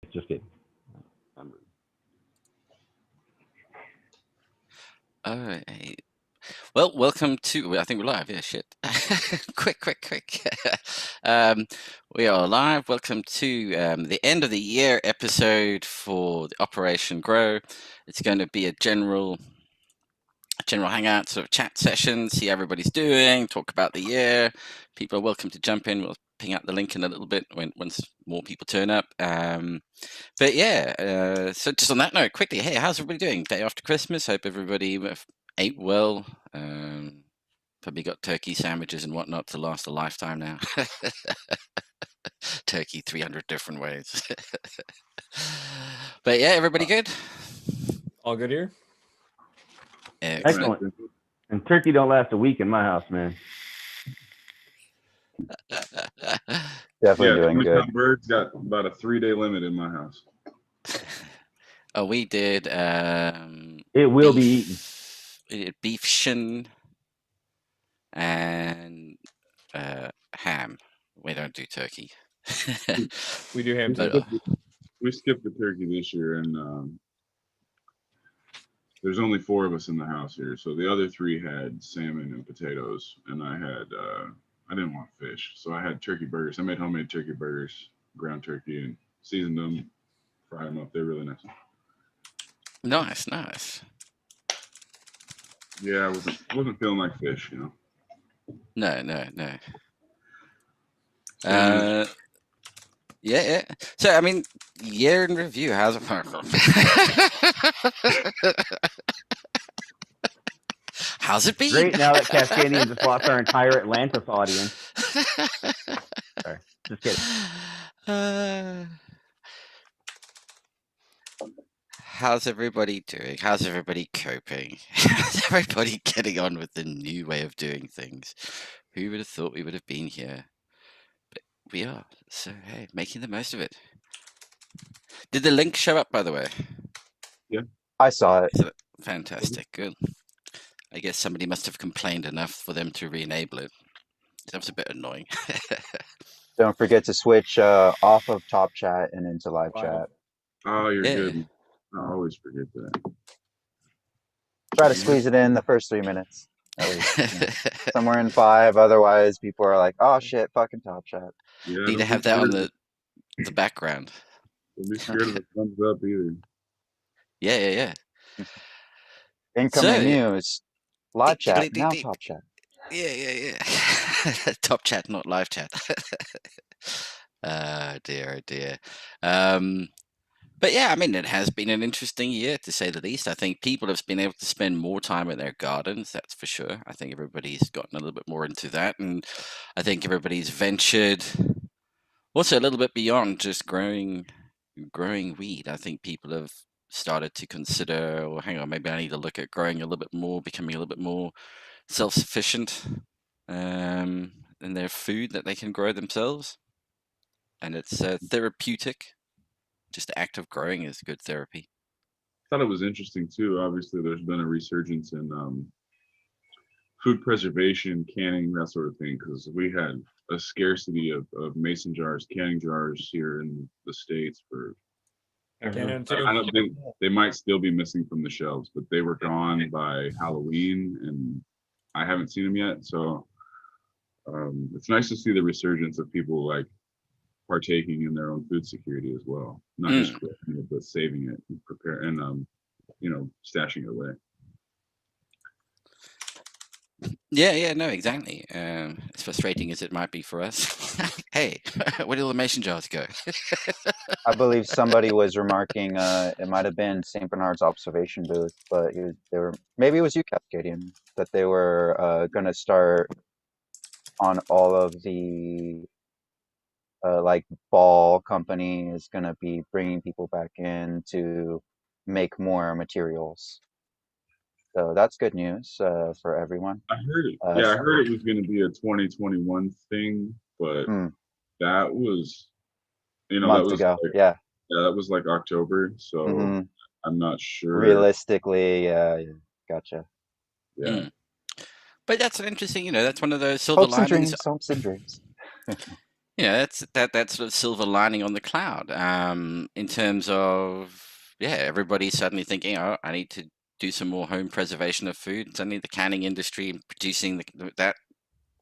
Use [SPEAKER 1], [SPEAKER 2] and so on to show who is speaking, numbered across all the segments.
[SPEAKER 1] Just kidding.
[SPEAKER 2] All right. Well, welcome to. I think we're live. Yeah, shit. quick. We are live. Welcome to the end of the year episode for the Operation Grow. It's going to be a general hangout sort of chat session, see how everybody's doing, talk about the year. People are welcome to jump in. We'll ping out the link in a little bit once more people turn up. But yeah, so just on that note, quickly, hey, how's everybody doing? Day after Christmas. Hope everybody ate well. Probably got turkey sandwiches and whatnot to last a lifetime now. Turkey 300 different ways. But yeah, everybody good?
[SPEAKER 3] All good here?
[SPEAKER 1] Excellent. And turkey don't last a week in my house, man.
[SPEAKER 4] Definitely doing good.
[SPEAKER 5] Birds got about a 3-day limit in my house.
[SPEAKER 2] Oh, we did.
[SPEAKER 1] It will be eaten.
[SPEAKER 2] We did beef shin and ham. We don't do turkey.
[SPEAKER 3] We do ham
[SPEAKER 5] too.
[SPEAKER 3] too.
[SPEAKER 5] We skipped the turkey this year, and there's only 4 of us in the house here. So the other 3 had salmon and potatoes, and I had I didn't want fish, so I had turkey burgers. I made homemade turkey burgers, ground turkey, and seasoned them, fried them up. They're really nice.
[SPEAKER 2] Nice.
[SPEAKER 5] Yeah, I wasn't feeling like fish, you know.
[SPEAKER 2] No. Yeah. So, I mean, year in review. How's it? How's it been?
[SPEAKER 1] Great. Now that Cascadian just lost our entire Atlantis audience. Sorry, just kidding.
[SPEAKER 2] How's everybody doing? How's everybody coping? How's everybody getting on with the new way of doing things? Who would have thought we would have been here? But we are. So, hey, making the most of it. Did the link show up, by the way?
[SPEAKER 5] Yeah.
[SPEAKER 4] I saw it.
[SPEAKER 2] Fantastic. Good. I guess somebody must have complained enough for them to re-enable it. That was a bit annoying.
[SPEAKER 4] Don't forget to switch off of Top Chat and into live chat.
[SPEAKER 5] Oh, you're good. I always forget that.
[SPEAKER 4] Try to squeeze it in the first 3 minutes. At least, somewhere in 5. Otherwise, people are like, "Oh shit, fucking Top Chat."
[SPEAKER 5] Yeah,
[SPEAKER 2] need to have that on the background.
[SPEAKER 5] Don't be scared of the thumbs up either.
[SPEAKER 2] Yeah.
[SPEAKER 4] Incoming news. Live chat, now Top Chat.
[SPEAKER 2] Yeah. Top Chat, not live chat. Dear. But yeah, I mean, it has been an interesting year, to say the least. I think people have been able to spend more time in their gardens, that's for sure. I think everybody's gotten a little bit more into that, and I think everybody's ventured also a little bit beyond just growing weed. I think people have started to consider, well, hang on, maybe I need to look at growing a little bit more, becoming a little bit more self-sufficient in their food that they can grow themselves. And it's therapeutic. Just the act of growing is good therapy.
[SPEAKER 5] I thought it was interesting too. Obviously, there's been a resurgence in food preservation, canning, that sort of thing, because we had a scarcity of mason jars, canning jars here in the States for. I don't think they might still be missing from the shelves, but they were gone by Halloween, and I haven't seen them yet. So it's nice to see the resurgence of people like partaking in their own food security as well, not just growing it, but saving it and prepare and stashing it away.
[SPEAKER 2] Yeah, no, exactly. As frustrating as it might be for us. Hey, where did all the mason jars go?
[SPEAKER 4] I believe somebody was remarking, it might have been St. Bernard's observation booth, but maybe it was you, Cascadian, that they were going to start on all of the like Ball company is going to be bringing people back in to make more materials. So that's good news for everyone.
[SPEAKER 5] I heard it. I heard it was going to be a 2021 thing, but that was,
[SPEAKER 4] months ago.
[SPEAKER 5] Like,
[SPEAKER 4] yeah,
[SPEAKER 5] that was like October. So I'm not sure.
[SPEAKER 4] Realistically, gotcha.
[SPEAKER 5] Yeah.
[SPEAKER 2] But that's an interesting, that's one of those silver linings.
[SPEAKER 4] Hopes and dreams.
[SPEAKER 2] That's sort of silver lining on the cloud. In terms of everybody suddenly thinking, oh, I need to do some more home preservation of food. Suddenly, the canning industry and producing that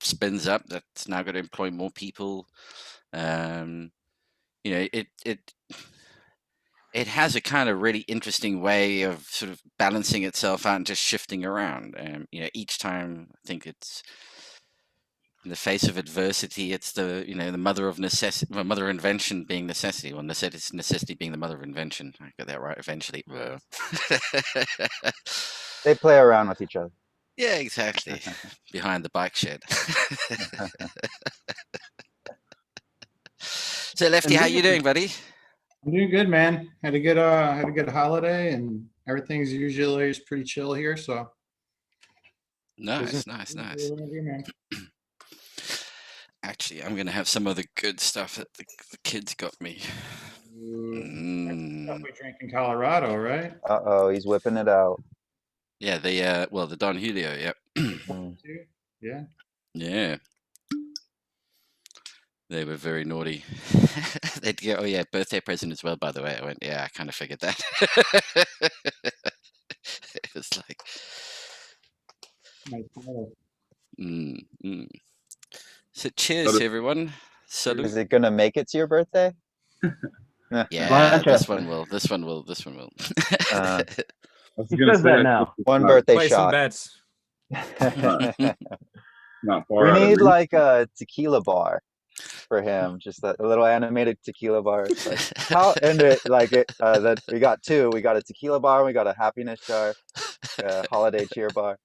[SPEAKER 2] spins up. That's now going to employ more people. It has a kind of really interesting way of sort of balancing itself out and just shifting around. Each time I think it's in the face of adversity, it's the mother of necessity, mother of invention being necessity, or necessity being the mother of invention. I got that right eventually.
[SPEAKER 4] They play around with each other.
[SPEAKER 2] Yeah, exactly. Behind the bike shed. So, Lefty, how you doing, buddy?
[SPEAKER 6] I'm doing good, man. Had a good holiday, and everything's usually is pretty chill here. So
[SPEAKER 2] nice.
[SPEAKER 6] Man.
[SPEAKER 2] Actually, I'm gonna have some of the good stuff that the kids got me.
[SPEAKER 6] Stuff we drink in Colorado, right?
[SPEAKER 4] Uh-oh, he's whipping it out.
[SPEAKER 2] Yeah, the Don Julio, yep.
[SPEAKER 6] Yeah.
[SPEAKER 2] Yeah. They were very naughty. They'd go, oh yeah, birthday present as well, by the way. I went, yeah, I kind of figured that. It was like... So cheers, everyone. Salute.
[SPEAKER 4] Is it gonna make it to your birthday?
[SPEAKER 2] Yeah, this one will.
[SPEAKER 1] He
[SPEAKER 5] gonna
[SPEAKER 1] says that now.
[SPEAKER 4] One birthday
[SPEAKER 3] Play some
[SPEAKER 4] shot.
[SPEAKER 3] bets.
[SPEAKER 5] Not far
[SPEAKER 4] We
[SPEAKER 5] out of
[SPEAKER 4] need
[SPEAKER 5] reach.
[SPEAKER 4] like a tequila bar for him, just a little animated tequila bar. It's like, that we got two. We got a tequila bar. We got a happiness jar, a holiday cheer bar.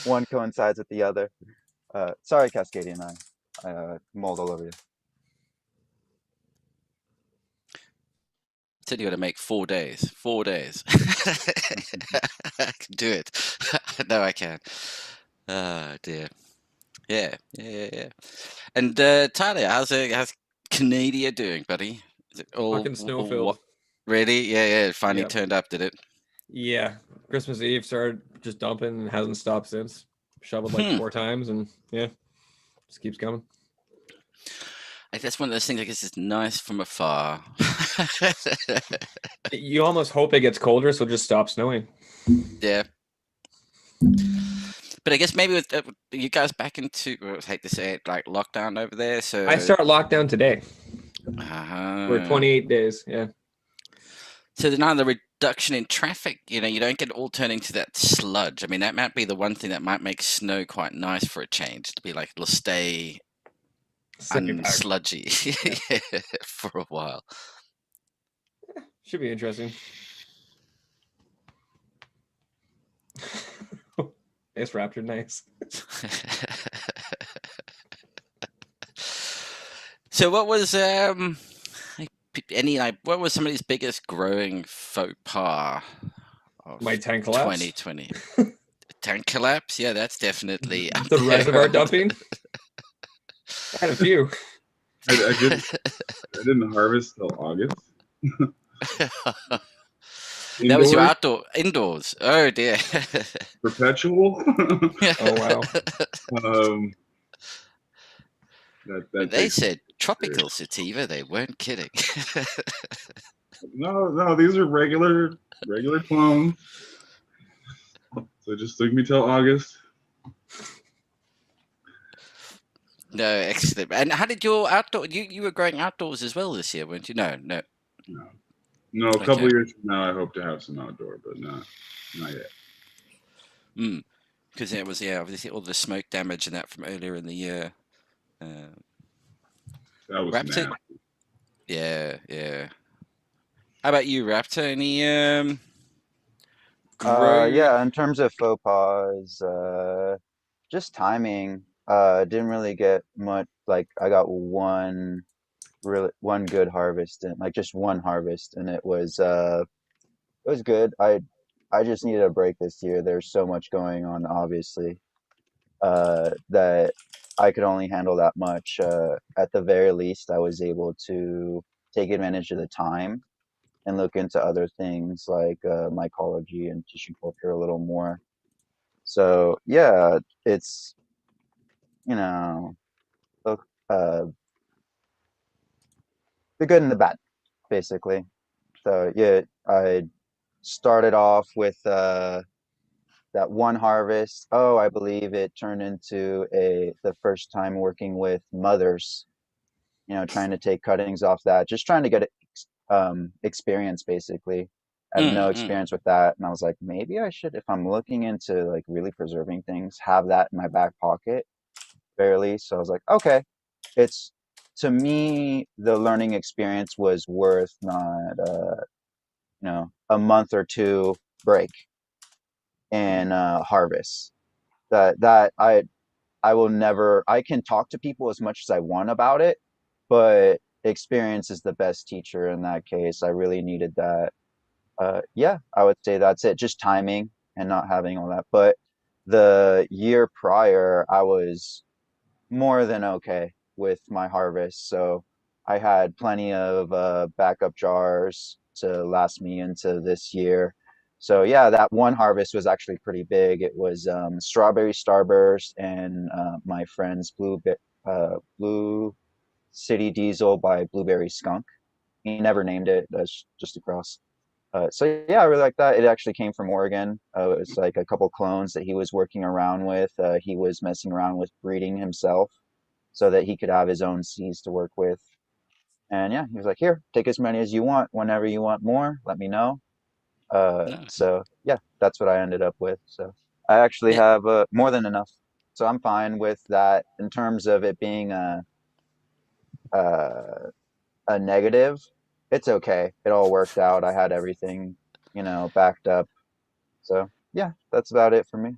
[SPEAKER 4] One coincides with the other. Sorry, Cascadian, I mulled all over you.
[SPEAKER 2] Said you got to make 4 days. 4 days. I can do it. No, I can. Oh dear. Yeah. And Tyler, how's Canada doing, buddy? Is it all
[SPEAKER 3] Fucking snowfilled.
[SPEAKER 2] Really? Yeah. It finally
[SPEAKER 3] Yep.
[SPEAKER 2] turned up, did it?
[SPEAKER 3] Yeah. Christmas Eve started just dumping and hasn't stopped since. Shoveled like 4 times and just keeps coming.
[SPEAKER 2] That's one of those things I guess is nice from afar.
[SPEAKER 3] You almost hope it gets colder, so it just stops snowing.
[SPEAKER 2] Yeah. But I guess maybe with you guys back into, I hate to say it, like lockdown over there. So
[SPEAKER 3] I start lockdown today.
[SPEAKER 2] Uh-huh.
[SPEAKER 3] For 28 days. Yeah.
[SPEAKER 2] So there's now the reduction in traffic. You don't get it all turning to that sludge. I mean, that might be the one thing that might make snow quite nice for a change. To be like it'll stay sludgy for a while.
[SPEAKER 3] Should be interesting. It's Raptor, nice.
[SPEAKER 2] So what was what was somebody's biggest growing faux pas of
[SPEAKER 3] My tank collapse?
[SPEAKER 2] 2020? Tank collapse? Yeah, that's definitely
[SPEAKER 3] The reservoir dumping? I had a few.
[SPEAKER 5] I didn't harvest till August.
[SPEAKER 2] That was your indoors. Oh dear.
[SPEAKER 5] Perpetual.
[SPEAKER 3] Oh wow.
[SPEAKER 2] They said tropical sativa. They weren't kidding.
[SPEAKER 5] No, these are regular clones. So it just took me till August.
[SPEAKER 2] No, excellent. And how did your outdoor? You were growing outdoors as well this year, weren't you? No.
[SPEAKER 5] No, a couple years from now, I hope to have some outdoor, but not yet.
[SPEAKER 2] Because it was obviously all the smoke damage and that from earlier in the year.
[SPEAKER 5] That was
[SPEAKER 2] Raptor?
[SPEAKER 5] nasty.
[SPEAKER 2] Yeah. How about you, Raptor? Any
[SPEAKER 4] Yeah, in terms of faux pas, just timing. Didn't really get much. Like I got one good harvest, and like just one harvest, and it was good. I just needed a break this year. There's so much going on, obviously, that I could only handle that much. At the very least, I was able to take advantage of the time and look into other things like mycology and tissue culture a little more. So yeah, it's the good and the bad, basically. So yeah, I started off with that one harvest. Oh, I believe it turned into the first time working with mothers, trying to take cuttings off that, just trying to get experience basically. I have no experience with that, and I was like, maybe I should, if I'm looking into like really preserving things, have that in my back pocket, barely. So I was like, okay, it's to me the learning experience was worth not a month or two break in harvest. That I will never. I can talk to people as much as I want about it, but experience is the best teacher in that case. I really needed that. Yeah, I would say that's it. Just timing and not having all that. But the year prior, I was more than okay with my harvest. So I had plenty of backup jars to last me into this year. So yeah, that one harvest was actually pretty big. It was strawberry starburst and my friend's blue city diesel by blueberry skunk. He never named it. That's just a cross. So yeah, I really like that. It actually came from Oregon. It was like a couple clones that he was working around with. He was messing around with breeding himself so that he could have his own seeds to work with. And yeah, he was like, here, take as many as you want. Whenever you want more, let me know.
[SPEAKER 2] Nice.
[SPEAKER 4] So yeah, that's what I ended up with. So I actually have more than enough. So I'm fine with that in terms of it being a negative. It's okay. It all worked out. I had everything, backed up. So yeah, that's about it for me.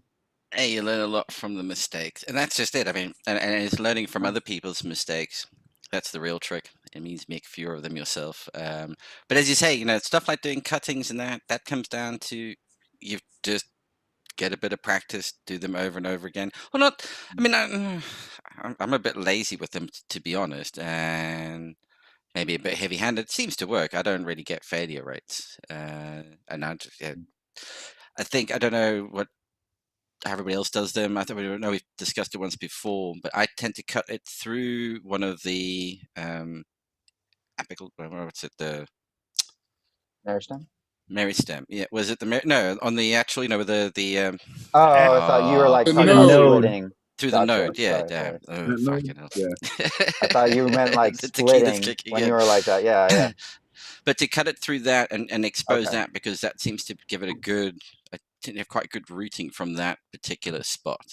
[SPEAKER 2] Hey, you learn a lot from the mistakes, and that's just it. I mean, and it's learning from other people's mistakes. That's the real trick. It means make fewer of them yourself. But as you say, stuff like doing cuttings and that comes down to you just get a bit of practice, do them over and over again. Well, not. I mean, I'm a bit lazy with them, to be honest, and maybe a bit heavy-handed. It seems to work. I don't really get failure rates, and I think I don't know what everybody else does them. I think we know we've discussed it once before, but I tend to cut it through one of the apical. What's it? The
[SPEAKER 4] Meristem?
[SPEAKER 2] meristem. Yeah, was it the no on the actual? With the.
[SPEAKER 4] Oh, I thought you were like
[SPEAKER 7] The
[SPEAKER 4] talking about
[SPEAKER 7] node.
[SPEAKER 4] splitting.
[SPEAKER 2] Through the
[SPEAKER 4] Gotcha.
[SPEAKER 2] node, yeah,
[SPEAKER 4] Sorry,
[SPEAKER 2] damn.
[SPEAKER 4] sorry.
[SPEAKER 2] Oh,
[SPEAKER 5] That node?
[SPEAKER 2] fucking hell.
[SPEAKER 5] Yeah.
[SPEAKER 4] I thought you meant like
[SPEAKER 2] The tequila's
[SPEAKER 4] splitting
[SPEAKER 2] kicking
[SPEAKER 4] when
[SPEAKER 2] in.
[SPEAKER 4] you were like that. Yeah, yeah.
[SPEAKER 2] But to cut it through that and expose
[SPEAKER 4] Okay.
[SPEAKER 2] that, because that seems to give it have quite good rooting from that particular spot.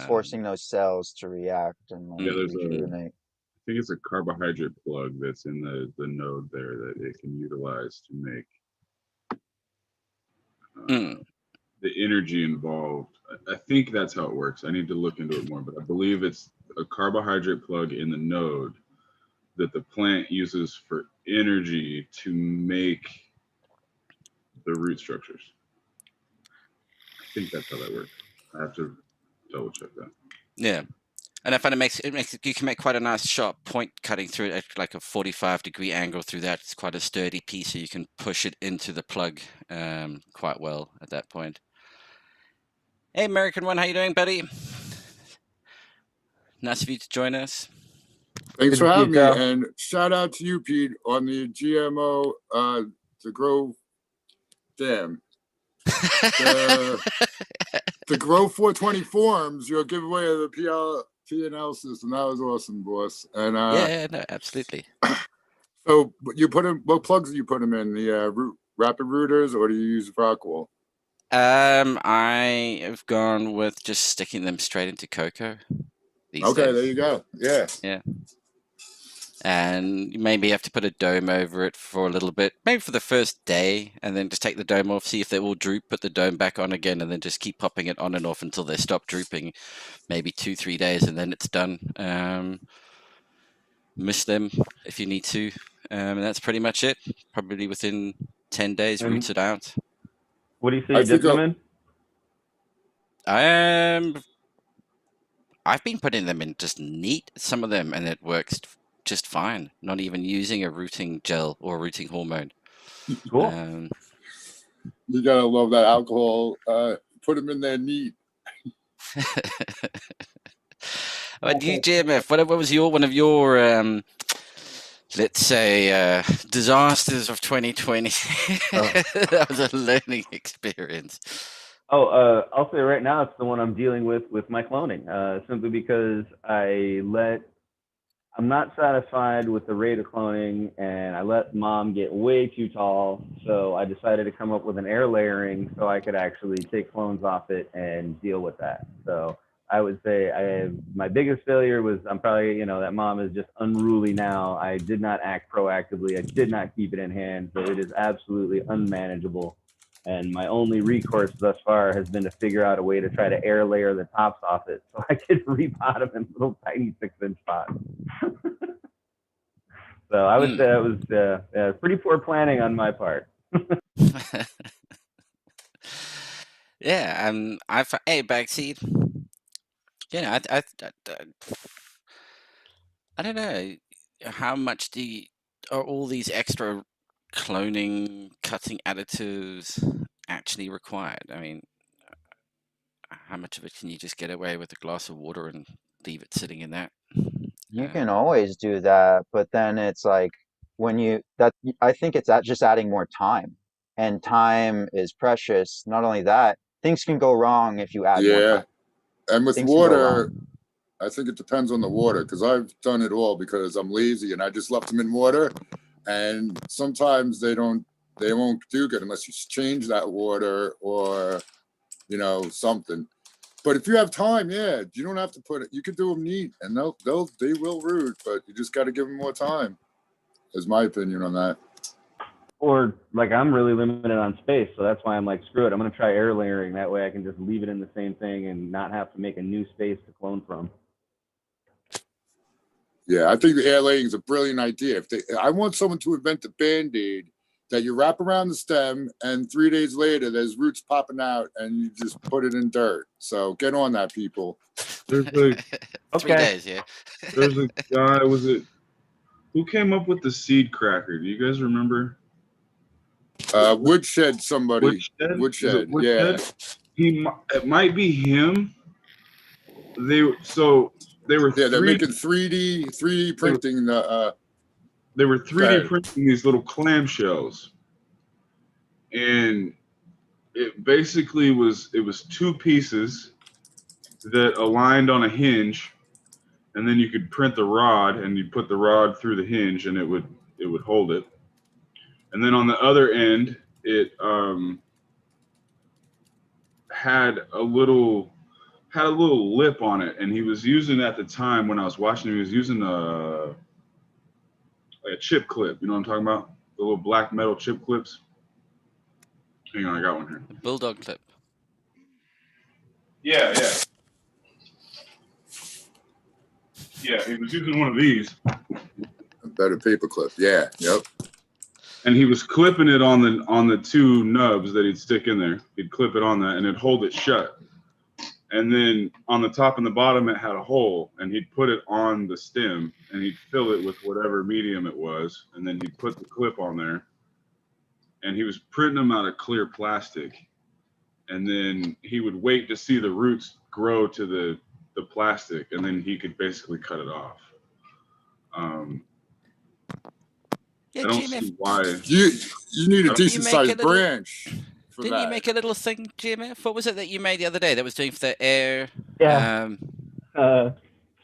[SPEAKER 4] Forcing those cells to react and like
[SPEAKER 5] Yeah, there's
[SPEAKER 4] rejuvenate.
[SPEAKER 5] I think it's a carbohydrate plug that's in the node there that it can utilize to make the energy involved. I think that's how it works. I need to look into it more, but I believe it's a carbohydrate plug in the node that the plant uses for energy to make the root structures. I think that's how that works. I have to double check that.
[SPEAKER 2] Yeah. And I find it makes you can make quite a nice sharp point cutting through it at like a 45-degree angle through that. It's quite a sturdy piece, so you can push it into the plug quite well at that point. Hey, American One, how you doing, buddy? Nice of you to join us.
[SPEAKER 7] Thanks
[SPEAKER 1] Good
[SPEAKER 7] for
[SPEAKER 1] to see
[SPEAKER 7] having me,
[SPEAKER 1] you, Joe.
[SPEAKER 7] and shout out to you, Pete, on the GMO, the Grow. Damn. The Grow 420 forums, your giveaway of the P&L system. That was awesome, boss. And
[SPEAKER 2] yeah, no, absolutely.
[SPEAKER 7] So you put in, what plugs do you put them in? The rapid rooters, or do you use Rockwool?
[SPEAKER 2] I have gone with just sticking them straight into cocoa.
[SPEAKER 7] Okay, there you go. Yeah.
[SPEAKER 2] Yeah. And maybe you have to put a dome over it for a little bit, maybe for the first day, and then just take the dome off, see if they will droop, put the dome back on again, and then just keep popping it on and off until they stop drooping, maybe 2-3 days, and then it's done. Miss them if you need to. And that's pretty much it. Probably within 10 days, roots it out.
[SPEAKER 1] What do you say you dip them in?
[SPEAKER 2] I've been putting them in just neat, some of them, and it works just fine. Not even using a rooting gel or a rooting hormone.
[SPEAKER 1] Cool.
[SPEAKER 7] You gotta love that alcohol. Put them in there neat.
[SPEAKER 2] But you, JMF, what was one of your let's say, disasters of 2020. That was a learning experience.
[SPEAKER 1] I'll say right now it's the one I'm dealing with my cloning, simply because I'm not satisfied with the rate of cloning, and I let mom get way too tall. So I decided to come up with an air layering so I could actually take clones off it and deal with that. So I would say my biggest failure was I'm probably, that mom is just unruly now. I did not act proactively. I did not keep it in hand. So it is absolutely unmanageable. And my only recourse thus far has been to figure out a way to try to air layer the tops off it so I could repot them in little tiny 6-inch pots. So I would say that was pretty poor planning on my part.
[SPEAKER 2] Yeah, hey, Backseed. I don't know how much are all these extra cloning, cutting additives actually required? I mean, how much of it can you just get away with a glass of water and leave it sitting in that?
[SPEAKER 4] You can always do that, but then it's like I think it's just adding more time, and time is precious. Not only that, things can go wrong if you add more
[SPEAKER 7] Yeah.
[SPEAKER 4] time.
[SPEAKER 7] And with
[SPEAKER 4] Things can go
[SPEAKER 7] water,
[SPEAKER 4] wrong.
[SPEAKER 7] I think it depends on the water because I've done it all because I'm lazy and I just left them in water. And sometimes they won't do good unless you change that water or, something. But if you have time, yeah, you don't have to put it. You could do them neat, and they will root, but you just got to give them more time. Is my opinion on that.
[SPEAKER 1] Or like I'm really limited on space, so that's why I'm like, screw it. I'm gonna try air layering. That way I can just leave it in the same thing and not have to make a new space to clone from.
[SPEAKER 7] Yeah, I think the air laying is a brilliant idea. I want someone to invent a Band-Aid that you wrap around the stem, and 3 days later there's roots popping out, and you just put it in dirt. So get on that, people.
[SPEAKER 5] There's
[SPEAKER 2] 3
[SPEAKER 1] Okay.
[SPEAKER 2] days, yeah.
[SPEAKER 5] there's a guy. Who came up with the seed cracker? Do you guys remember?
[SPEAKER 7] Woodshed, somebody.
[SPEAKER 5] Woodshed? Is
[SPEAKER 7] Woodshed,
[SPEAKER 5] it Woodshed?
[SPEAKER 7] yeah.
[SPEAKER 5] It might be him. They were
[SPEAKER 7] Yeah, they're
[SPEAKER 5] 3D.
[SPEAKER 7] making 3D printing.
[SPEAKER 5] They were 3D
[SPEAKER 7] ahead.
[SPEAKER 5] printing these little clamshells, and it basically was 2 pieces that aligned on a hinge, and then you could print the rod, and you put the rod through the hinge, and it would hold it. And then on the other end, it had a little lip on it, and he was using, at the time when I was watching him, he was using a chip clip. You know what I'm talking about? The little black metal chip clips. Hang on, I got one here.
[SPEAKER 2] Bulldog clip.
[SPEAKER 5] Yeah. Yeah, he was using one of these.
[SPEAKER 7] A better paperclip. Yeah, yep.
[SPEAKER 5] And he was clipping it on the 2 nubs that he'd stick in there. He'd clip it on that, and it'd hold it shut. And then on the top and the bottom, it had a hole, and he'd put it on the stem, and he'd fill it with whatever medium it was, and then he'd put the clip on there. And he was printing them out of clear plastic, and then he would wait to see the roots grow to the plastic, and then he could basically cut it off.
[SPEAKER 2] Yeah,
[SPEAKER 5] I don't
[SPEAKER 2] GMF,
[SPEAKER 5] see why.
[SPEAKER 7] You need a decent sized branch.
[SPEAKER 2] Didn't you make a little thing, GMF? What was it that you made the other day that was doing for the air?
[SPEAKER 1] Yeah.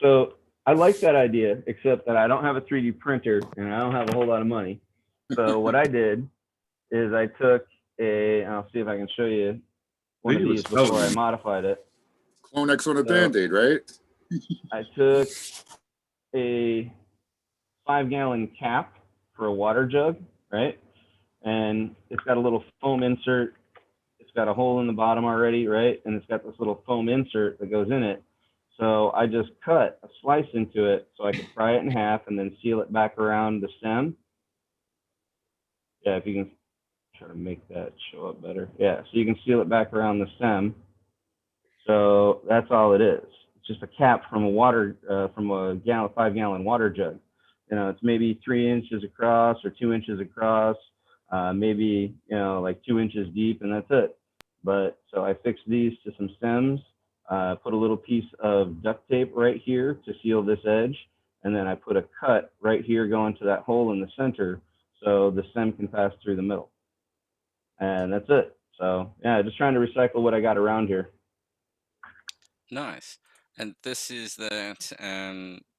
[SPEAKER 1] So I like that idea, except that I don't have a 3D printer and I don't have a whole lot of money. So what I did is I took I'll see if I can show you one of these before I modified it.
[SPEAKER 7] Clonex on a Band-Aid, right?
[SPEAKER 1] I took a 5-gallon cap for a water jug, right? And it's got a little foam insert. It's got a hole in the bottom already, right? And it's got this little foam insert that goes in it. So I just cut a slice into it so I could fry it in half and then seal it back around the stem. Yeah, if you can try to make that show up better. Yeah, so you can seal it back around the stem. So that's all it is. It's just a cap from a 5-gallon water jug. It's maybe 3 inches across or 2 inches across, maybe, like 2 inches deep, and that's it. But so I fixed these to some stems, put a little piece of duct tape right here to seal this edge, and then I put a cut right here going to that hole in the center so the stem can pass through the middle. And that's it. So yeah, just trying to recycle what I got around here.
[SPEAKER 2] Nice. And this is that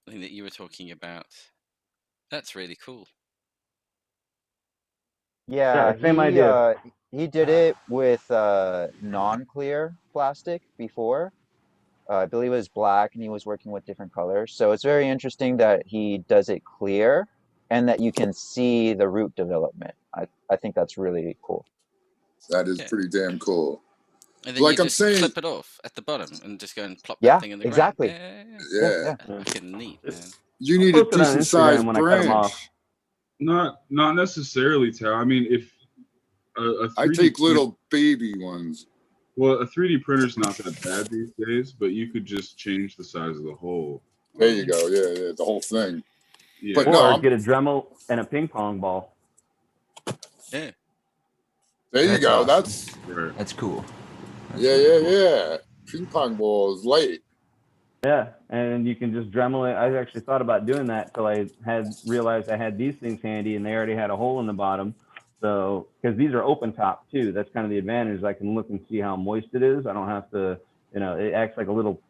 [SPEAKER 2] thing that you were talking about. That's really cool.
[SPEAKER 4] Yeah,
[SPEAKER 1] same idea.
[SPEAKER 4] He did it with non-clear plastic before. I believe it was black, and he was working with different colors. So it's very interesting that he does it clear and that you can see the root development. I think that's really cool.
[SPEAKER 7] That is
[SPEAKER 2] Yeah.
[SPEAKER 7] pretty damn cool.
[SPEAKER 2] And then
[SPEAKER 7] Like
[SPEAKER 2] you
[SPEAKER 7] I'm
[SPEAKER 2] just
[SPEAKER 7] saying-
[SPEAKER 2] clip it off at the bottom and just go and plop
[SPEAKER 4] Yeah,
[SPEAKER 2] that thing in the
[SPEAKER 4] exactly.
[SPEAKER 2] ground.
[SPEAKER 7] Yeah.
[SPEAKER 2] That's fucking neat, man.
[SPEAKER 7] You need a
[SPEAKER 1] post it on
[SPEAKER 7] decent sized
[SPEAKER 1] Instagram when I cut 'em
[SPEAKER 7] branch.
[SPEAKER 1] off.
[SPEAKER 5] Not necessarily, Tao. I mean, if a 3D
[SPEAKER 7] I take
[SPEAKER 5] print-
[SPEAKER 7] little baby ones.
[SPEAKER 5] Well, a 3D printer's not that bad these days, but you could just change the size of the hole.
[SPEAKER 7] There you go. Yeah, the whole thing.
[SPEAKER 5] Yeah.
[SPEAKER 7] But
[SPEAKER 1] Or
[SPEAKER 7] no, I'm-
[SPEAKER 1] get a Dremel and a ping pong ball.
[SPEAKER 2] Yeah.
[SPEAKER 7] There you
[SPEAKER 8] That's
[SPEAKER 7] go.
[SPEAKER 8] awesome.
[SPEAKER 7] That's
[SPEAKER 5] Right.
[SPEAKER 8] That's cool. That's
[SPEAKER 7] yeah.
[SPEAKER 8] really cool.
[SPEAKER 7] Yeah. Ping pong ball is light.
[SPEAKER 1] Yeah, and you can just Dremel it. I actually thought about doing that till I had realized I had these things handy, and they already had a hole in the bottom. So, because these are open top too, that's kind of the advantage. I can look and see how moist it is. I don't have to, it acts like a little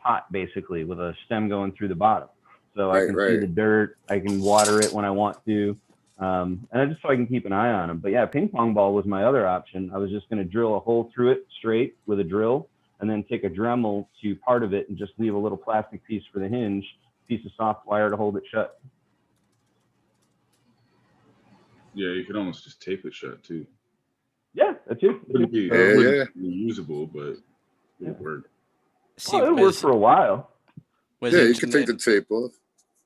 [SPEAKER 1] pot basically with a stem going through the bottom. So I can see the dirt. I can water it when I want to, and I just so I can keep an eye on them. But yeah, ping pong ball was my other option. I was just going to drill a hole through it straight with a drill, and then take a Dremel to part of it and just leave a little plastic piece for the hinge, piece of soft wire to hold it shut.
[SPEAKER 5] Yeah, you could almost just tape it shut too.
[SPEAKER 1] Yeah, that's it.
[SPEAKER 5] Wouldn't be,
[SPEAKER 7] Yeah,
[SPEAKER 5] wouldn't be usable, but it would work.
[SPEAKER 2] See,
[SPEAKER 1] Well, it worked for a while.
[SPEAKER 2] where's
[SPEAKER 7] Yeah, you
[SPEAKER 2] it
[SPEAKER 7] can take the tape off.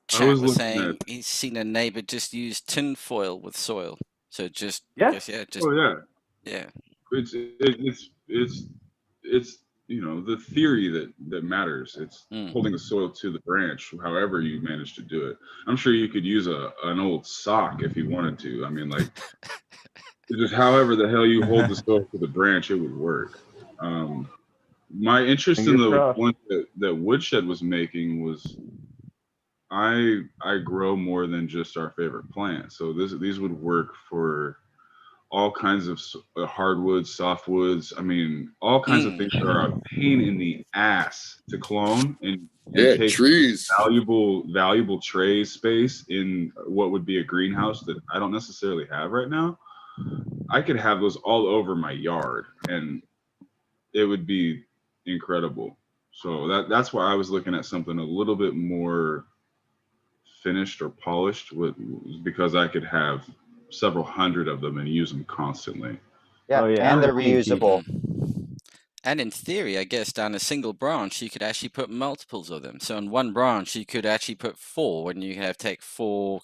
[SPEAKER 2] Chat
[SPEAKER 5] was
[SPEAKER 2] was
[SPEAKER 5] looking
[SPEAKER 2] saying
[SPEAKER 5] at-
[SPEAKER 2] he's seen a neighbor just use tin foil with soil. So just
[SPEAKER 1] Yeah.
[SPEAKER 2] I guess, just
[SPEAKER 5] Oh yeah,
[SPEAKER 2] yeah.
[SPEAKER 5] it's the theory that matters. It's
[SPEAKER 2] Mm.
[SPEAKER 5] holding the soil to the branch, however you manage to do it. I'm sure you could use an old sock if you wanted to. I mean, like, just however the hell you hold the soil to the branch, it would work. My interest in
[SPEAKER 1] Fingers
[SPEAKER 5] the
[SPEAKER 1] crossed.
[SPEAKER 5] one that Woodshed was making was I grow more than just our favorite plant. So these would work for all kinds of hardwoods, softwoods. I mean, all kinds of things that are a pain in the ass to clone and
[SPEAKER 7] Yeah,
[SPEAKER 5] take
[SPEAKER 7] trees.
[SPEAKER 5] valuable tray space in what would be a greenhouse that I don't necessarily have right now. I could have those all over my yard and it would be incredible. So that's why I was looking at something a little bit more finished or polished because I could have several hundred of them and use them constantly.
[SPEAKER 4] Yeah,
[SPEAKER 1] Oh, yeah.
[SPEAKER 4] and they're
[SPEAKER 1] Thank you.
[SPEAKER 4] reusable.
[SPEAKER 2] And in theory, I guess down a single branch, you could actually put multiples of them. So on one branch, you could actually put 4, and you have take 4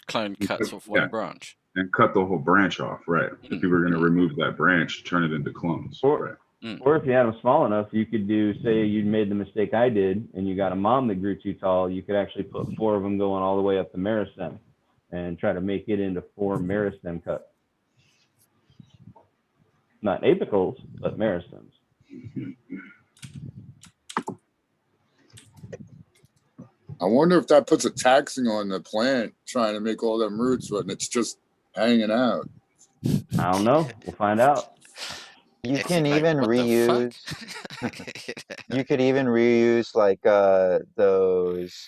[SPEAKER 2] clone cuts off one
[SPEAKER 5] Yeah.
[SPEAKER 2] branch.
[SPEAKER 5] And cut the whole branch off, right? If you were going to remove that branch, turn it into clones.
[SPEAKER 1] Or-
[SPEAKER 5] Right.
[SPEAKER 1] Or if you had them small enough, you could do, say you made the mistake I did and you got a mom that grew too tall, you could actually put 4 of them going all the way up the meristem and try to make it into 4 meristem cuts. Not apicals, but meristems.
[SPEAKER 7] I wonder if that puts a taxing on the plant trying to make all them roots when it's just hanging out.
[SPEAKER 1] I don't know. We'll find out.
[SPEAKER 4] You
[SPEAKER 2] It's
[SPEAKER 4] can
[SPEAKER 2] like,
[SPEAKER 4] even
[SPEAKER 2] what the
[SPEAKER 4] reuse.
[SPEAKER 2] fuck?
[SPEAKER 4] You could even reuse like those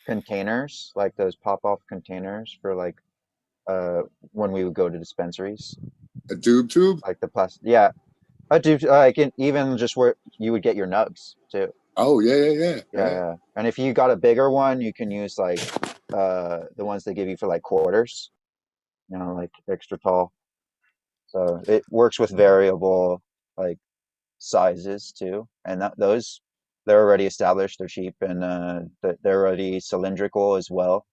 [SPEAKER 4] containers, like those pop-off containers for like when we would go to dispensaries,
[SPEAKER 7] A tube?
[SPEAKER 4] like the plastic. Yeah, I do. Like even just where you would get your nugs too.
[SPEAKER 7] Oh, yeah.
[SPEAKER 4] Yeah. And if you got a bigger one, you can use like the ones they give you for like quarters, like extra tall. So it works with variable like sizes too, and those they're already established. They're cheap and they're already cylindrical as well.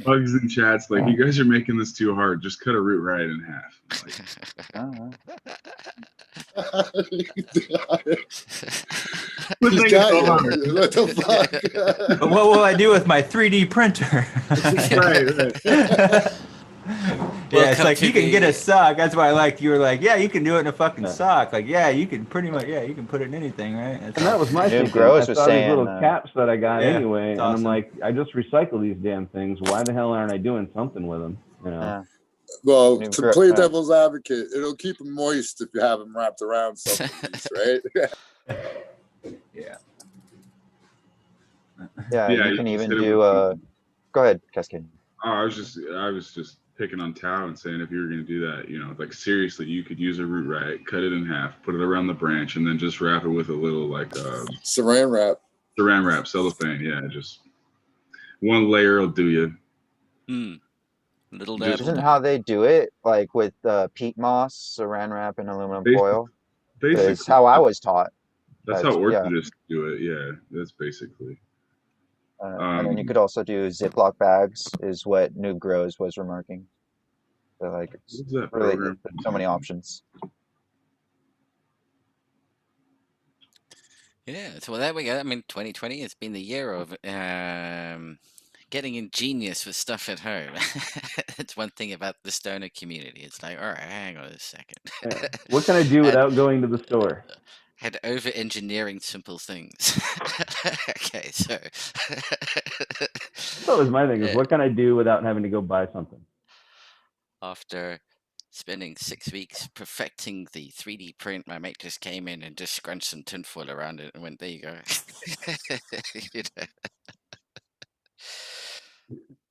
[SPEAKER 5] Bugs in chats like, you guys are making this too hard. Just cut a root right in half. Like,
[SPEAKER 7] He's
[SPEAKER 5] Thing
[SPEAKER 7] got
[SPEAKER 5] so
[SPEAKER 7] you.
[SPEAKER 5] hard.
[SPEAKER 7] What the fuck?
[SPEAKER 8] But what will I do with my 3D printer?
[SPEAKER 5] right.
[SPEAKER 8] it's
[SPEAKER 2] Welcome
[SPEAKER 8] like
[SPEAKER 2] to
[SPEAKER 8] you can get
[SPEAKER 2] the-
[SPEAKER 8] a sock. That's why I liked you were like, yeah, you can do it in a fucking
[SPEAKER 1] Yeah.
[SPEAKER 8] sock. Like, yeah, you can pretty much, yeah, you can put it in anything, right? That's
[SPEAKER 1] And that was my
[SPEAKER 4] Noob
[SPEAKER 1] thinking.
[SPEAKER 4] Grows
[SPEAKER 1] I
[SPEAKER 4] was
[SPEAKER 1] saw these little
[SPEAKER 4] saying,
[SPEAKER 1] caps that I got
[SPEAKER 8] yeah,
[SPEAKER 1] anyway,
[SPEAKER 8] it's
[SPEAKER 1] and I'm
[SPEAKER 8] awesome.
[SPEAKER 1] like, I just recycle these damn things. Why the hell aren't I doing something with them? You know?
[SPEAKER 7] Well,
[SPEAKER 4] New
[SPEAKER 7] to
[SPEAKER 4] gro-
[SPEAKER 7] play
[SPEAKER 4] uh,
[SPEAKER 7] devil's advocate, it'll keep them moist if you have them wrapped around something, right?
[SPEAKER 8] Yeah.
[SPEAKER 4] yeah,
[SPEAKER 5] Yeah,
[SPEAKER 4] you
[SPEAKER 5] you
[SPEAKER 4] can
[SPEAKER 5] just
[SPEAKER 4] even
[SPEAKER 5] hit it
[SPEAKER 4] do.
[SPEAKER 5] with
[SPEAKER 4] Go ahead, Cascade.
[SPEAKER 5] Oh, I was just picking on Tao and saying if you were going to do that, you know, like seriously, you could use a root right, cut it in half, put it around the branch, and then just wrap it with a little like
[SPEAKER 7] Saran wrap.
[SPEAKER 5] saran wrap, cellophane. Yeah, just one layer will do you.
[SPEAKER 2] Little
[SPEAKER 5] Just-
[SPEAKER 2] dabble.
[SPEAKER 4] Isn't how they do it like with peat moss, saran wrap, and aluminum
[SPEAKER 5] Basi-
[SPEAKER 4] foil?
[SPEAKER 5] Basically,
[SPEAKER 4] It's how I was taught.
[SPEAKER 5] That's
[SPEAKER 4] But,
[SPEAKER 5] how
[SPEAKER 4] yeah.
[SPEAKER 5] orthodoxies do it. Yeah, that's basically.
[SPEAKER 4] And then you could also do Ziploc bags, is what Noob Grows was remarking. So like, it's
[SPEAKER 5] What's that
[SPEAKER 4] really,
[SPEAKER 5] program?
[SPEAKER 4] there's so many options.
[SPEAKER 2] Yeah, so there we go. I mean, 2020 has been the year of getting ingenious with stuff at home. That's one thing about the stoner community. It's like, all right, hang on a second.
[SPEAKER 1] Yeah. What can I do without going to the store?
[SPEAKER 2] Had over engineering simple things. Okay, so
[SPEAKER 1] That was my thing. Is
[SPEAKER 2] Yeah.
[SPEAKER 1] what can I do without having to go buy something?
[SPEAKER 2] after spending 6 weeks perfecting the 3D print, my mate just came in and just scrunched some tinfoil around it and went, there you go. You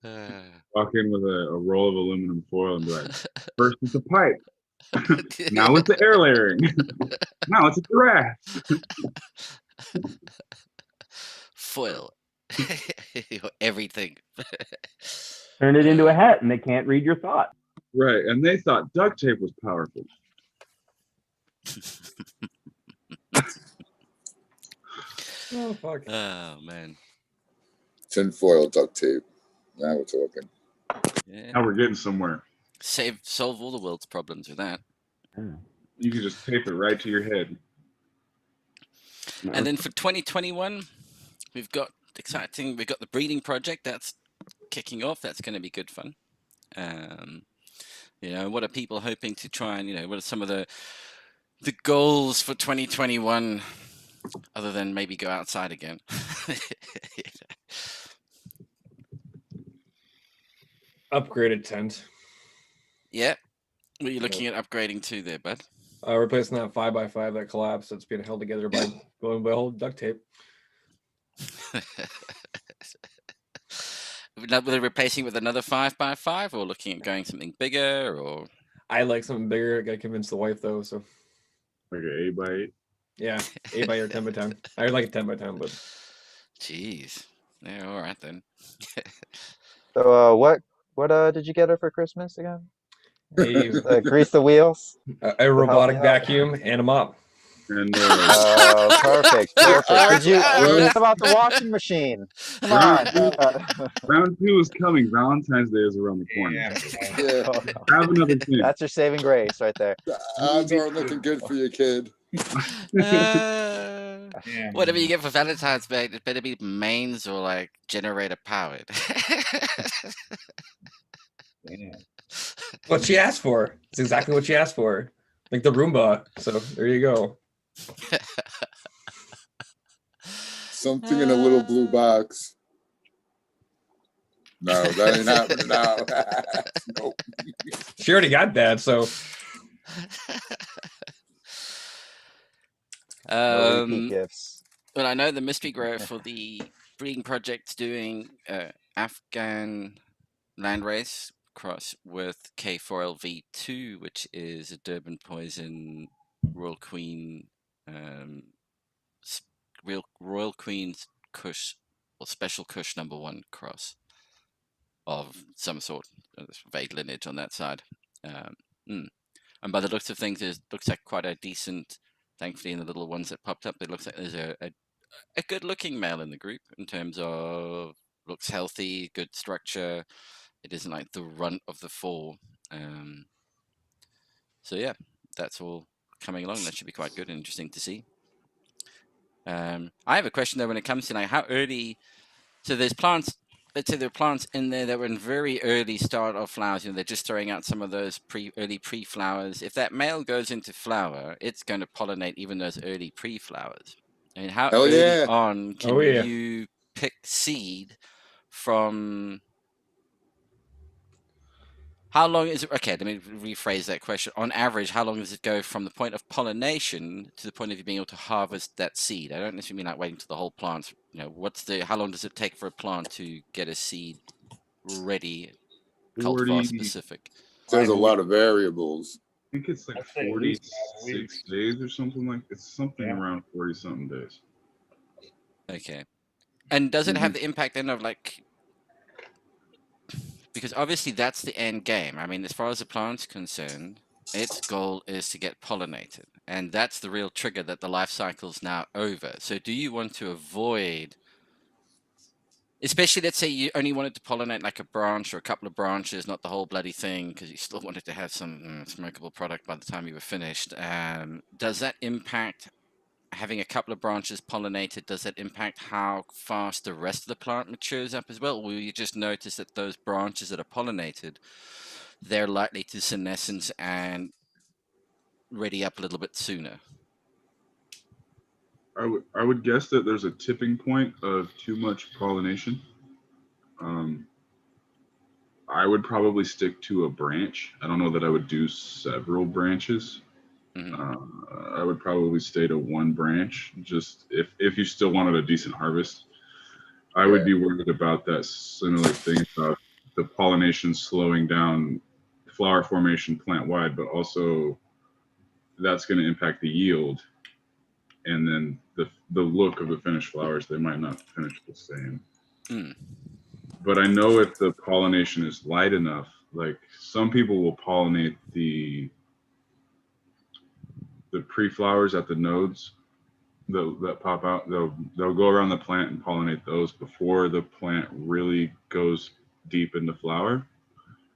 [SPEAKER 2] know?
[SPEAKER 5] Walk in with a roll of aluminum foil and be like, first it's a pipe, now it's the air layering, now it's a giraffe.
[SPEAKER 2] Foil. Everything.
[SPEAKER 1] Turn it into a hat, and they can't read your thought.
[SPEAKER 5] Right, and they thought duct tape was powerful.
[SPEAKER 3] Oh fuck.
[SPEAKER 2] Oh man.
[SPEAKER 7] Tinfoil duct tape. Now we're talking.
[SPEAKER 2] Yeah.
[SPEAKER 5] Now we're getting somewhere.
[SPEAKER 2] Solve all the world's problems with that.
[SPEAKER 5] You can just tape it right to your head.
[SPEAKER 2] And then for 2021, we've got the breeding project that's kicking off. That's going to be good fun. You know, what are people hoping to try and, you know, what are some of the goals for 2021 other than maybe go outside again?
[SPEAKER 3] Upgraded tent.
[SPEAKER 2] Yeah. What are you looking at upgrading to there, bud?
[SPEAKER 3] Replacing that 5x5 that collapsed that's being held together by going by old duct tape.
[SPEAKER 2] Whether replacing with another 5x5 or looking at going something bigger or
[SPEAKER 3] I like something bigger. I gotta convince the wife though, so
[SPEAKER 5] Like an 8x8.
[SPEAKER 3] yeah, 8x or 10x10. I would like a 10x10, but
[SPEAKER 2] jeez. Yeah, all right then.
[SPEAKER 4] So what did you get her for Christmas again? Grease the wheels.
[SPEAKER 3] a robotic
[SPEAKER 4] out.
[SPEAKER 3] vacuum and a mop.
[SPEAKER 5] And
[SPEAKER 4] Oh, perfect, perfect. Did you what about the washing machine? Come on.
[SPEAKER 5] round 2 is coming. Valentine's Day is around the corner.
[SPEAKER 7] Yeah,
[SPEAKER 5] Have another thing.
[SPEAKER 4] That's your saving grace right there.
[SPEAKER 7] the odds aren't looking good for your kid.
[SPEAKER 2] Whatever you get for Valentine's Day, it better be mains or like generator powered.
[SPEAKER 3] What she asked for. It's exactly what she asked for. Like the Roomba. So there you go.
[SPEAKER 7] Something in a little blue box. No, that ain't happening now. Nope.
[SPEAKER 3] She already got that, so
[SPEAKER 4] No repeat gifts.
[SPEAKER 2] Well, I know the mystery grower for the breeding project's doing Afghan landrace cross with K4L V2, which is a Durban Poison Royal Queen, Royal Queen's Kush or Special Kush #1 cross of some sort, vague lineage on that side. And by the looks of things, it looks like quite a decent. Thankfully, in the little ones that popped up, it looks like there's a good-looking male in the group in terms of looks healthy, good structure. It isn't like the runt of the four. So yeah, that's all coming along. That should be quite good and interesting to see. I have a question though when it comes to like how early. So there's plants let's say there are plants in there that were in very early start of flowers, they're just throwing out some of those early pre-flowers. If that male goes into flower, it's going to pollinate even those early pre-flowers. I mean, how
[SPEAKER 7] Hell
[SPEAKER 2] early
[SPEAKER 7] yeah.
[SPEAKER 2] on can
[SPEAKER 3] Oh, yeah.
[SPEAKER 2] you pick seed from? How long is it? Okay, let me rephrase that question. On average, how long does it go from the point of pollination to the point of you being able to harvest that seed? I don't necessarily mean like waiting till the whole plant. How long does it take for a plant to get a seed ready, cultivar
[SPEAKER 5] 40,
[SPEAKER 2] specific?
[SPEAKER 7] There's a lot of variables.
[SPEAKER 5] I think it's like
[SPEAKER 1] I'd say at least
[SPEAKER 5] 46 days or something like. It's something
[SPEAKER 1] Yeah.
[SPEAKER 5] around 40 something days.
[SPEAKER 2] Okay, and does it have
[SPEAKER 7] Mhm.
[SPEAKER 2] the impact then of like? Because obviously that's the end game. I mean, as far as the plant's concerned, its goal is to get pollinated. And that's the real trigger that the life cycle's now over. So do you want to avoid, especially let's say you only wanted to pollinate like a branch or a couple of branches, not the whole bloody thing, because you still wanted to have some smokable product by the time you were finished. Does that impact having a couple of branches pollinated? Does that impact how fast the rest of the plant matures up as well? Or will you just notice that those branches that are pollinated, they're likely to senescence and ready up a little bit sooner?
[SPEAKER 5] I would guess that there's a tipping point of too much pollination. I would probably stick to a branch. I don't know that I would do several branches. I would probably stay to one branch, just if you still wanted a decent harvest. I would be worried about that similar thing about the pollination slowing down flower formation plant wide, but also that's going to impact the yield, and then the look of the finished flowers. They might not finish the same. But I know if the pollination is light enough, like some people will pollinate the pre-flowers at the nodes that pop out. They'll go around the plant and pollinate those before the plant really goes deep into flower,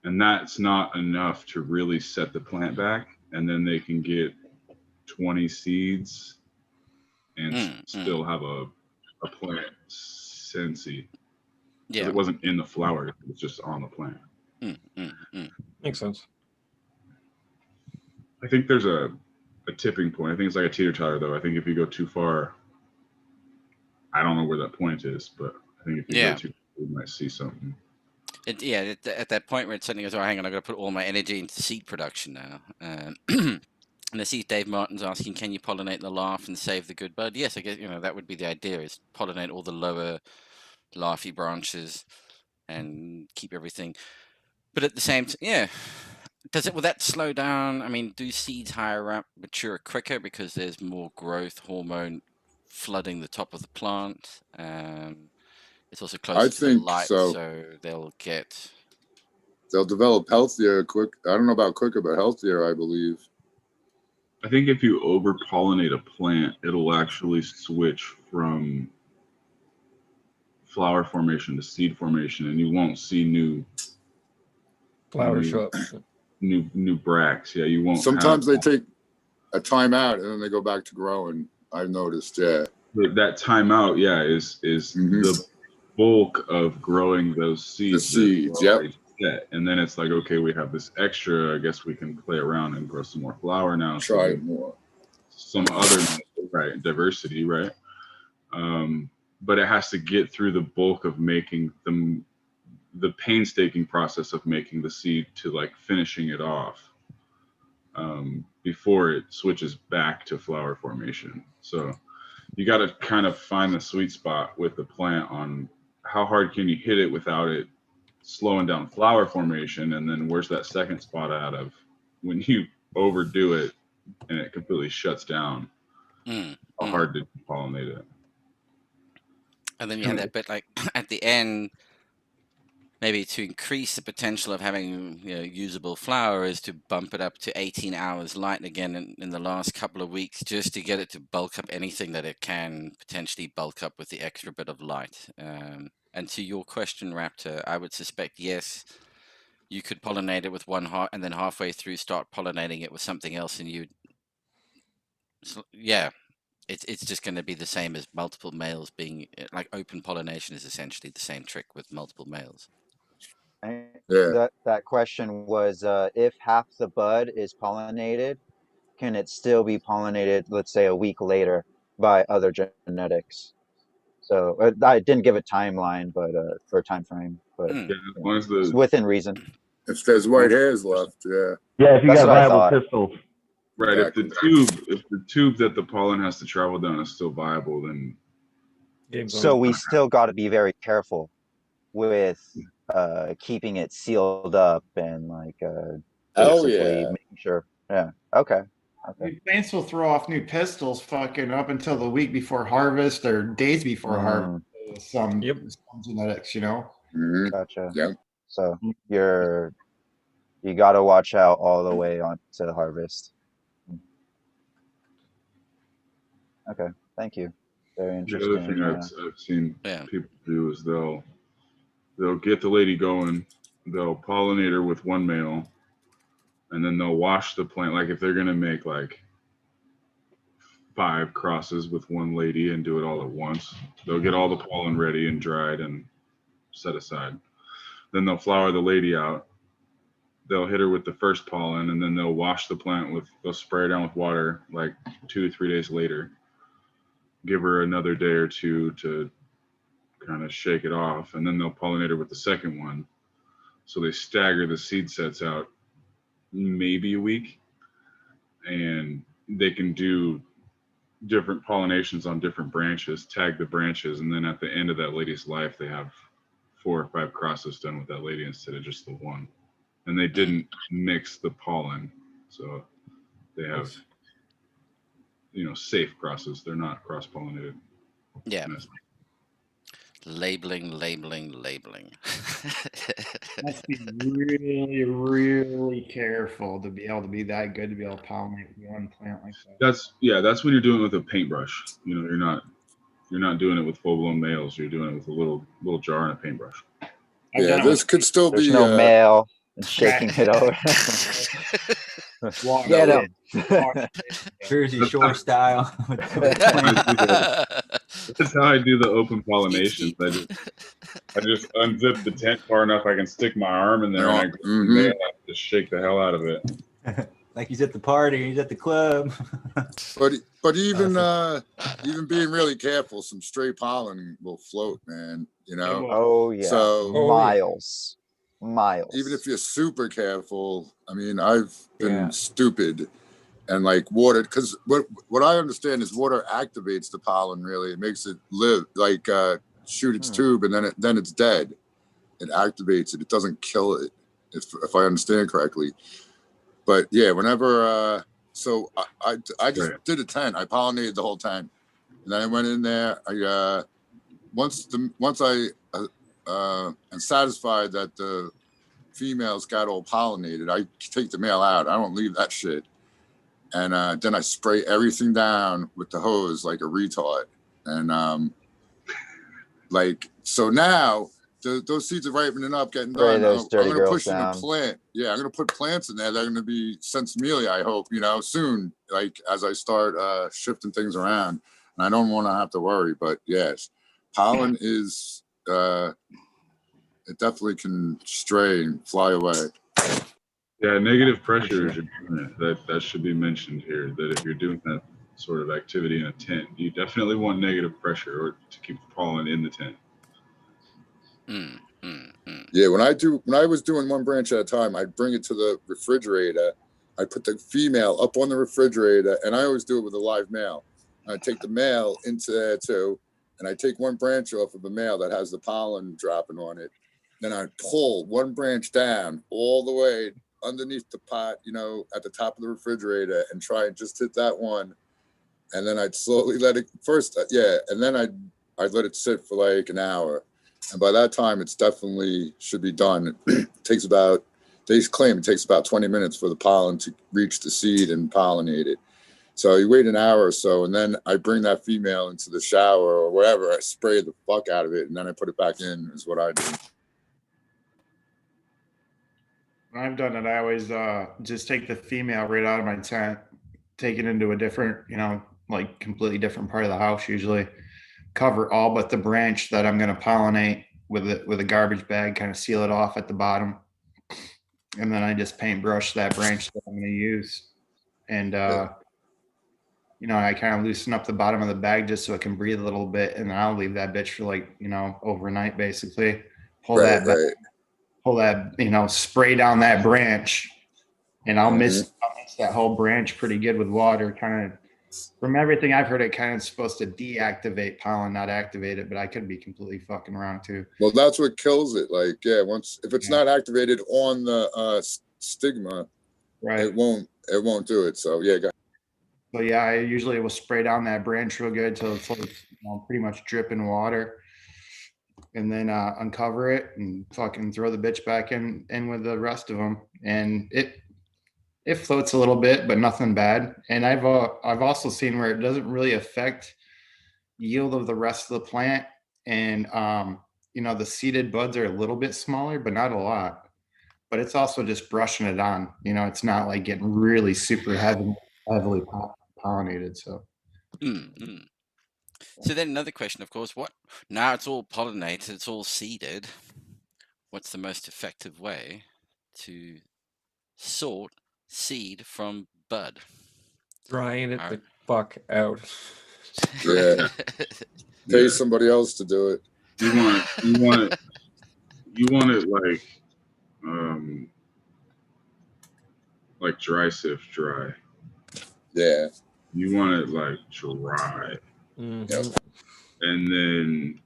[SPEAKER 5] and that's not enough to really set the plant back. And then they can get 20 seeds and still have a plant scentsy.
[SPEAKER 2] Yeah,
[SPEAKER 5] it wasn't in the flower; it was just on the plant.
[SPEAKER 3] Makes sense.
[SPEAKER 5] I think there's a tipping point. I think it's like a teeter-totter, though. I think if you go too far, I don't know where that point is, but I think if you go too far, you might see something.
[SPEAKER 2] At that point where it suddenly goes, oh, hang on, I've got to put all my energy into seed production now. And I see Dave Martin's asking, can you pollinate the larf and save the good bud? Yes, I guess, that would be the idea, is pollinate all the lower larvae branches and keep everything. But at the same time, will that slow down? I mean, do seeds higher up mature quicker because there's more growth hormone flooding the top of the plant? It's also closer to the light, so they'll
[SPEAKER 7] develop healthier quick. I don't know about quicker, but healthier, I believe.
[SPEAKER 5] I think if you over pollinate a plant, it'll actually switch from flower formation to seed formation, and you won't see new
[SPEAKER 3] flowers show up.
[SPEAKER 5] New bracts. Yeah, you won't.
[SPEAKER 7] Sometimes they take a timeout and then they go back to growing. I've noticed. Yeah.
[SPEAKER 5] That timeout, is the bulk of growing those seeds.
[SPEAKER 7] The seeds,
[SPEAKER 5] yep. And then it's like, okay, we have this extra. I guess we can play around and grow some more flower now.
[SPEAKER 7] Try more.
[SPEAKER 5] Some other diversity, right? But it has to get through the bulk of making the painstaking process of making the seed to like finishing it off before it switches back to flower formation. So you got to kind of find the sweet spot with the plant on how hard can you hit it without it slowing down flower formation, and then where's that second spot out of when you overdo it and it completely shuts down. How hard to pollinate it.
[SPEAKER 2] And then you have that bit like at the end, maybe to increase the potential of having usable flower is to bump it up to 18 hours light again in the last couple of weeks, just to get it to bulk up anything that it can potentially bulk up with the extra bit of light. And to your question, Raptor, I would suspect, yes, you could pollinate it with one heart and then halfway through start pollinating it with something else, and It's just going to be the same as multiple males being like open pollination is essentially the same trick with multiple males.
[SPEAKER 7] Yeah.
[SPEAKER 4] That question was, if half the bud is pollinated, can it still be pollinated, let's say a week later, by other genetics? So I didn't give a timeline, but for a time frame, but
[SPEAKER 2] Mm.
[SPEAKER 5] Yeah, as long as
[SPEAKER 4] it's
[SPEAKER 5] the
[SPEAKER 4] within reason.
[SPEAKER 7] If there's white hairs left, yeah.
[SPEAKER 1] Yeah, if you
[SPEAKER 4] That's
[SPEAKER 1] got
[SPEAKER 4] what I
[SPEAKER 1] viable
[SPEAKER 4] thought.
[SPEAKER 1] crystals.
[SPEAKER 5] right,
[SPEAKER 7] Exactly.
[SPEAKER 5] if the tube that the pollen has to travel down is still viable, then
[SPEAKER 3] Game's
[SPEAKER 4] So
[SPEAKER 3] on.
[SPEAKER 4] we still got to be very careful with keeping it sealed up and like
[SPEAKER 7] Hell
[SPEAKER 4] basically
[SPEAKER 7] yeah.
[SPEAKER 4] making sure. Yeah. Okay. Okay.
[SPEAKER 6] New plants will throw off new pistils fucking up until the week before harvest or days before harvest. Some genetics, you know.
[SPEAKER 7] Hmm.
[SPEAKER 4] Gotcha.
[SPEAKER 7] Yeah.
[SPEAKER 4] So you got to watch out all the way on to harvest. Okay. Thank you. Very
[SPEAKER 5] the other
[SPEAKER 4] interesting.
[SPEAKER 5] thing I've seen
[SPEAKER 2] Yeah.
[SPEAKER 5] people do is they'll get the lady going, they'll pollinate her with one male, and then they'll wash the plant. Like if they're gonna make like 5 crosses with one lady and do it all at once, they'll get all the pollen ready and dried and set aside. Then they'll flower the lady out. They'll hit her with the first pollen, and then they'll wash the plant they'll spray her down with water like 2 to 3 days later. Give her another day or two to kind of shake it off, and then they'll pollinate her with the second one. So they stagger the seed sets out maybe a week, and they can do different pollinations on different branches, tag the branches, and then at the end of that lady's life, they have 4 or 5 crosses done with that lady instead of just the one. And they didn't mix the pollen, so they have, safe crosses. They're not cross-pollinated.
[SPEAKER 2] Yeah. Labeling.
[SPEAKER 6] Must be really, really careful to be able to be that good to be able to pollinate one plant like that.
[SPEAKER 5] That's when you're doing it with a paintbrush. You're not doing it with full-blown males. You're doing it with a little jar and a paintbrush.
[SPEAKER 7] Yeah, this could still
[SPEAKER 4] There's
[SPEAKER 7] be
[SPEAKER 4] no male and shaking it over.
[SPEAKER 6] Walk
[SPEAKER 4] Get
[SPEAKER 6] in.
[SPEAKER 4] him.
[SPEAKER 8] Jersey Shore style.
[SPEAKER 5] That's how I do the open pollinations. I just unzip the tent far enough I can stick my arm in there, and I grab the male and just shake the hell out of it.
[SPEAKER 8] Like he's at the party, he's at the club.
[SPEAKER 7] But even being really careful, some stray pollen will float, man.
[SPEAKER 4] Oh yeah.
[SPEAKER 7] So
[SPEAKER 4] miles.
[SPEAKER 7] Even if you're super careful, I mean, I've been stupid and like water, because what I understand is water activates the pollen. Really, it makes it live, like shoot its tube, and then it's dead. It activates it. It doesn't kill it, if I understand correctly. But yeah, whenever so I just did a tent. I pollinated the whole tent, and then I went in there. Once I am satisfied that the females got all pollinated, I take the male out. I don't leave that shit. And then I spray everything down with the hose like a retard. And so now those seeds are ripening up, getting done. I'm going to push in a plant. Yeah, I'm going to put plants in there. They're going to be Sensimelia, I hope, soon, like as I start shifting things around. And I don't want to have to worry, but yes, pollen is, it definitely can stray and fly away.
[SPEAKER 5] Yeah, negative pressure is that should be mentioned here. That if you're doing that sort of activity in a tent, you definitely want negative pressure or to keep the pollen in the tent.
[SPEAKER 7] Yeah, when I was doing one branch at a time, I'd bring it to the refrigerator. I put the female up on the refrigerator, and I always do it with a live male. I'd take the male into there too, and I take one branch off of the male that has the pollen dropping on it. Then I'd pull one branch down all the way underneath the pot, at the top of the refrigerator, and try and just hit that one. And then I'd slowly let it and then I'd let it sit for like an hour. And by that time, it's definitely should be done. They claim it takes about 20 minutes for the pollen to reach the seed and pollinate it. So you wait an hour or so, and then I bring that female into the shower or wherever. I spray the fuck out of it, and then I put it back in, is what I do.
[SPEAKER 6] When I've done it, I always just take the female right out of my tent, take it into a different, like completely different part of the house usually. Cover all but the branch that I'm going to pollinate with a garbage bag, kind of seal it off at the bottom. And then I just paintbrush that branch that I'm going to use. And, you know, I kind of loosen up the bottom of the bag just so it can breathe a little bit. And then I'll leave that bitch for like, you know, overnight basically. Pull that back, you know, spray down that branch. And I'll mix that whole branch pretty good with water. Kind of, from everything I've heard, it kind of supposed to deactivate pollen, not activate it. But I could be completely fucking wrong too.
[SPEAKER 7] Well, that's what kills it. Like, yeah, once if it's not activated on the stigma,
[SPEAKER 6] right,
[SPEAKER 7] it won't do it. So yeah,
[SPEAKER 6] so yeah, I usually will spray down that branch real good till it's like, you know, pretty much dripping water, and then uncover it and fucking throw the bitch back in with the rest of them, and it floats a little bit, but nothing bad. And I've also seen where it doesn't really affect yield of the rest of the plant, and you know, the seeded buds are a little bit smaller, but not a lot. But it's also just brushing it on. You know, it's not like getting really super heavily pollinated. So.
[SPEAKER 2] Mm-hmm. So then another question, of course, what now it's all pollinated, it's all seeded. What's the most effective way to sort seed from bud?
[SPEAKER 3] Drying it the fuck out.
[SPEAKER 7] Yeah. Pay somebody else to do it.
[SPEAKER 5] You want it like dry sift dry.
[SPEAKER 7] Yeah.
[SPEAKER 5] You want it like dry.
[SPEAKER 3] Yep.
[SPEAKER 5] And then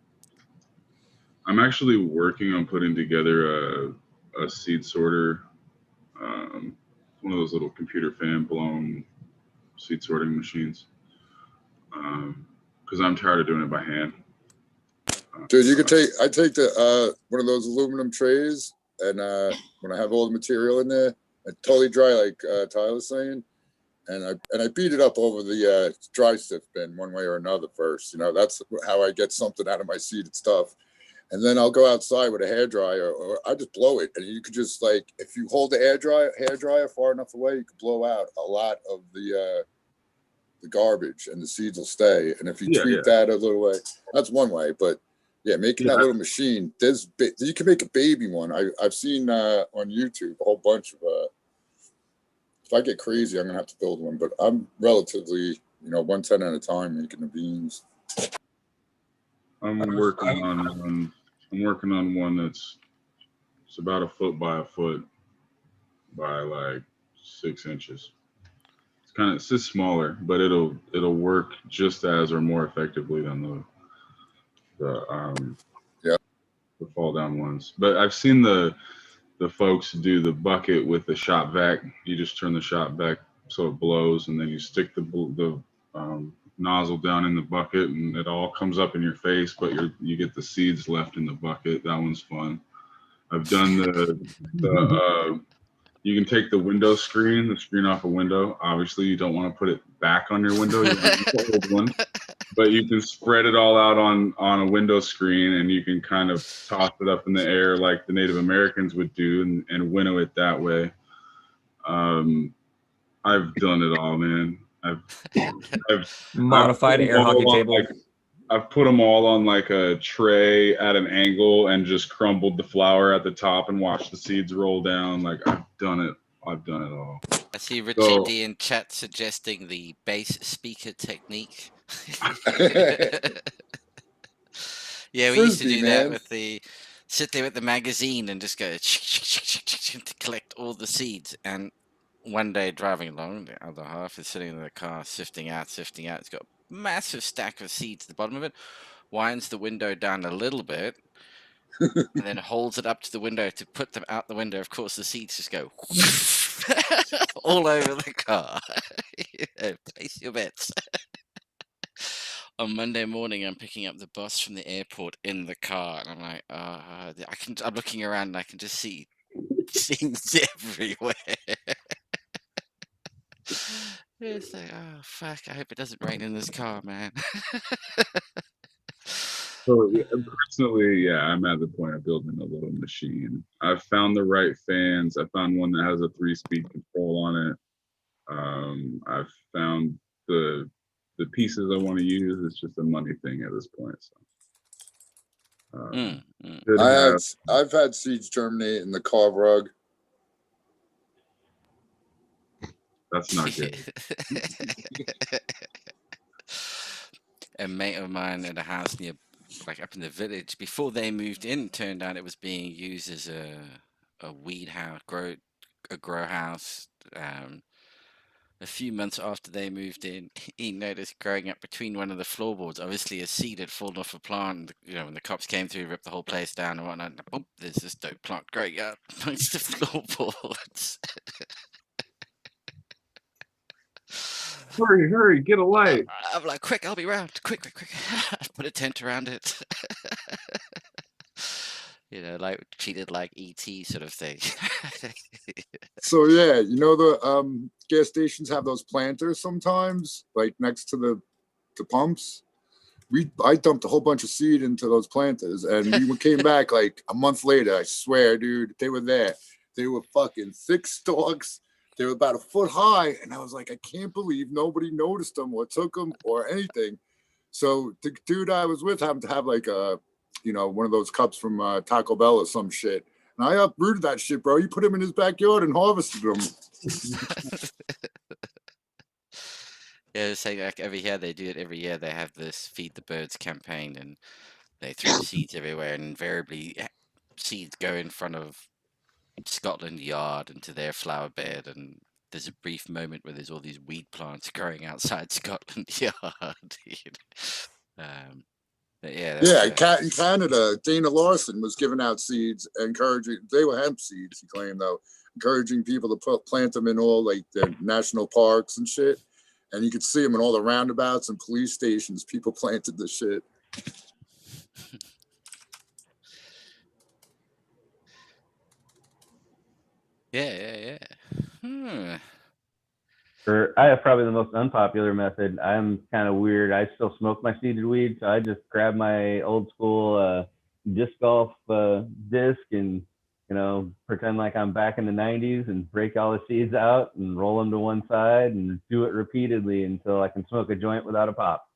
[SPEAKER 5] I'm actually working on putting together a seed sorter. One of those little computer fan blown seed sorting machines. Because I'm tired of doing it by hand.
[SPEAKER 7] Dude, you could I take the one of those aluminum trays, and when I have all the material in there, I totally dry, like Tyler was saying, and I beat it up over the dry sift bin one way or another first. You know, that's how I get something out of my seeded stuff. And then I'll go outside with a hairdryer, or I just blow it. And you could just, like, if you hold the hairdryer far enough away, you could blow out a lot of the garbage, and the seeds will stay. And if you tweak that a little way, that's one way. But yeah, making that little machine, you can make a baby one. I've seen on YouTube a whole bunch of. If I get crazy, I'm gonna have to build one. But I'm relatively, 110 at a time making the beans.
[SPEAKER 5] I'm working on one that's about a foot by a foot by like 6 inches. It's just smaller, but it'll work just as or more effectively than the fall down ones. But I've seen the folks do the bucket with the shop vac. You just turn the shop vac so it blows, and then you stick the nozzle down in the bucket, and it all comes up in your face, but you get the seeds left in the bucket. That one's fun. I've done the you can take the window screen, the screen off a window. Obviously, you don't want to put it back on your window. You want to hold one, but you can spread it all out on a window screen, and you can kind of toss it up in the air like the Native Americans would do, and winnow it that way. I've done it all, man. I've
[SPEAKER 3] modified air hockey table.
[SPEAKER 5] I've put them all on like a tray at an angle and just crumbled the flour at the top and watched the seeds roll down. Like, I've done it all.
[SPEAKER 2] I see Richard D in chat suggesting the bass speaker technique. Yeah, we used to do that with sit there with the magazine and just go to collect all the seeds. And one day driving along, the other half is sitting in the car sifting out. It's got a massive stack of seeds at the bottom of it, winds the window down a little bit, and then holds it up to the window to put them out the window. Of course, the seeds just go all over the car. Place your bets. On Monday morning, I'm picking up the bus from the airport in the car, and I'm like, I'm looking around and I can just see seeds everywhere. It's like, oh fuck! I hope it doesn't rain in this car, man.
[SPEAKER 5] So personally, I'm at the point of building a little machine. I've found the right fans. I found one that has a 3-speed control on it. I've found the the pieces I want to use. It's just a money thing at this point. So should have-
[SPEAKER 7] I've had seeds germinate in the carve rug.
[SPEAKER 5] that's not good.
[SPEAKER 2] A mate of mine at a house near, like up in the village, before they moved in, turned out it was being used as a weed house, grow house. A few months after they moved in, he noticed growing up between one of the floorboards, obviously a seed had fallen off a plant. You know, when the cops came through, ripped the whole place down and whatnot. And boom, there's this dope plant growing up amongst the floorboards.
[SPEAKER 5] Hurry, get a light.
[SPEAKER 2] I'm like, quick, I'll be round. Quick. Put a tent around it. You know, like treated like ET sort of thing.
[SPEAKER 7] So yeah, you know the gas stations have those planters sometimes, like next to the pumps. I dumped a whole bunch of seed into those planters, and we came back like a month later. I swear, dude, they were there. They were fucking thick stalks. They were about a foot high, and I was like, I can't believe nobody noticed them or took them or anything. So the dude I was with happened to have like a, you know, one of those cups from Taco Bell or some shit. And I uprooted that shit, bro. He put him in his backyard and harvested them.
[SPEAKER 2] Yeah, say like every year they do it. Every year they have this Feed the Birds campaign, and they throw seeds everywhere. And invariably, seeds go in front of Scotland Yard into their flower bed, and there's a brief moment where there's all these weed plants growing outside Scotland Yard. But yeah,
[SPEAKER 7] In Canada, Dana Larson was giving out seeds, encouraging. They were hemp seeds, he claimed, though, encouraging people to plant them in all like the national parks and shit. And you could see them in all the roundabouts and police stations. People planted the shit.
[SPEAKER 2] Yeah.
[SPEAKER 1] I have probably the most unpopular method. I'm kind of weird. I still smoke my seeded weed, so I just grab my old school disc golf disc and, you know, pretend like I'm back in the 90s and break all the seeds out and roll them to one side and do it repeatedly until I can smoke a joint without a pop.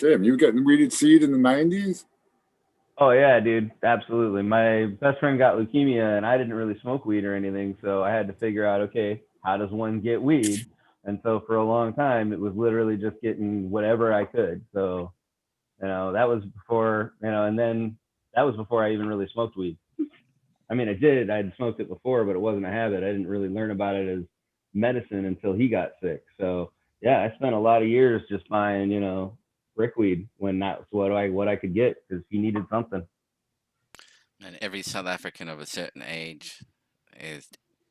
[SPEAKER 7] Damn, you were getting weeded seed in the 90s?
[SPEAKER 1] Oh yeah, dude, absolutely. My best friend got leukemia, and I didn't really smoke weed or anything, so I had to figure out, okay, how does one get weed? And so for a long time, it was literally just getting whatever I could. So, you know, that was before, you know, and then that was before I even really smoked weed. I mean, I had smoked it before, but it wasn't a habit. I didn't really learn about it as medicine until he got sick. So yeah, I spent a lot of years just buying, you know, brickweed when that's what I could get because he needed something.
[SPEAKER 2] And every South African of a certain age is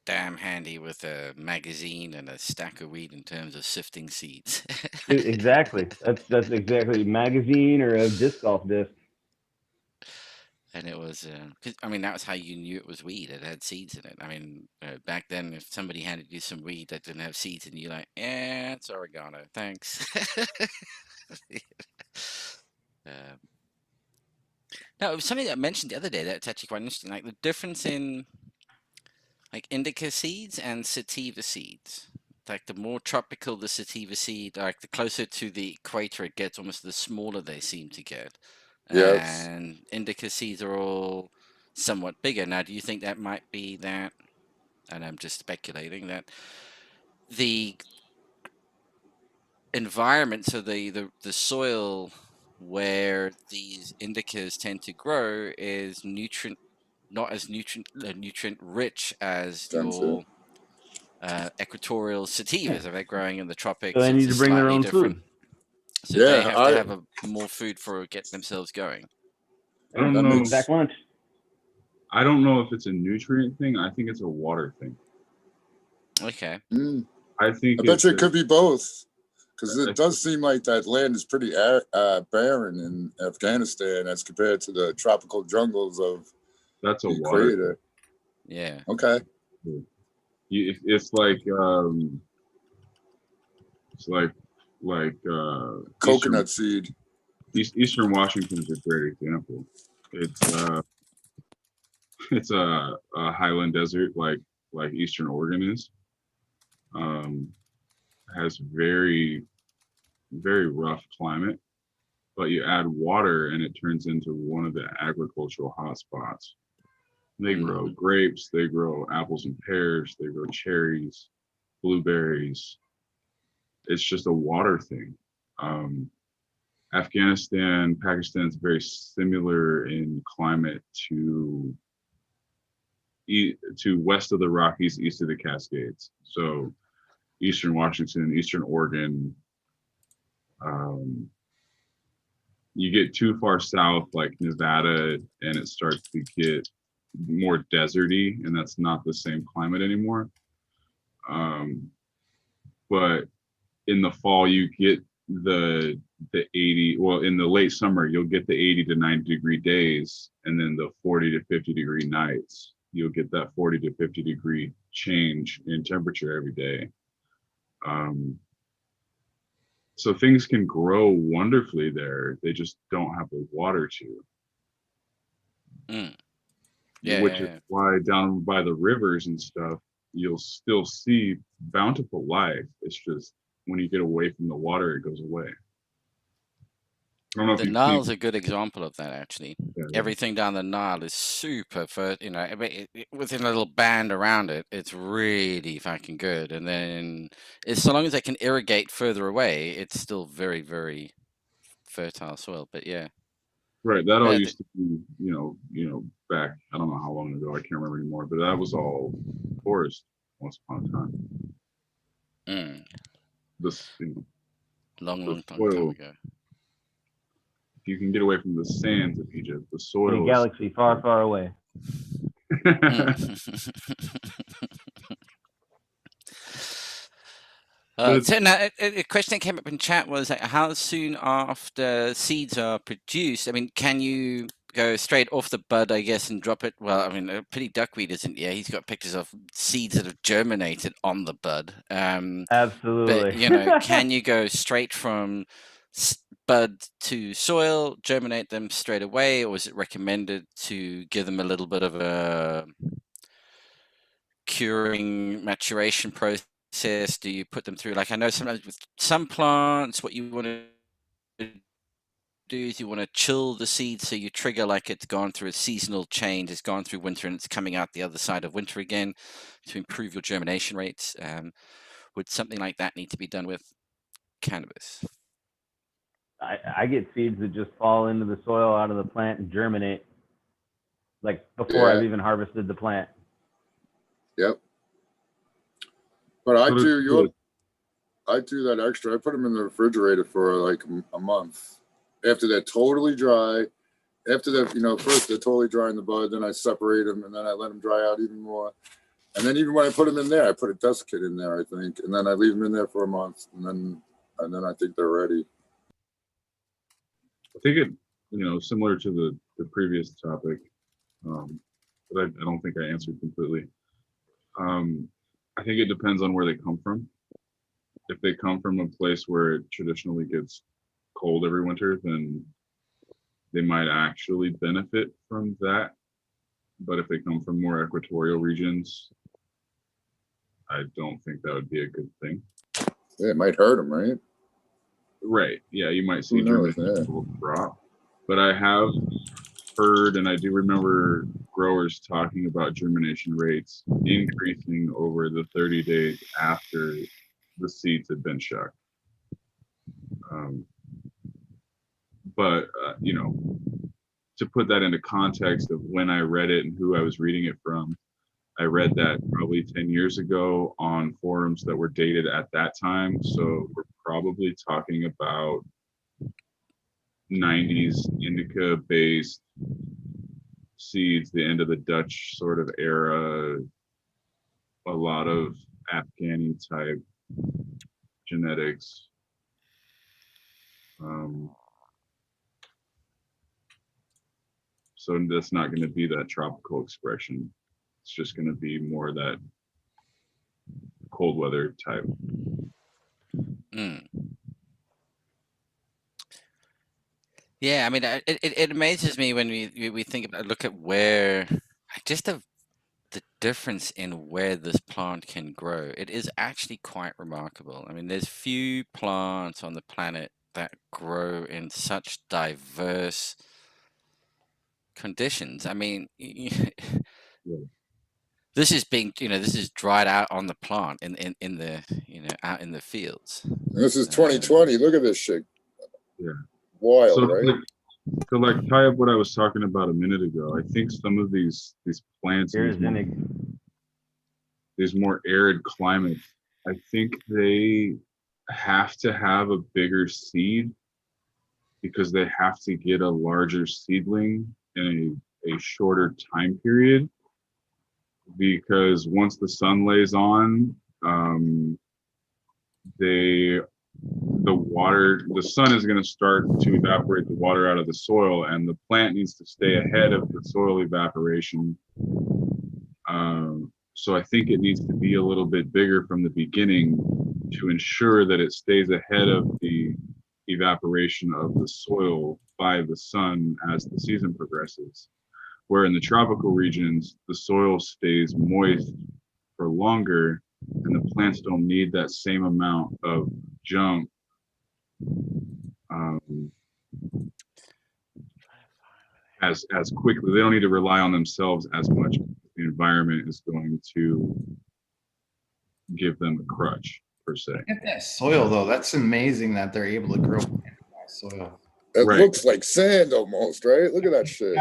[SPEAKER 2] damn handy with a magazine and a stack of weed in terms of sifting seeds.
[SPEAKER 1] Exactly. That's exactly magazine or a disc golf disc.
[SPEAKER 2] And it was, I mean, that was how you knew it was weed. It had seeds in it. I mean, back then, if somebody handed you some weed that didn't have seeds, and you're like, it's oregano, thanks. Now, it was something that I mentioned the other day that's actually quite interesting, like the difference in like indica seeds and sativa seeds. Like the more tropical the sativa seed, like the closer to the equator it gets, almost the smaller they seem to get.
[SPEAKER 7] Yes.
[SPEAKER 2] And indica seeds are all somewhat bigger. Now, do you think that might be that, and I'm just speculating, that the environment, so the soil where these indicas tend to grow is not as nutrient rich as your equatorial sativas. If they're growing in the tropics,
[SPEAKER 1] So they need to bring their own food.
[SPEAKER 2] So they have to have more food for get themselves going.
[SPEAKER 5] I don't know.
[SPEAKER 1] Back lunch.
[SPEAKER 5] I don't know if it's a nutrient thing. I think it's a water thing.
[SPEAKER 2] Okay.
[SPEAKER 5] I
[SPEAKER 7] bet you it could be both. Because it does seem like that land is pretty barren in Afghanistan as compared to the tropical jungles of
[SPEAKER 5] the
[SPEAKER 7] equator.
[SPEAKER 5] Water.
[SPEAKER 2] Yeah.
[SPEAKER 7] Okay.
[SPEAKER 5] It's like
[SPEAKER 7] coconut seed.
[SPEAKER 5] Eastern Washington is a great example. It's a highland desert like Eastern Oregon is. has very, very rough climate, but you add water and it turns into one of the agricultural hotspots. They grow grapes, they grow apples and pears, they grow cherries, blueberries. It's just a water thing. Afghanistan, Pakistan is very similar in climate to west of the Rockies, east of the Cascades. So Eastern Washington, Eastern Oregon. You get too far south, like Nevada, and it starts to get more deserty, and that's not the same climate anymore. But in the fall, you get the 80, well, in the late summer, you'll get the 80 to 90 degree days, and then the 40 to 50 degree nights. You'll get that 40 to 50 degree change in temperature every day. So things can grow wonderfully there. They just don't have the water to. Which is why down by the rivers and stuff, you'll still see bountiful life. It's just when you get away from the water, it goes away. I don't know if
[SPEAKER 2] The
[SPEAKER 5] you've
[SPEAKER 2] Nile's
[SPEAKER 5] seen-
[SPEAKER 2] a good example of that, actually.
[SPEAKER 5] Yeah,
[SPEAKER 2] Everything down the Nile is super, within a little band around it, it's really fucking good. And then, so long as they can irrigate further away, it's still very, very fertile soil. But yeah,
[SPEAKER 5] right. That all
[SPEAKER 2] Yeah,
[SPEAKER 5] used to be, back. I don't know how long ago. I can't remember anymore. But that was all forest once upon a time. This,
[SPEAKER 2] long time
[SPEAKER 5] soil.
[SPEAKER 2] ago.
[SPEAKER 5] If you can get away from the sands of Egypt, the
[SPEAKER 1] In
[SPEAKER 5] soil.
[SPEAKER 1] a galaxy far, far away.
[SPEAKER 2] So now, a question that came up in chat was like, how soon after seeds are produced? I mean, can you go straight off the bud, I guess, and drop it? Well, I mean, Pretty Duckweed isn't. Yeah, he's got pictures of seeds that have germinated on the bud.
[SPEAKER 1] Absolutely.
[SPEAKER 2] But can you go straight from bud to soil, germinate them straight away, or is it recommended to give them a little bit of a curing maturation process? Do you put them through, like, I know sometimes with some plants, what you want to do is you want to chill the seed, so you trigger like it's gone through a seasonal change, it's gone through winter and it's coming out the other side of winter again to improve your germination rates. Would something like that need to be done with cannabis?
[SPEAKER 1] I get seeds that just fall into the soil out of the plant and germinate, like before I've even harvested the plant.
[SPEAKER 7] Yep. But I
[SPEAKER 5] What is
[SPEAKER 7] do that extra. I put them in the refrigerator for like a month. After they're totally dry, after they're, first they're totally dry in the bud, then I separate them and then I let them dry out even more. And then even when I put them in there, I put a dust kit in there, I think, and then I leave them in there for a month, and then I think they're ready.
[SPEAKER 5] I think it, similar to the previous topic, but I don't think I answered completely. I think it depends on where they come from. If they come from a place where it traditionally gets cold every winter, then they might actually benefit from that. But if they come from more equatorial regions, I don't think that would be a good thing.
[SPEAKER 7] Yeah, it might hurt them, right?
[SPEAKER 5] Right. Yeah, you might see
[SPEAKER 7] Who knows,
[SPEAKER 5] germination will drop. But I have heard, and I do remember growers talking about germination rates increasing over the 30 days after the seeds had been shucked. But to put that into context of when I read it and who I was reading it from, I read that probably 10 years ago on forums that were dated at that time. So we're probably talking about 90s indica based seeds, the end of the Dutch sort of era, a lot of Afghani type genetics. So that's not going to be that tropical expression. It's just going to be more that cold weather type.
[SPEAKER 2] Yeah, I mean, it amazes me when we think about, look at where just the difference in where this plant can grow, it is actually quite remarkable. I mean, there's few plants on the planet that grow in such diverse conditions. I mean, this is being, this is dried out on the plant in the, out in the fields.
[SPEAKER 7] This is 2020. Look at this shit.
[SPEAKER 5] Yeah.
[SPEAKER 7] Wild,
[SPEAKER 5] So,
[SPEAKER 7] right?
[SPEAKER 5] like tie up what I was talking about a minute ago. I think some of these plants in
[SPEAKER 1] Here's
[SPEAKER 5] these more arid climates, I think they have to have a bigger seed because they have to get a larger seedling in a shorter time period. Because once the sun lays on, the sun is going to start to evaporate the water out of the soil, and the plant needs to stay ahead of the soil evaporation. So I think it needs to be a little bit bigger from the beginning to ensure that it stays ahead of the evaporation of the soil by the sun as the season progresses. Where in the tropical regions, the soil stays moist for longer and the plants don't need that same amount of junk as quickly. They don't need to rely on themselves as much. The environment is going to give them a crutch, per se.
[SPEAKER 6] Look at that soil, though. That's amazing that they're able to grow in that soil.
[SPEAKER 7] It
[SPEAKER 5] Right.
[SPEAKER 7] looks like sand almost, right? Look at that shit.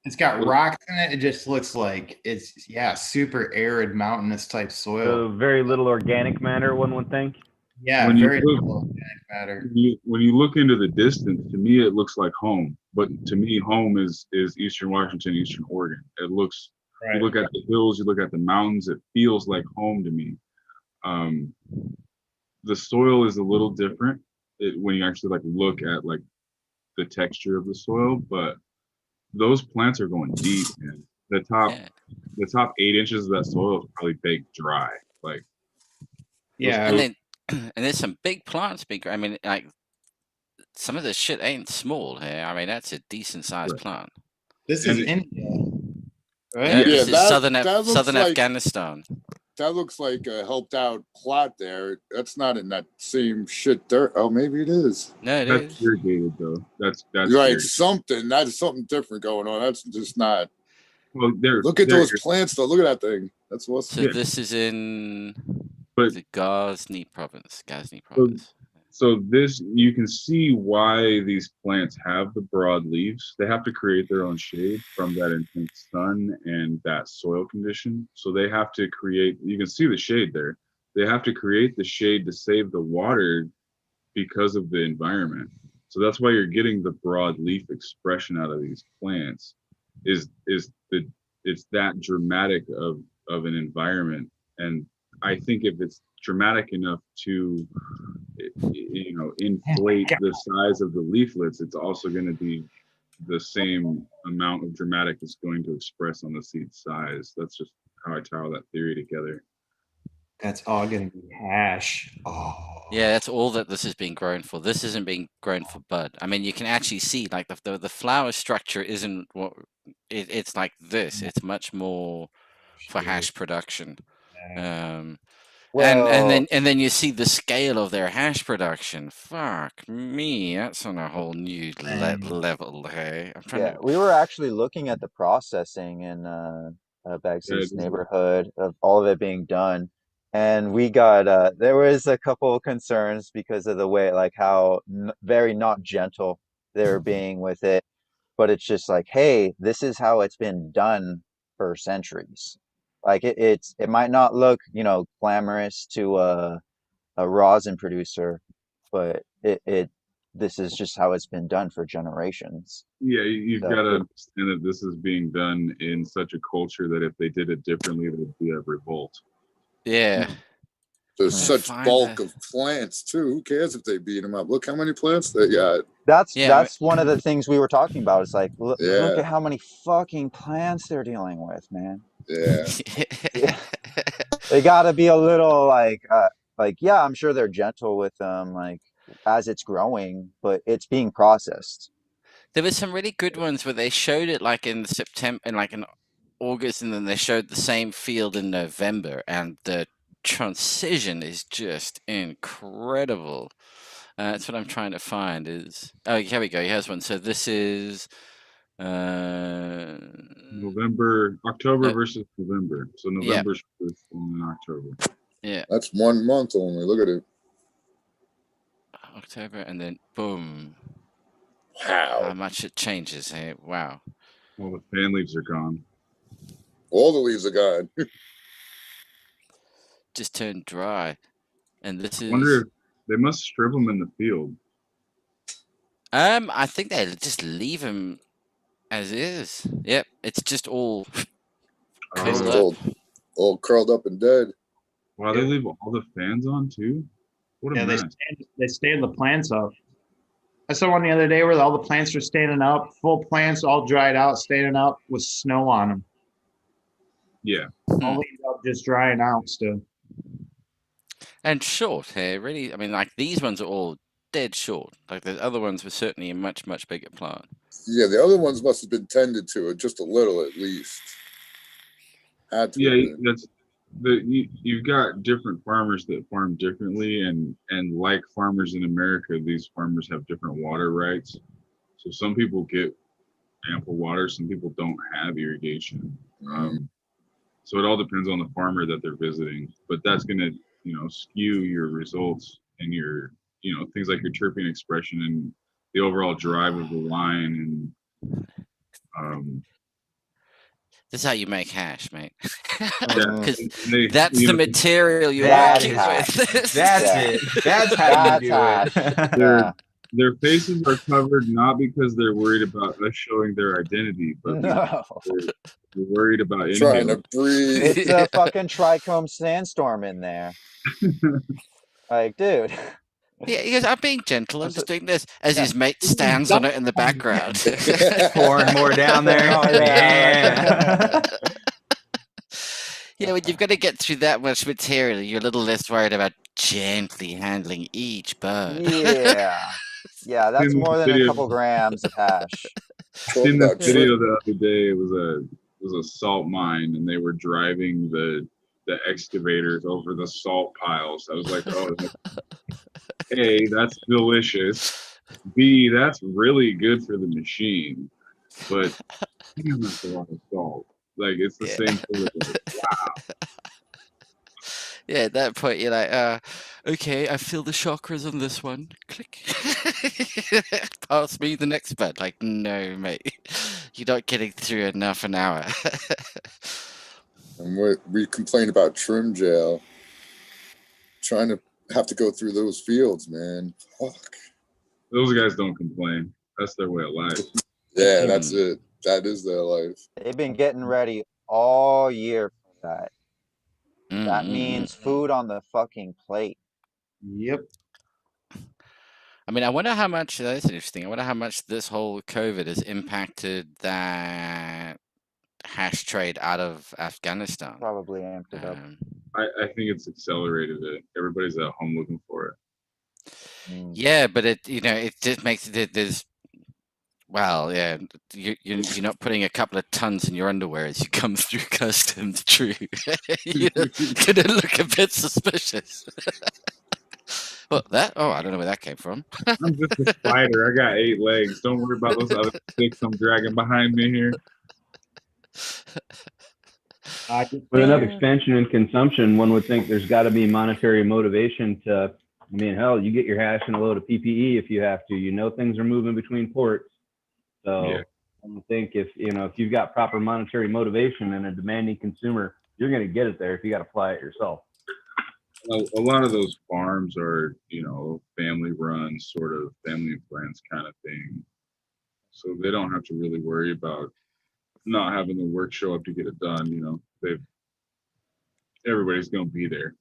[SPEAKER 6] It's got rocks in it. It just looks like it's, super arid, mountainous type soil.
[SPEAKER 1] So very little organic matter, one would think.
[SPEAKER 6] Yeah,
[SPEAKER 5] When you
[SPEAKER 6] very
[SPEAKER 5] look-
[SPEAKER 6] little organic matter.
[SPEAKER 5] When you look into the distance, to me it looks like home. But to me, home is Eastern Washington, Eastern Oregon. It looks. You look at the hills, you look at the mountains. It feels like home to me. The soil is a little different when you actually look at the texture of the soil, but those plants are going deep, man. The top 8 inches of that soil is probably baked dry.
[SPEAKER 6] Yeah,
[SPEAKER 2] And then and there's some big plants big. I mean, some of this shit ain't small here. I mean, that's a decent sized
[SPEAKER 5] Right.
[SPEAKER 2] plant.
[SPEAKER 6] this
[SPEAKER 5] and
[SPEAKER 6] is
[SPEAKER 5] it-
[SPEAKER 6] India,
[SPEAKER 2] Yeah,
[SPEAKER 6] right?
[SPEAKER 2] this
[SPEAKER 7] that-
[SPEAKER 2] is southern
[SPEAKER 7] that looks
[SPEAKER 2] southern
[SPEAKER 7] like-
[SPEAKER 2] Afghanistan.
[SPEAKER 7] That looks like a helped out plot there. That's not in that same shit dirt. Oh, maybe it is.
[SPEAKER 2] No, it
[SPEAKER 5] That's
[SPEAKER 2] is.
[SPEAKER 5] irrigated though. That's
[SPEAKER 7] Right,
[SPEAKER 5] irrigated.
[SPEAKER 7] that's something different going on. That's just not.
[SPEAKER 5] Well,
[SPEAKER 7] Look at those plants though. Look at that thing. That's what's.
[SPEAKER 2] So this is in
[SPEAKER 5] But-
[SPEAKER 2] the Ghazni province.
[SPEAKER 5] So this, you can see why these plants have the broad leaves. They have to create their own shade from that intense sun and that soil condition. So they have to create, you can see the shade there. They have to create the shade to save the water because of the environment. So that's why you're getting the broad leaf expression out of these plants it's that dramatic of an environment. And I think if it's dramatic enough to inflate the size of the leaflets, it's also going to be the same amount of dramatic it's going to express on the seed size. That's just how I tie all that theory together.
[SPEAKER 6] That's all gonna be hash. Oh,
[SPEAKER 2] Yeah, that's all that this is being grown for. This isn't being grown for bud. I mean, you can actually see the flower structure isn't what it's like this. It's much more for hash production. And then you see the scale of their hash production. Fuck me, that's on a whole new level. Hey, I'm trying to.
[SPEAKER 4] We were actually looking at the processing in Bagsy's neighborhood of all of it being done, and we got there was a couple of concerns because of the way how very not gentle they were being with it, but it's just hey, this is how it's been done for centuries. It might not look glamorous to a rosin producer, but this is just how it's been done for generations.
[SPEAKER 5] Yeah, you've got to understand that this is being done in such a culture that if they did it differently, there'd be a revolt.
[SPEAKER 2] Yeah.
[SPEAKER 7] There's such bulk of plants too. Who cares if they beat them up? Look how many plants they got.
[SPEAKER 4] That's one of the things we were talking about. It's look at how many fucking plants they're dealing with, man.
[SPEAKER 7] Yeah.
[SPEAKER 4] They gotta be a little yeah, I'm sure they're gentle with them as it's growing, but it's being processed.
[SPEAKER 2] There were some really good ones where they showed it in September, in August, and then they showed the same field in November, and the transition is just incredible. That's what I'm trying to find. Is here we go. He has one. So this is
[SPEAKER 5] October
[SPEAKER 2] Uh,
[SPEAKER 5] versus November. So
[SPEAKER 2] yeah.
[SPEAKER 5] November's first and then October.
[SPEAKER 2] Yeah,
[SPEAKER 7] That's 1 month only. Look at it.
[SPEAKER 2] October, and then boom.
[SPEAKER 7] Wow.
[SPEAKER 2] How much it changes. Hey, wow.
[SPEAKER 5] All the fan leaves are gone.
[SPEAKER 7] All the leaves are gone.
[SPEAKER 2] Just turned dry, and this
[SPEAKER 5] I wonder
[SPEAKER 2] is.
[SPEAKER 5] if they must strip them in the field.
[SPEAKER 2] I think they just leave him as is. Yep, it's just all curled
[SPEAKER 5] Oh,
[SPEAKER 2] up.
[SPEAKER 7] all curled up and dead.
[SPEAKER 5] wow, they leave all the fans on too? What a
[SPEAKER 9] Yeah,
[SPEAKER 5] mess.
[SPEAKER 9] they stand the plants up. I saw one the other day where all the plants are standing up, full plants, all dried out, standing up with snow on them.
[SPEAKER 5] Yeah.
[SPEAKER 9] All leaves up, just drying out still.
[SPEAKER 2] And short hair, really. I mean, like these ones are all dead short. Like the other ones were certainly a much, much bigger plant.
[SPEAKER 7] Yeah, the other ones must have been tended to just a little at least. Had to have
[SPEAKER 5] Yeah,
[SPEAKER 7] been.
[SPEAKER 5] that's you've got different farmers that farm differently, and like farmers in America, these farmers have different water rights. So some people get ample water, some people don't have irrigation. So it all depends on the farmer that they're visiting, but that's going to skew your results and your things like your terpene expression and the overall drive of the line. And
[SPEAKER 2] This is how you make hash, mate.
[SPEAKER 5] Yeah,
[SPEAKER 2] Because
[SPEAKER 5] they-
[SPEAKER 2] that's
[SPEAKER 5] you
[SPEAKER 2] the
[SPEAKER 5] know,
[SPEAKER 2] material you're
[SPEAKER 8] That's
[SPEAKER 2] working
[SPEAKER 4] hash.
[SPEAKER 2] with.
[SPEAKER 8] That's
[SPEAKER 4] Yeah.
[SPEAKER 8] it. That's how you do
[SPEAKER 4] That's
[SPEAKER 8] it.
[SPEAKER 4] Yeah.
[SPEAKER 5] their faces are covered not because they're worried about us showing their identity, but
[SPEAKER 4] No.
[SPEAKER 5] they're worried about
[SPEAKER 7] Trying
[SPEAKER 5] inhaling.
[SPEAKER 7] to breathe.
[SPEAKER 4] It's a fucking trichome sandstorm in there. Like, dude.
[SPEAKER 2] Yeah, he goes, I'm being gentle. I'm
[SPEAKER 4] That's
[SPEAKER 2] just doing this. As
[SPEAKER 4] yeah.
[SPEAKER 2] his mate stands on it in the background.
[SPEAKER 8] Pouring more down there.
[SPEAKER 4] Oh, yeah.
[SPEAKER 2] Yeah, when you've got to get through that much material, you're a little less worried about gently handling each bud.
[SPEAKER 4] Yeah. Yeah, that's
[SPEAKER 5] Seen
[SPEAKER 4] more
[SPEAKER 5] this
[SPEAKER 4] than a
[SPEAKER 5] video-
[SPEAKER 4] couple grams of hash.
[SPEAKER 5] Seen this
[SPEAKER 7] about
[SPEAKER 5] video the other day. It was a salt mine, and they were driving the excavators over the salt piles. I was like, oh, A, that's delicious. B, that's really good for the machine. But damn, that's a lot of salt. Like it's the
[SPEAKER 2] Yeah.
[SPEAKER 5] same sort of wow.
[SPEAKER 2] Yeah, at that point, you're like, okay, I feel the chakras on this one. Click. Pass me the next bud. Like, no, mate. You're not getting through enough an hour.
[SPEAKER 7] And we complain about trim jail. Trying to have to go through those fields, man. Fuck.
[SPEAKER 5] Those guys don't complain. That's their way of life.
[SPEAKER 7] Yeah, that's it. That is their life.
[SPEAKER 4] They've been getting ready all year for that. That
[SPEAKER 2] Mm,
[SPEAKER 4] means food on the fucking plate.
[SPEAKER 9] Yep.
[SPEAKER 2] I mean, I wonder how much, that's interesting. I wonder how much this whole COVID has impacted that hash trade out of Afghanistan.
[SPEAKER 4] Probably amped it up.
[SPEAKER 5] I think it's accelerated it. Everybody's at home looking for it.
[SPEAKER 2] Yeah, but it just makes it there's well, yeah, you're not putting a couple of tons in your underwear as you come through customs. True, you're gonna look a bit suspicious. Well, that I don't know where that came from.
[SPEAKER 5] I'm just a spider. I got 8 legs. Don't worry about those other sticks I'm dragging behind me here.
[SPEAKER 1] With enough expansion and consumption, one would think there's got to be monetary motivation to, I mean, hell, you get your hash and a load of PPE if you have to. Things are moving between ports. So
[SPEAKER 5] Yeah.
[SPEAKER 1] I would think if you've got proper monetary motivation and a demanding consumer, you're going to get it there if you got to fly it yourself.
[SPEAKER 5] A lot of those farms are, family run, sort of family and friends kind of thing. So they don't have to really worry about not having the work show up to get it done. Everybody's going to be there.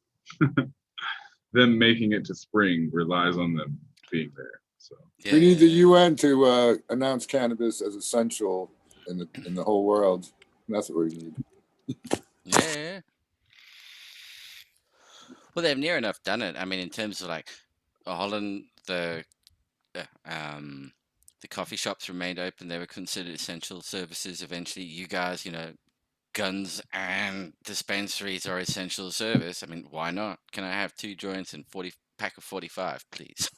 [SPEAKER 5] Them making it to spring relies on them being there. So
[SPEAKER 7] We need the UN to announce cannabis as essential in the whole world. That's what we need.
[SPEAKER 2] Yeah. Well, they've near enough done it. I mean, in terms of like Holland, the coffee shops remained open. They were considered essential services. Eventually, you guys, guns and dispensaries are essential service. I mean, why not? Can I have 2 joints and 40 pack of 45, please?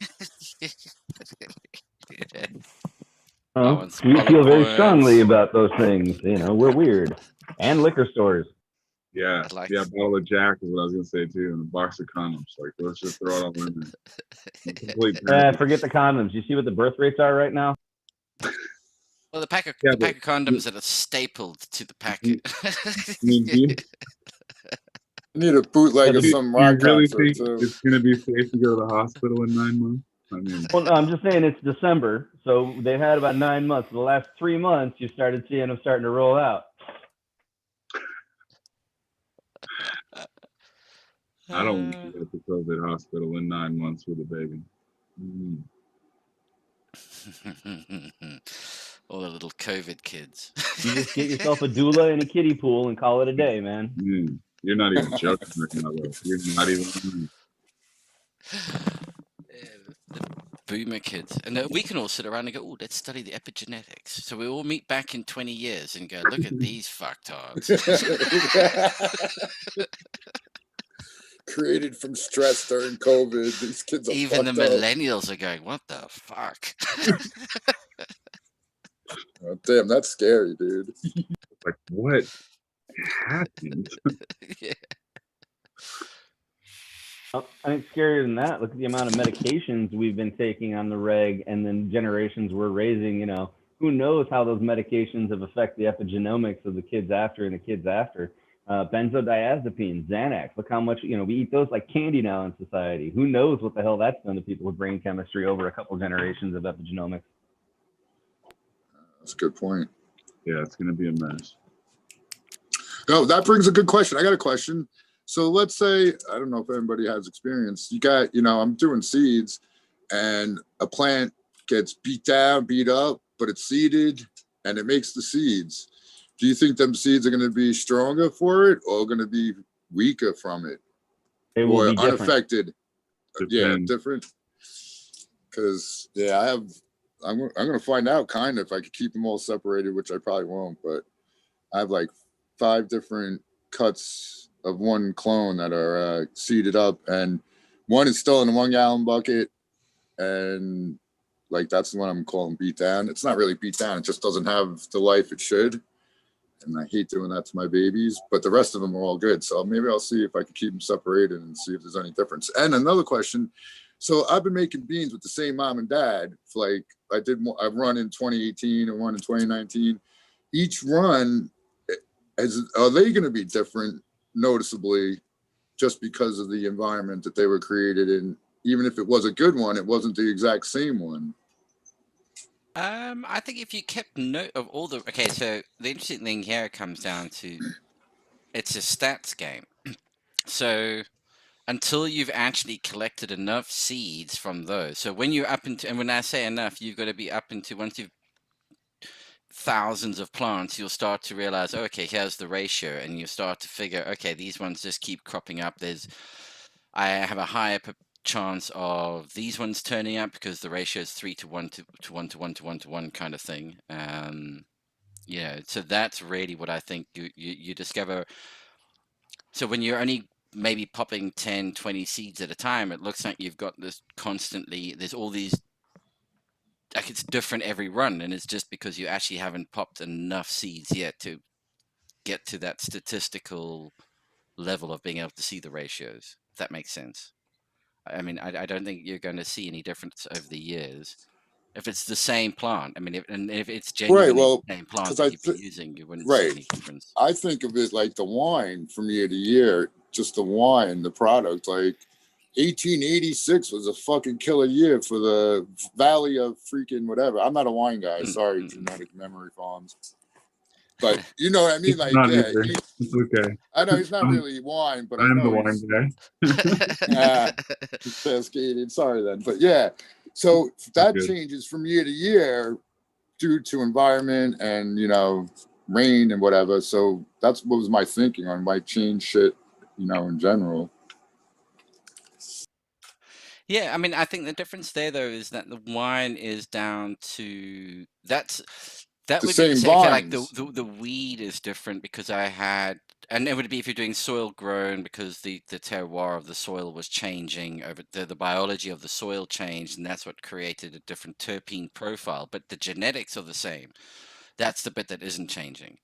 [SPEAKER 2] I want some
[SPEAKER 1] We feel very
[SPEAKER 2] points.
[SPEAKER 1] strongly about those things. You know, we're weird. And liquor stores.
[SPEAKER 5] Yeah,
[SPEAKER 2] I'd like
[SPEAKER 5] yeah, bottle of Jack is what I was gonna say too, and a box of condoms. Like, let's just throw it all in there. Complete package.
[SPEAKER 1] Forget the condoms. You see what the birth rates are right now?
[SPEAKER 2] Well, the pack of
[SPEAKER 5] Yeah,
[SPEAKER 2] the pack
[SPEAKER 5] but-
[SPEAKER 2] of condoms that are stapled to the packet.
[SPEAKER 5] I mean, do you,
[SPEAKER 7] I need a bootleg of
[SPEAKER 5] do
[SPEAKER 7] some
[SPEAKER 5] you
[SPEAKER 7] rock
[SPEAKER 5] really
[SPEAKER 7] concert
[SPEAKER 5] think
[SPEAKER 7] too.
[SPEAKER 5] it's gonna be safe to go to the hospital in 9 months? I mean,
[SPEAKER 1] Well, no, I'm just saying it's December, so they've had about 9 months. The last 3 months, you started seeing them starting to roll out.
[SPEAKER 5] I don't want to go to the COVID hospital in 9 months with a baby. Mm.
[SPEAKER 2] All the little COVID kids.
[SPEAKER 1] You just get yourself a doula and a kiddie pool and call it a day, man.
[SPEAKER 5] Mm. You're not even joking right now, though. You're not even.
[SPEAKER 2] The boomer kids. And we can all sit around and go, oh, let's study the epigenetics. So we all meet back in 20 years and go, look at these fucktards.
[SPEAKER 7] Created from stress during COVID. These kids are
[SPEAKER 2] Even the
[SPEAKER 7] fucked up.
[SPEAKER 2] millennials are going, what the fuck?
[SPEAKER 7] Oh, damn, that's scary, dude.
[SPEAKER 5] Like, what happened?
[SPEAKER 2] Yeah.
[SPEAKER 1] I think scarier than that. Look at the amount of medications we've been taking on the reg, and then generations we're raising. You know, who knows how those medications have affected the epigenomics of the kids after and the kids after. Benzodiazepines, Xanax. Look how much, we eat those like candy now in society. Who knows what the hell that's done to people with brain chemistry over a couple generations of epigenomics.
[SPEAKER 7] That's a good point.
[SPEAKER 5] Yeah, it's gonna be a mess.
[SPEAKER 7] No, that brings a good question. I got a question. So let's say, I don't know if anybody has experience. You got, I'm doing seeds and a plant gets beat down, beat up, but it's seeded and it makes the seeds. Do you think them seeds are going to be stronger for it or going to be weaker from it?
[SPEAKER 1] They will
[SPEAKER 7] Or
[SPEAKER 1] be different.
[SPEAKER 7] unaffected? Yeah,
[SPEAKER 5] Depends.
[SPEAKER 7] different. Because, yeah, I'm going to find out kind of if I could keep them all separated, which I probably won't, but I have like 5 different cuts of one clone that are seeded up, and one is still in a 1 gallon bucket, and like that's the one I'm calling beat down. It's not really beat down, it just doesn't have the life it should, and I hate doing that to my babies, but the rest of them are all good. So maybe I'll see if I can keep them separated and see if there's any difference. And another question, so I've been making beans with the same mom and dad for like I've run in 2018 and one in 2019. Each run, are they going to be different noticeably just because of the environment that they were created in? Even if it was a good one, it wasn't the exact same one.
[SPEAKER 2] I think if you kept note of all the... Okay, so the interesting thing here comes down to it's a stats game. So until you've actually collected enough seeds from those. So when you're up into... And when I say enough, you've got to be up into... Once you've thousands of plants, you'll start to realize, oh, okay, here's the ratio, and you start to figure, okay, these ones just keep cropping up. I have a higher chance of these ones turning up because the ratio is 3 to 1 to 1 to 1 to 1 to 1 kind of thing. So that's really what I think you discover. So when you're only maybe popping 10, 20 seeds at a time, it looks like you've got this constantly, there's all these, like it's different every run, and it's just because you actually haven't popped enough seeds yet to get to that statistical level of being able to see the ratios, if that makes sense. I mean, I don't think you're going to see any difference over the years if it's the same plant. I mean, if it's genuinely the same plant that you've been using, you wouldn't see any difference.
[SPEAKER 7] I think of it like the wine from year to year, just the wine, the product. Like 1886 was a fucking killer year for the Valley of freaking whatever. I'm not a wine guy. Sorry, Genetic Memory Farms. But you know what I mean? Like, yeah,
[SPEAKER 5] it's okay.
[SPEAKER 7] I know he's not really wine, but
[SPEAKER 5] I'm
[SPEAKER 7] I
[SPEAKER 5] the
[SPEAKER 7] know
[SPEAKER 5] wine guy.
[SPEAKER 7] he's cascaded. Sorry then, but yeah. So that changes from year to year due to environment and rain and whatever. So that's what was my thinking on why change shit, in general.
[SPEAKER 2] Yeah, I mean, I think the difference there though is that the wine is down to That
[SPEAKER 7] the
[SPEAKER 2] would be the
[SPEAKER 7] same
[SPEAKER 2] same. Okay, like
[SPEAKER 7] vines.
[SPEAKER 2] the weed is different because I had, and it would be if you're doing soil grown because the terroir of the soil was changing over the biology of the soil changed, and that's what created a different terpene profile. But the genetics are the same. That's the bit that isn't changing.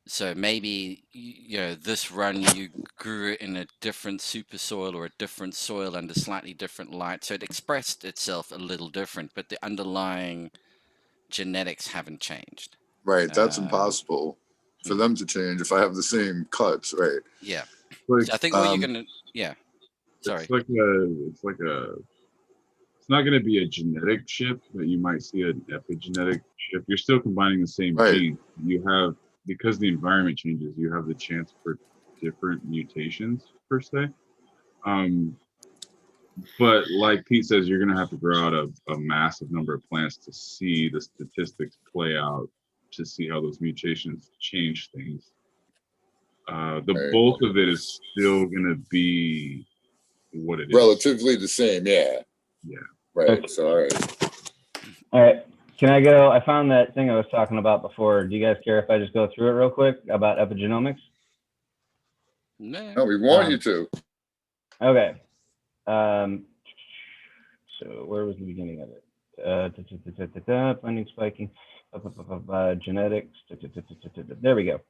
[SPEAKER 2] So maybe this run you grew it in a different super soil or a different soil under slightly different light, so it expressed itself a little different, but the underlying genetics haven't changed.
[SPEAKER 7] Right. That's
[SPEAKER 2] Um,
[SPEAKER 7] impossible for them to change if I have the same cuts. Right.
[SPEAKER 2] yeah.
[SPEAKER 5] Like,
[SPEAKER 2] So I think what you're gonna, sorry.
[SPEAKER 5] it's not going to be a genetic shift, but you might see an epigenetic shift. You're still combining the same
[SPEAKER 7] Right.
[SPEAKER 5] gene. You have, because the environment changes, you have the chance for different mutations per se. But like Pete says, you're going to have to grow out a massive number of plants to see the statistics play out, to see how those mutations change things. The
[SPEAKER 7] Right.
[SPEAKER 5] bulk of it is still going to be what it is.
[SPEAKER 7] Relatively the same. Yeah.
[SPEAKER 5] Yeah.
[SPEAKER 7] Right.
[SPEAKER 1] Okay.
[SPEAKER 7] So, all right.
[SPEAKER 1] All right. Can I go? I found that thing I was talking about before. Do you guys care if I just go through it real quick about epigenomics?
[SPEAKER 7] No, we want you to.
[SPEAKER 1] Okay. So where was the beginning of it? Finding spiking, genetics. There we go.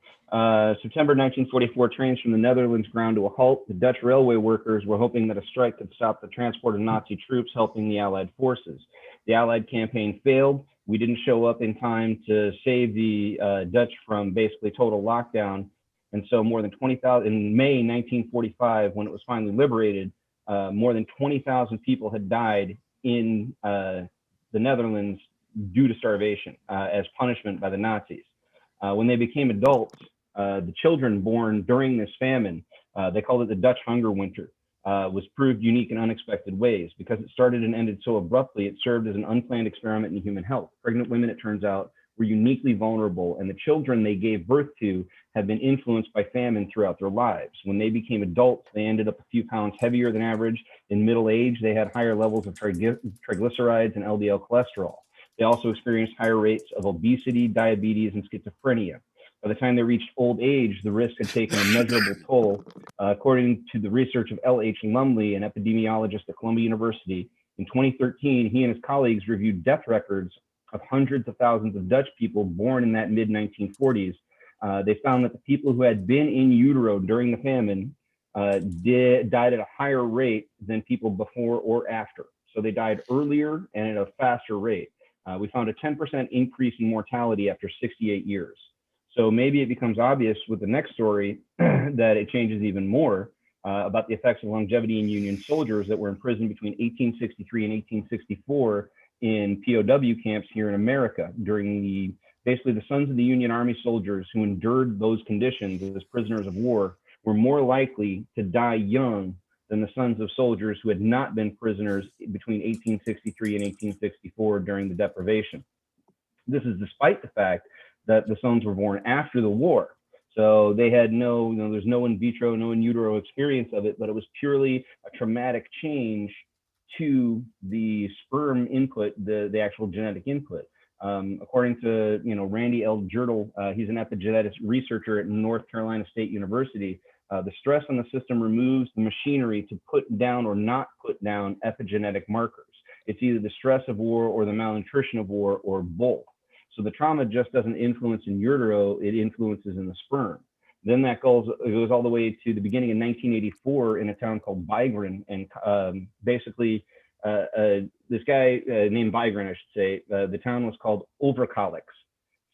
[SPEAKER 1] September 1944, trains from the Netherlands ground to a halt. The Dutch railway workers were hoping that a strike could stop the transport of Nazi troops helping the Allied forces. The Allied campaign failed. We didn't show up in time to save the Dutch from basically total lockdown. And so more than 20,000, in May 1945, when it was finally liberated, more than 20,000 people had died in the Netherlands due to starvation as punishment by the Nazis. When they became adults, the children born during this famine, they called it the Dutch Hunger Winter, was proved unique in unexpected ways. Because it started and ended so abruptly, it served as an unplanned experiment in human health. Pregnant women, it turns out, were uniquely vulnerable, and the children they gave birth to had been influenced by famine throughout their lives. When they became adults, they ended up a few pounds heavier than average. In middle age, they had higher levels of triglycerides and LDL cholesterol. They also experienced higher rates of obesity, diabetes, and schizophrenia. By the time they reached old age, the risk had taken a measurable toll. According to the research of L.H. Lumley, an epidemiologist at Columbia University, in 2013, he and his colleagues reviewed death records of hundreds of thousands of Dutch people born in that mid-1940s. They found that the people who had been in utero during the famine died at a higher rate than people before or after. So they died earlier and at a faster rate. We found a 10% increase in mortality after 68 years. So maybe it becomes obvious with the next story that it changes even more about the effects of longevity in Union soldiers that were imprisoned between 1863 and 1864 in POW camps here in America during basically the sons of the Union Army soldiers who endured those conditions as prisoners of war were more likely to die young than the sons of soldiers who had not been prisoners between 1863 and 1864 during the deprivation. This is despite the fact that the sons were born after the war. So they had there's no in vitro, no in utero experience of it, but it was purely a traumatic change to the sperm input, the actual genetic input. According to Randy L. Jirtle, he's an epigenetics researcher at North Carolina State University. The stress on the system removes the machinery to put down or not put down epigenetic markers. It's either the stress of war or the malnutrition of war or both. So the trauma just doesn't influence in utero, it influences in the sperm. Then that goes all the way to the beginning of 1984 in a town called Vigran. And basically, this guy named Vigran, I should say, the town was called Overkalix.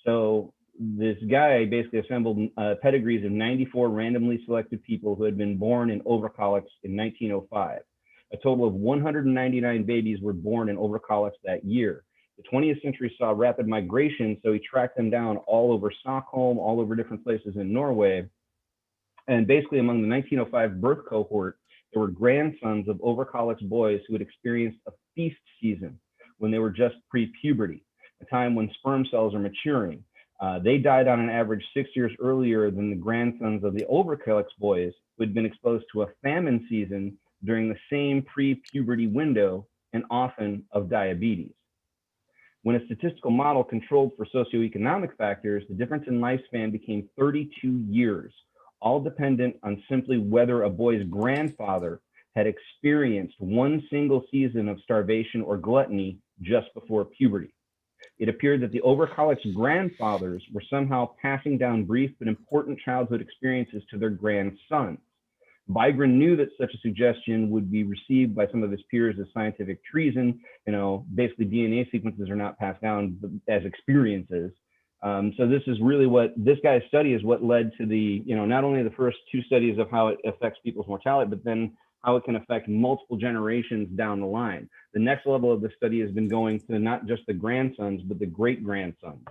[SPEAKER 1] So this guy basically assembled pedigrees of 94 randomly selected people who had been born in Overkalix in 1905. A total of 199 babies were born in Overkalix that year. The 20th century saw rapid migration, so he tracked them down all over Stockholm, all over different places in Norway. And basically among the 1905 birth cohort, there were grandsons of Overkalix boys who had experienced a feast season when they were just pre-puberty, a time when sperm cells are maturing. They died on an average 6 years earlier than the grandsons of the Overkalix boys who had been exposed to a famine season during the same pre-puberty window and often of diabetes. When a statistical model controlled for socioeconomic factors, the difference in lifespan became 32 years, all dependent on simply whether a boy's grandfather had experienced one single season of starvation or gluttony just before puberty. It appeared that the Overcollick's grandfathers were somehow passing down brief but important childhood experiences to their grandsons. Vigran knew that such a suggestion would be received by some of his peers as scientific treason. Basically DNA sequences are not passed down as experiences. So this is really what this guy's study is what led to the, not only the first two studies of how it affects people's mortality, but then how it can affect multiple generations down the line. The next level of the study has been going to not just the grandsons, but the great-grandsons.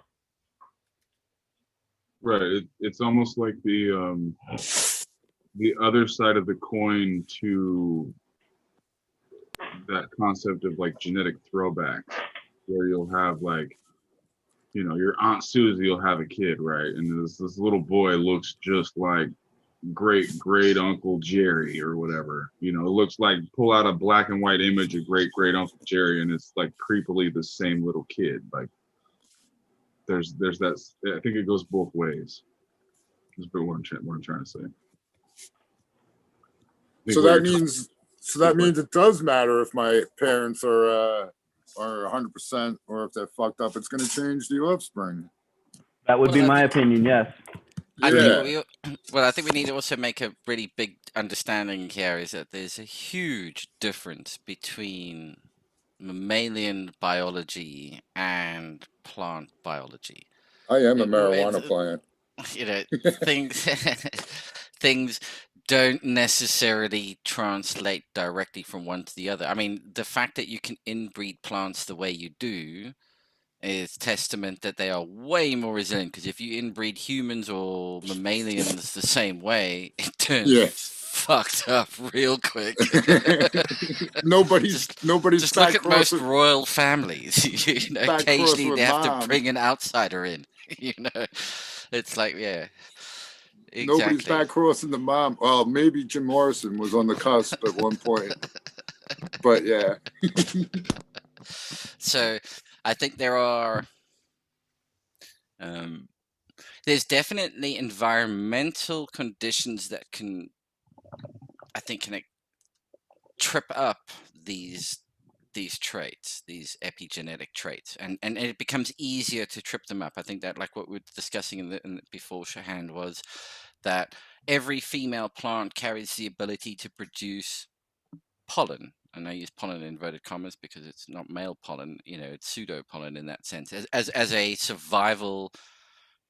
[SPEAKER 5] Right. It's almost like the other side of the coin to that concept of like genetic throwback, where you'll have like, your Aunt Susie will have a kid, right? And this little boy looks just like great Uncle Jerry or whatever. It looks like, pull out a black and white image of great Uncle Jerry, and it's like creepily the same little kid. Like there's that. I think it goes both ways. That's what I'm trying to say.
[SPEAKER 7] So that means it does matter if my parents are 100%, or if they're fucked up. It's going to change the offspring.
[SPEAKER 1] That would be my opinion. Yes.
[SPEAKER 2] I think we need to also make a really big understanding here is that there's a huge difference between mammalian biology and plant biology.
[SPEAKER 7] I am a marijuana plant.
[SPEAKER 2] Things don't necessarily translate directly from one to the other. I mean, the fact that you can inbreed plants the way you do is testament that they are way more resilient, because if you inbreed humans or mammalians the same way, it turns fucked up real quick.
[SPEAKER 7] Nobody's
[SPEAKER 2] just look at most royal families. Occasionally they have to bring an outsider in. It's like, yeah. Exactly.
[SPEAKER 7] Nobody's back crossing the mom. Well, maybe Jim Morrison was on the cusp at one point, but yeah.
[SPEAKER 2] So I think there are, there's definitely environmental conditions that can trip up these traits, these epigenetic traits, and it becomes easier to trip them up. I think that, like what we were discussing in the beforehand, was that every female plant carries the ability to produce pollen. And I use pollen in inverted commas because it's not male pollen, it's pseudo pollen in that sense, as a survival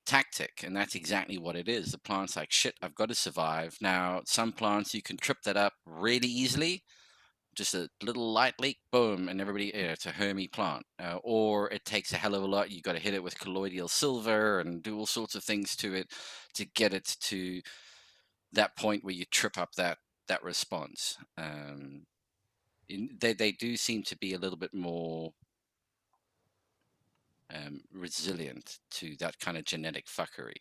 [SPEAKER 2] tactic. And that's exactly what it is. The plant's like, shit, I've got to survive. Now, some plants you can trip that up really easily. Just a little light leak, boom, and everybody, it's a Hermy plant. Or it takes a hell of a lot. You got to hit it with colloidal silver and do all sorts of things to it to get it to that point where you trip up that response. They do seem to be a little bit more resilient to that kind of genetic fuckery,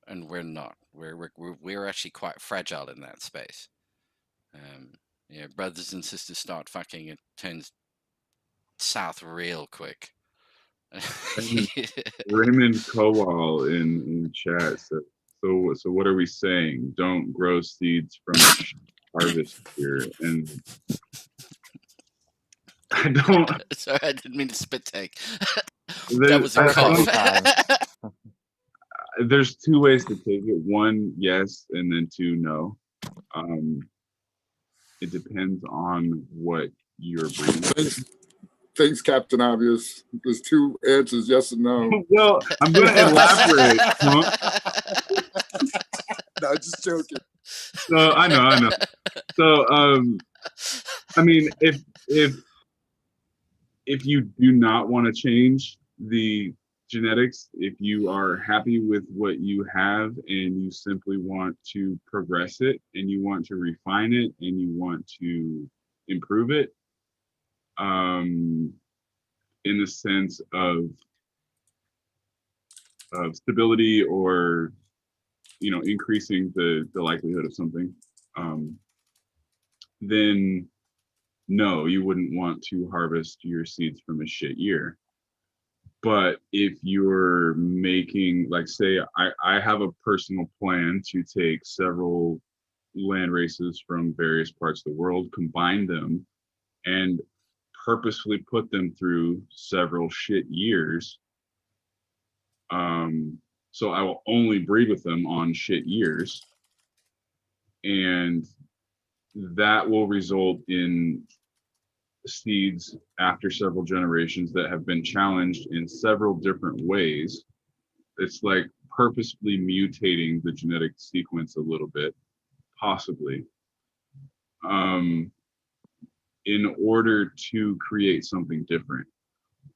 [SPEAKER 2] and we're not. We're actually quite fragile in that space. Brothers and sisters start fucking, it turns south real quick.
[SPEAKER 5] Raymond Kowal in chat said, so what are we saying? Don't grow seeds from harvest here. And I don't.
[SPEAKER 2] Sorry, I didn't mean to spit take. That was a cough.
[SPEAKER 5] There's two ways to take it. One, yes, and then two, no. It depends on what you're breeding.
[SPEAKER 7] Thanks, Captain Obvious. There's two answers, yes and no.
[SPEAKER 5] Well, I'm going to elaborate.
[SPEAKER 7] No, just joking.
[SPEAKER 5] So I know. So I mean, if you do not want to change the genetics, if you are happy with what you have and you simply want to progress it and you want to refine it and you want to improve it, in the sense of stability or increasing the likelihood of something, then no, you wouldn't want to harvest your seeds from a shit year. But if you're making, like, say, I have a personal plan to take several land races from various parts of the world, combine them, and purposefully put them through several shit years. So I will only breed with them on shit years. And that will result in seeds after several generations that have been challenged in several different ways. It's like purposefully mutating the genetic sequence a little bit, possibly, in order to create something different,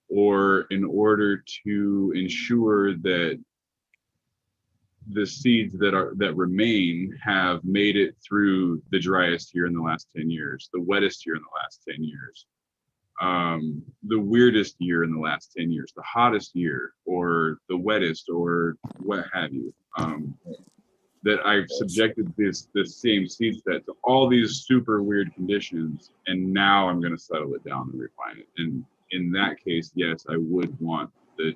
[SPEAKER 5] or in order to ensure that the seeds that remain have made it through the driest year in the last 10 years, the wettest year in the last 10 years, the weirdest year in the last 10 years, the hottest year, or the wettest, or what have you. That I've subjected this same seed set to all these super weird conditions, and now I'm going to settle it down and refine it. And in that case, yes, I would want the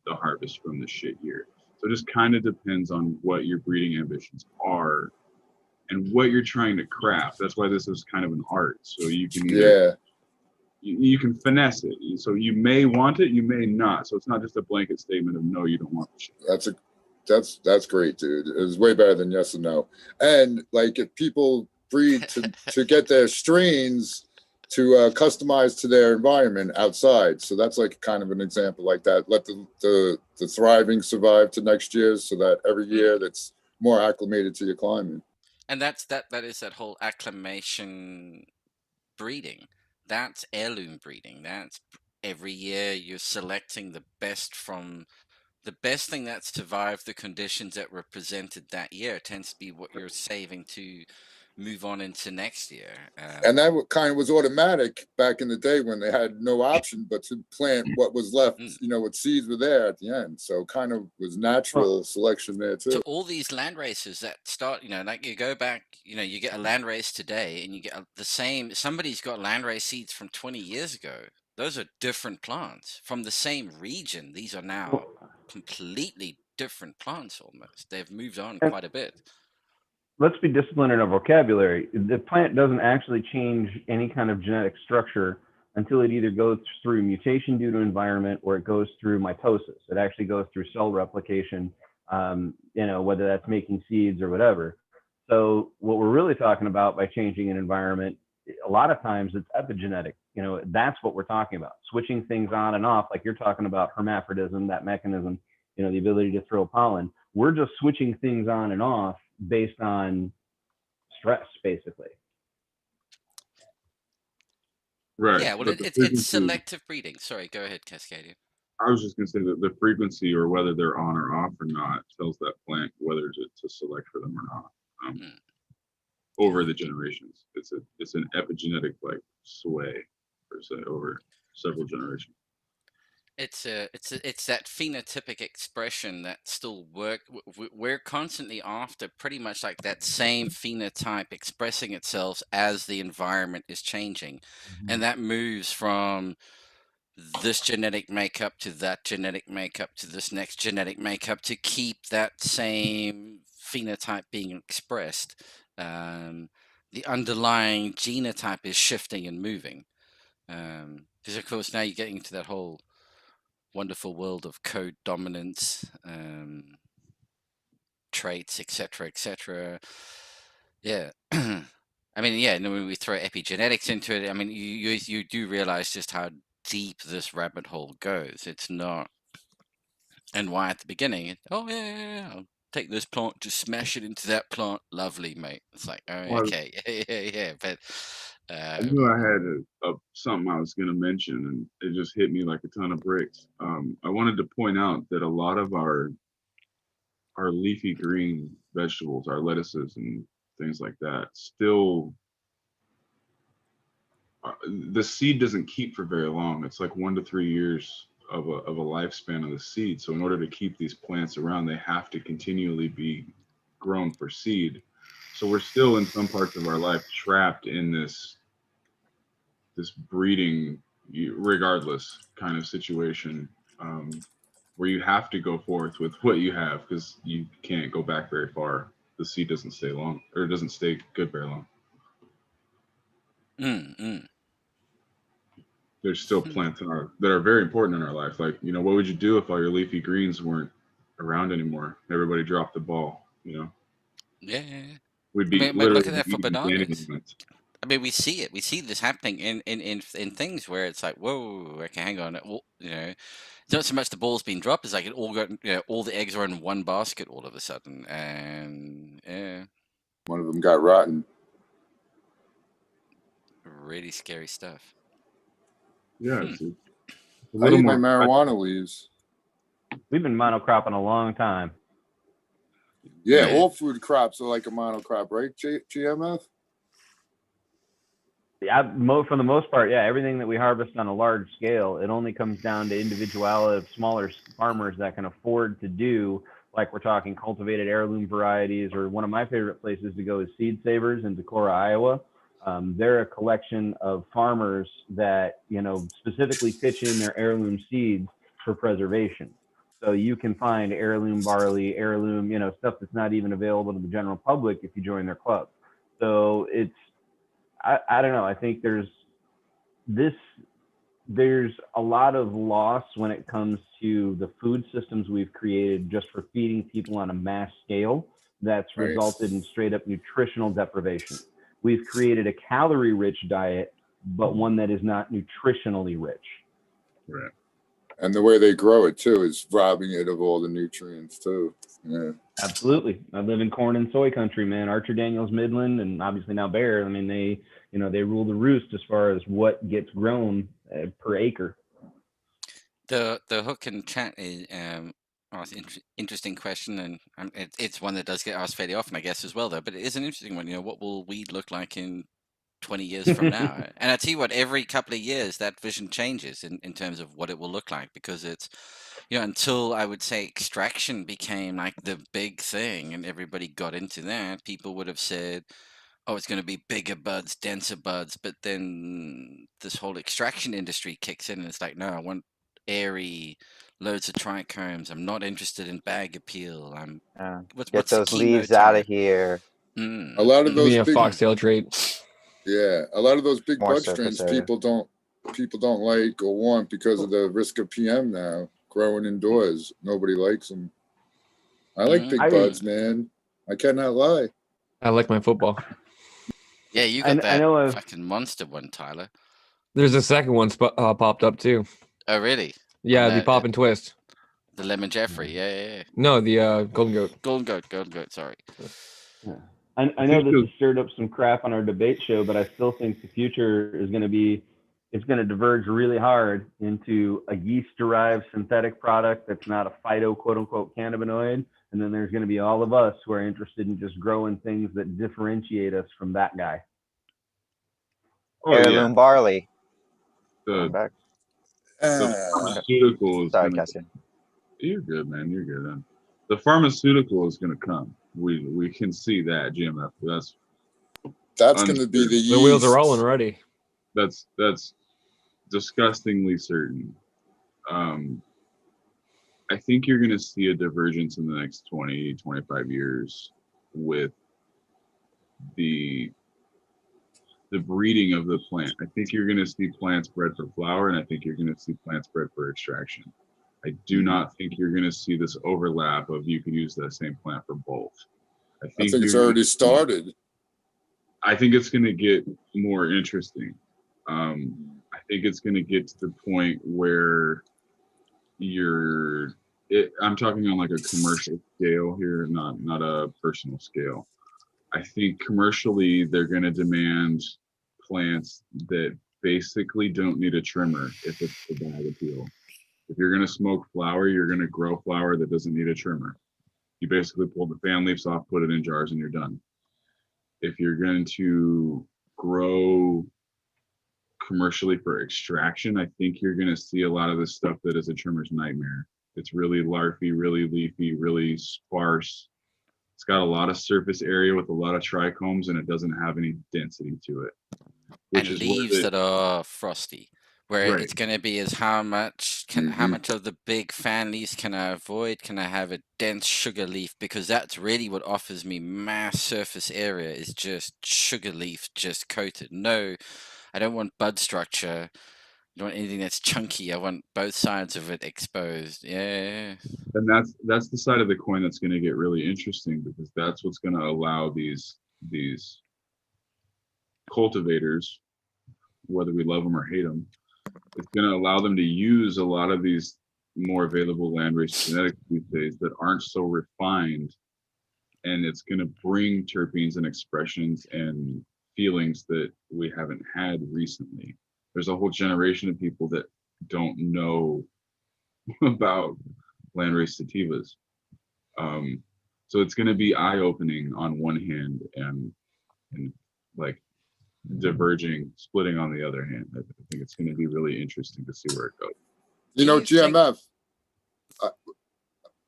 [SPEAKER 5] harvest from the shit year. So it just kind of depends on what your breeding ambitions are and what you're trying to craft. That's why this is kind of an art. So you can you can finesse it. So you may want it, you may not. So it's not just a blanket statement of no, you don't want the shit.
[SPEAKER 7] That's great, dude. It's way better than yes and no. And like if people breed to get their strains to customize to their environment outside. So that's like kind of an example like that. Let the thriving survive to next year, so that every year that's more acclimated to your climate.
[SPEAKER 2] And that is that whole acclimation breeding. That's heirloom breeding. That's every year you're selecting the best from the best thing that survived the conditions that were presented that year. Tends to be what you're saving to move on into next year.
[SPEAKER 7] And that kind of was automatic back in the day when they had no option but to plant what was left, what seeds were there at the end. So kind of was natural selection there too.
[SPEAKER 2] To all these land races that start, like you go back, you get a land race today and you get the same, somebody's got land race seeds from 20 years ago. Those are different plants from the same region. These are now completely different plants almost. They've moved on quite a bit.
[SPEAKER 1] Let's be disciplined in our vocabulary. The plant doesn't actually change any kind of genetic structure until it either goes through mutation due to environment or it goes through mitosis. It actually goes through cell replication, whether that's making seeds or whatever. So what we're really talking about by changing an environment, a lot of times it's epigenetic. That's what we're talking about. Switching things on and off, like you're talking about hermaphrodism, that mechanism, the ability to throw pollen. We're just switching things on and off based on stress, basically.
[SPEAKER 5] Right.
[SPEAKER 2] Yeah, well, it's selective breeding. Sorry, go ahead, Cascadian.
[SPEAKER 5] I was just going to say that the frequency, or whether they're on or off or not, tells that plant whether to select for them or not. Over the generations, it's an epigenetic like sway, per se, over several generations.
[SPEAKER 2] It's that phenotypic expression that still work. We're constantly after pretty much like that same phenotype expressing itself as the environment is changing, and that moves from this genetic makeup to that genetic makeup to this next genetic makeup to keep that same phenotype being expressed. The underlying genotype is shifting and moving, because of course now you're getting into that whole wonderful world of code dominance, traits, etc. Yeah. I mean, yeah, and when we throw epigenetics into it, I mean, you do realize just how deep this rabbit hole goes. It's not, and why at the beginning, I'll take this plant, just smash it into that plant. Lovely, mate. It's like, okay, yeah, but
[SPEAKER 5] I knew I had something I was going to mention, and it just hit me like a ton of bricks. I wanted to point out that a lot of our leafy green vegetables, our lettuces and things like that, still the seed doesn't keep for very long. It's like 1 to 3 years of a lifespan of the seed. So in order to keep these plants around, they have to continually be grown for seed. So we're still in some parts of our life trapped in this breeding regardless kind of situation. where you have to go forth with what you have because you can't go back very far. The seed doesn't stay long, or it doesn't stay good very long. There's still plants that are very important in our life. Like, you know, what would you do if all your leafy greens weren't around anymore? Everybody dropped the ball, you know?
[SPEAKER 2] Yeah.
[SPEAKER 5] We'd be
[SPEAKER 2] But look
[SPEAKER 5] literally
[SPEAKER 2] at that for
[SPEAKER 5] eating
[SPEAKER 2] bananas.
[SPEAKER 5] dandelions.
[SPEAKER 2] I mean, we see it. We see this happening in things where it's like, whoa, okay, hang on. You know, it's not so much the ball's being dropped; it's like it all got, you know, all the eggs are in one basket all of a sudden, and yeah,
[SPEAKER 7] One of them got rotten.
[SPEAKER 2] really scary stuff.
[SPEAKER 5] Yeah,
[SPEAKER 2] Hmm.
[SPEAKER 5] it's a
[SPEAKER 7] I
[SPEAKER 5] little
[SPEAKER 7] eat my
[SPEAKER 5] more.
[SPEAKER 7] marijuana leaves.
[SPEAKER 1] We've been monocropping a long time.
[SPEAKER 7] Yeah,
[SPEAKER 2] Yeah.
[SPEAKER 7] all food crops are like a monocrop, right, GMF?
[SPEAKER 1] Yeah, for the most part, yeah, everything that we harvest on a large scale, it only comes down to individuality of smaller farmers that can afford to do, like we're talking cultivated heirloom varieties, or one of my favorite places to go is Seed Savers in Decorah, Iowa. They're a collection of farmers that, you know, specifically pitch in their heirloom seeds for preservation. So you can find heirloom barley, heirloom, you know, stuff that's not even available to the general public if you join their club. So it's, I don't know. I think there's a lot of loss when it comes to the food systems we've created just for feeding people on a mass scale that's
[SPEAKER 7] Right.
[SPEAKER 1] resulted in straight up nutritional deprivation. We've created a calorie rich diet, but one that is not nutritionally rich.
[SPEAKER 5] Right.
[SPEAKER 7] And the way they grow it too is robbing it of all the nutrients too. Yeah.
[SPEAKER 1] Absolutely. I live in corn and soy country, man. Archer Daniels, Midland, and obviously now Bayer. I mean, they rule the roost as far as what gets grown per acre.
[SPEAKER 2] The hook in chat is interesting question, and it's one that does get asked fairly often, I guess, as well, though. But it is an interesting one. You know, what will weed look like in 20 years from now? And I tell you what, every couple of years that vision changes in terms of what it will look like, because it's, you know, until I would say extraction became like the big thing and everybody got into that, people would have said, oh, it's going to be bigger buds, denser buds. But then this whole extraction industry kicks in and it's like, no, I want airy, loads of trichomes. I'm not interested in bag appeal.
[SPEAKER 4] Get
[SPEAKER 2] what's the
[SPEAKER 4] those leaves out of
[SPEAKER 2] chemotype?
[SPEAKER 4] here.
[SPEAKER 7] A lot of
[SPEAKER 3] Give me
[SPEAKER 7] those
[SPEAKER 3] a
[SPEAKER 7] big,
[SPEAKER 3] foxtail trait.
[SPEAKER 7] yeah, a lot of those big
[SPEAKER 4] More
[SPEAKER 7] bud
[SPEAKER 4] surface
[SPEAKER 7] strains
[SPEAKER 4] area.
[SPEAKER 7] people don't like or want because of the risk of PM now growing indoors. Nobody likes them. I like big buds, man. I cannot lie.
[SPEAKER 3] I like my football.
[SPEAKER 2] Yeah, you
[SPEAKER 1] I
[SPEAKER 2] got that
[SPEAKER 1] know of-
[SPEAKER 2] fucking monster one, Tyler.
[SPEAKER 3] There's a second one popped up too.
[SPEAKER 2] Oh, really?
[SPEAKER 3] Yeah,
[SPEAKER 2] On
[SPEAKER 3] the
[SPEAKER 2] that-
[SPEAKER 3] pop and twist.
[SPEAKER 2] The Lemon Jeffrey, yeah.
[SPEAKER 3] No, the golden goat.
[SPEAKER 2] Golden goat, sorry.
[SPEAKER 1] Yeah. I know this has stirred up some crap on our debate show, but I still think the future is going to be, it's going to diverge really hard into a yeast-derived synthetic product that's not a phyto, quote-unquote, cannabinoid. And then there's going to be all of us who are interested in just growing things that differentiate us from that guy.
[SPEAKER 5] Oh,
[SPEAKER 4] Heirloom
[SPEAKER 5] yeah.
[SPEAKER 4] barley.
[SPEAKER 5] The
[SPEAKER 4] Going back.
[SPEAKER 5] pharmaceutical is
[SPEAKER 4] Sorry,
[SPEAKER 5] gonna,
[SPEAKER 4] Cassian.
[SPEAKER 5] You're good, man. You're good. Man. The pharmaceutical is going to come. We can see that, GMF.
[SPEAKER 7] That's going to be the yeast.
[SPEAKER 3] The wheels are rolling already.
[SPEAKER 5] That's disgustingly certain. I think you're going to see a divergence in the next 20, 25 years with the breeding of the plant. I think you're going to see plants bred for flower, and I think you're going to see plants bred for extraction. I do not think you're going to see this overlap of you can use that same plant for both.
[SPEAKER 7] I think it's already started.
[SPEAKER 5] I think it's going to get more interesting. I think it's going to get to the point where I'm talking on like a commercial scale here, not a personal scale. I think commercially they're going to demand plants that basically don't need a trimmer if it's the bag appeal. If you're going to smoke flower, you're going to grow flower that doesn't need a trimmer. You basically pull the fan leaves off, put it in jars, and you're done. If you're going to grow commercially for extraction, I think you're going to see a lot of the stuff that is a trimmer's nightmare. It's really larfy, really leafy, really sparse. It's got a lot of surface area with a lot of trichomes, and it doesn't have any density to it.
[SPEAKER 2] And leaves that are frosty. where
[SPEAKER 5] Right.
[SPEAKER 2] it's going to be is how much of the big fan leaves can I avoid? Can I have a dense sugar leaf? Because that's really what offers me mass surface area is just sugar leaf just coated. No, I don't want bud structure. I don't want anything that's chunky. I want both sides of it exposed. Yeah.
[SPEAKER 5] And that's the side of the coin that's going to get really interesting, because that's what's going to allow these cultivators, whether we love them or hate them, it's going to allow them to use a lot of these more available landrace genetics these days that aren't so refined, and it's going to bring terpenes and expressions and feelings that we haven't had recently. There's a whole generation of people that don't know about landrace sativas. So it's going to be eye-opening on one hand, and like diverging, splitting on the other hand. I think it's going to be really interesting to see where it goes.
[SPEAKER 7] You know,
[SPEAKER 2] Do you think-
[SPEAKER 7] GMF.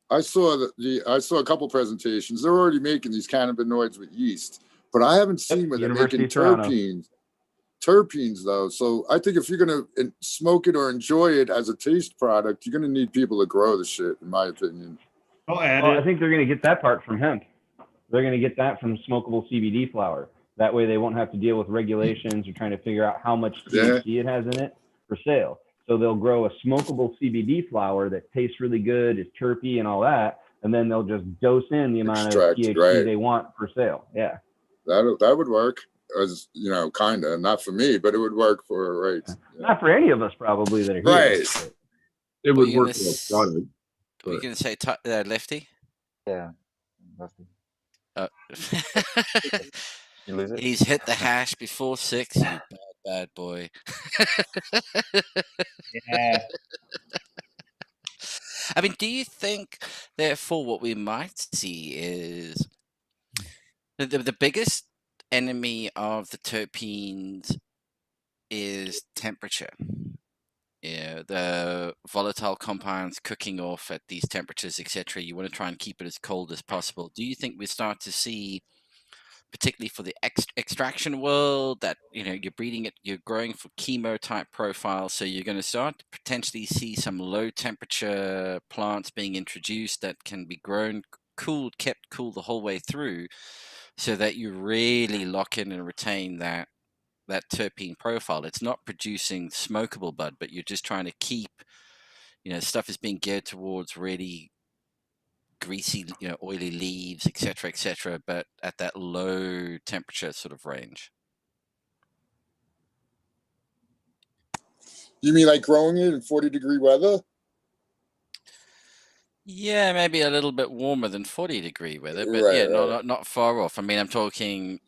[SPEAKER 7] I saw I saw a couple presentations. They're already making these cannabinoids with yeast, but I haven't seen where they're
[SPEAKER 1] University
[SPEAKER 7] making
[SPEAKER 1] of Toronto.
[SPEAKER 7] terpenes though. So I think if you're gonna smoke it or enjoy it as a taste product, you're gonna need people to grow the shit, in my opinion.
[SPEAKER 9] I'll add
[SPEAKER 1] Oh, I
[SPEAKER 9] it.
[SPEAKER 1] think they're going to get that part from hemp. They're going to get that from smokable CBD flower. That way they won't have to deal with regulations or trying to figure out how much THC it has in it for sale. So they'll grow a smokable CBD flower that tastes really good, is terpy and all that, and then they'll just dose in the amount
[SPEAKER 7] Extract,
[SPEAKER 1] of THC
[SPEAKER 7] right.
[SPEAKER 1] they want for sale. Yeah.
[SPEAKER 7] That would work, as you know, kind of, not for me, but it would work for right. Yeah.
[SPEAKER 1] Not for any of us probably that are here.
[SPEAKER 7] Right.
[SPEAKER 5] It
[SPEAKER 2] What
[SPEAKER 5] would
[SPEAKER 2] are you
[SPEAKER 5] work
[SPEAKER 2] gonna
[SPEAKER 5] for a
[SPEAKER 2] s-
[SPEAKER 5] product.
[SPEAKER 2] Were you
[SPEAKER 5] But-
[SPEAKER 2] going to say Lefty?
[SPEAKER 4] Yeah. Lefty. You lose it?
[SPEAKER 2] He's hit the hash before 6, you bad boy.
[SPEAKER 9] Yeah.
[SPEAKER 2] I mean, do you think, therefore, what we might see is the biggest enemy of the terpenes is temperature? Yeah, the volatile compounds cooking off at these temperatures, etc. You want to try and keep it as cold as possible. Do you think we start to see, particularly for the extraction world, that you're breeding it, you're growing for chemo type profiles, so you're going to start to potentially see some low temperature plants being introduced that can be grown cooled, kept cool the whole way through, so that you really lock in and retain that terpene profile. It's not producing smokable bud, but you're just trying to keep, stuff is being geared towards really greasy, oily leaves, etc., but at that low temperature sort of range.
[SPEAKER 7] You mean like growing it in 40-degree weather?
[SPEAKER 2] Yeah, maybe a little bit warmer than 40-degree weather, but
[SPEAKER 7] Right,
[SPEAKER 2] yeah,
[SPEAKER 7] right.
[SPEAKER 2] not far off. I mean, I'm talking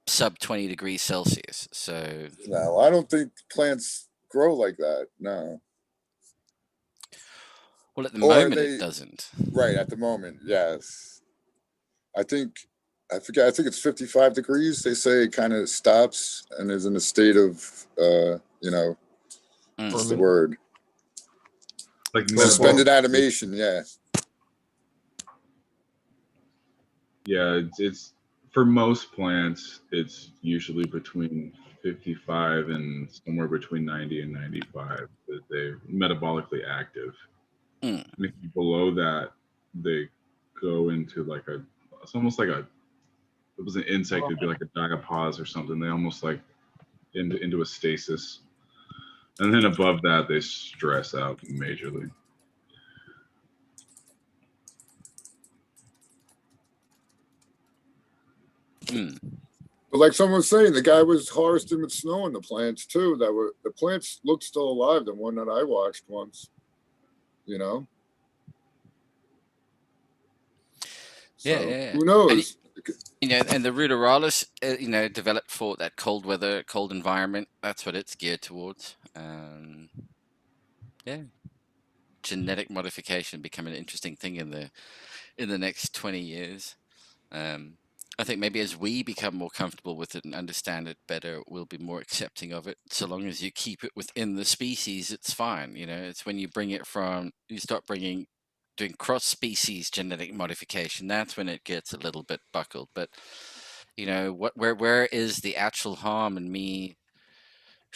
[SPEAKER 2] sub 20 degrees Celsius. So
[SPEAKER 7] No, I don't think plants grow like that. No.
[SPEAKER 2] well, at the
[SPEAKER 7] Or are
[SPEAKER 2] moment
[SPEAKER 7] they-
[SPEAKER 2] it doesn't.
[SPEAKER 7] Right, at the moment, yes. I forget, I think it's 55 degrees. They say it kind of stops and is in a state of, what's the
[SPEAKER 2] Mm.
[SPEAKER 7] word?
[SPEAKER 5] Like
[SPEAKER 7] Suspended animation, yeah.
[SPEAKER 5] Yeah, it's for most plants, it's usually between 55 and somewhere between 90 and 95 that they're metabolically active.
[SPEAKER 2] Mm.
[SPEAKER 5] And if you below that, they go into it's almost like if it was an insect, it'd be like a diapause or something. They almost like into a stasis. And then above that, they stress out majorly.
[SPEAKER 2] Mm.
[SPEAKER 7] But like someone was saying, the guy was harvesting with snow in the plants too. The plants looked still alive. The one that I watched once,
[SPEAKER 2] Yeah,
[SPEAKER 7] So,
[SPEAKER 2] yeah.
[SPEAKER 7] who knows?
[SPEAKER 2] And the ruderalis, developed for that cold weather, cold environment. That's what it's geared towards. Yeah, genetic modification becoming an interesting thing in the next 20 years. I think maybe as we become more comfortable with it and understand it better, we'll be more accepting of it. So long as you keep it within the species, it's fine. It's when you start doing cross-species genetic modification, that's when it gets a little bit buckled. But where is the actual harm in me